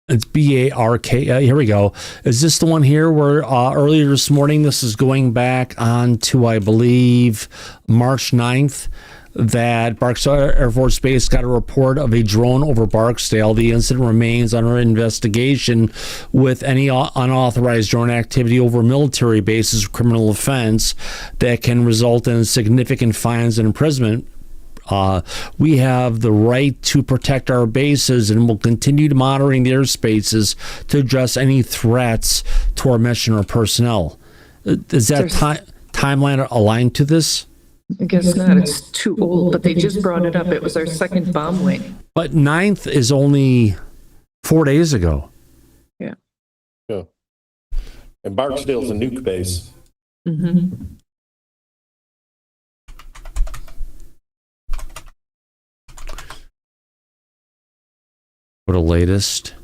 It's BARK. Here we go. Is this the one here where earlier this morning, this is going back on to, I believe, March 9th, that Barksdale Air Force Base got a report of a drone over Barksdale. The incident remains under investigation with any unauthorized drone activity over military bases, criminal offense that can result in significant fines and imprisonment. We have the right to protect our bases and will continue to monitoring the airspaces to address any threats to our mission or personnel. Is that timeline aligned to this? I guess not. It's too old, but they just brought it up. It was our second bomb wing. But 9th is only 4 days ago. Yeah. Yeah. And Barksdale's a nuke base. Mm-hmm. Go to latest.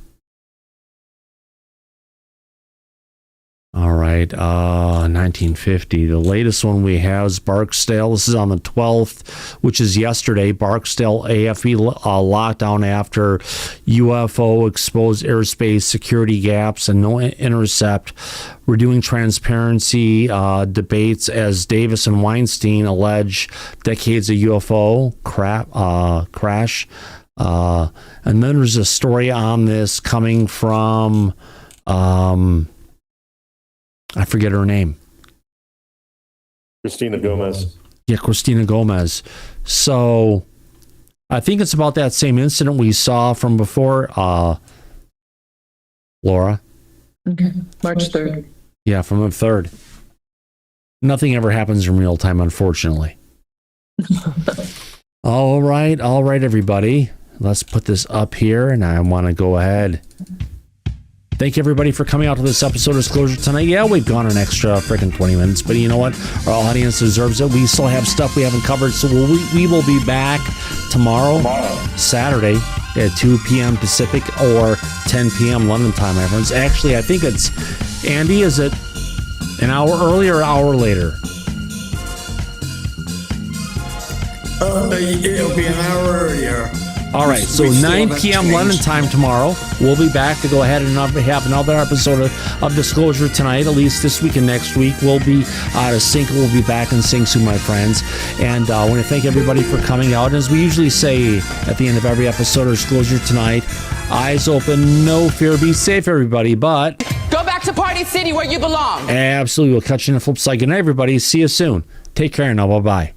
All right, 1950. The latest one we have is Barksdale. This is on the 12th, which is yesterday. Barksdale AFE lockdown after UFO exposed airspace security gaps and no intercept. We're doing transparency debates as Davis and Weinstein allege decades of UFO crash. And then there's a story on this coming from... I forget her name. Christina Gomez. Yeah, Christina Gomez. So I think it's about that same incident we saw from before, Laura. Okay, March 3rd. Yeah, from the 3rd. Nothing ever happens in real time, unfortunately. All right, everybody. Let's put this up here, and I want to go ahead. Thank you, everybody, for coming out to this episode of Disclosure tonight. Yeah, we've gone an extra freaking 20 minutes, but you know what? Our audience deserves it. We still have stuff we haven't covered, so we will be back tomorrow, Saturday, at 2 p.m. Pacific or 10 p.m. London time, my friends. Actually, I think it's, Andy, is it an hour early or an hour later? It'll be an hour earlier. All right, so 9 p.m. London time tomorrow. We'll be back to go ahead and have another episode of Disclosure tonight. At least this week and next week. We'll be out of sync. We'll be back in sync soon, my friends. And I want to thank everybody for coming out. And as we usually say at the end of every episode of Disclosure tonight, eyes open, no fear, be safe, everybody. But go back to Party City where you belong. Absolutely. We'll catch you in the flip side. Good night, everybody. See you soon. Take care now. Bye-bye.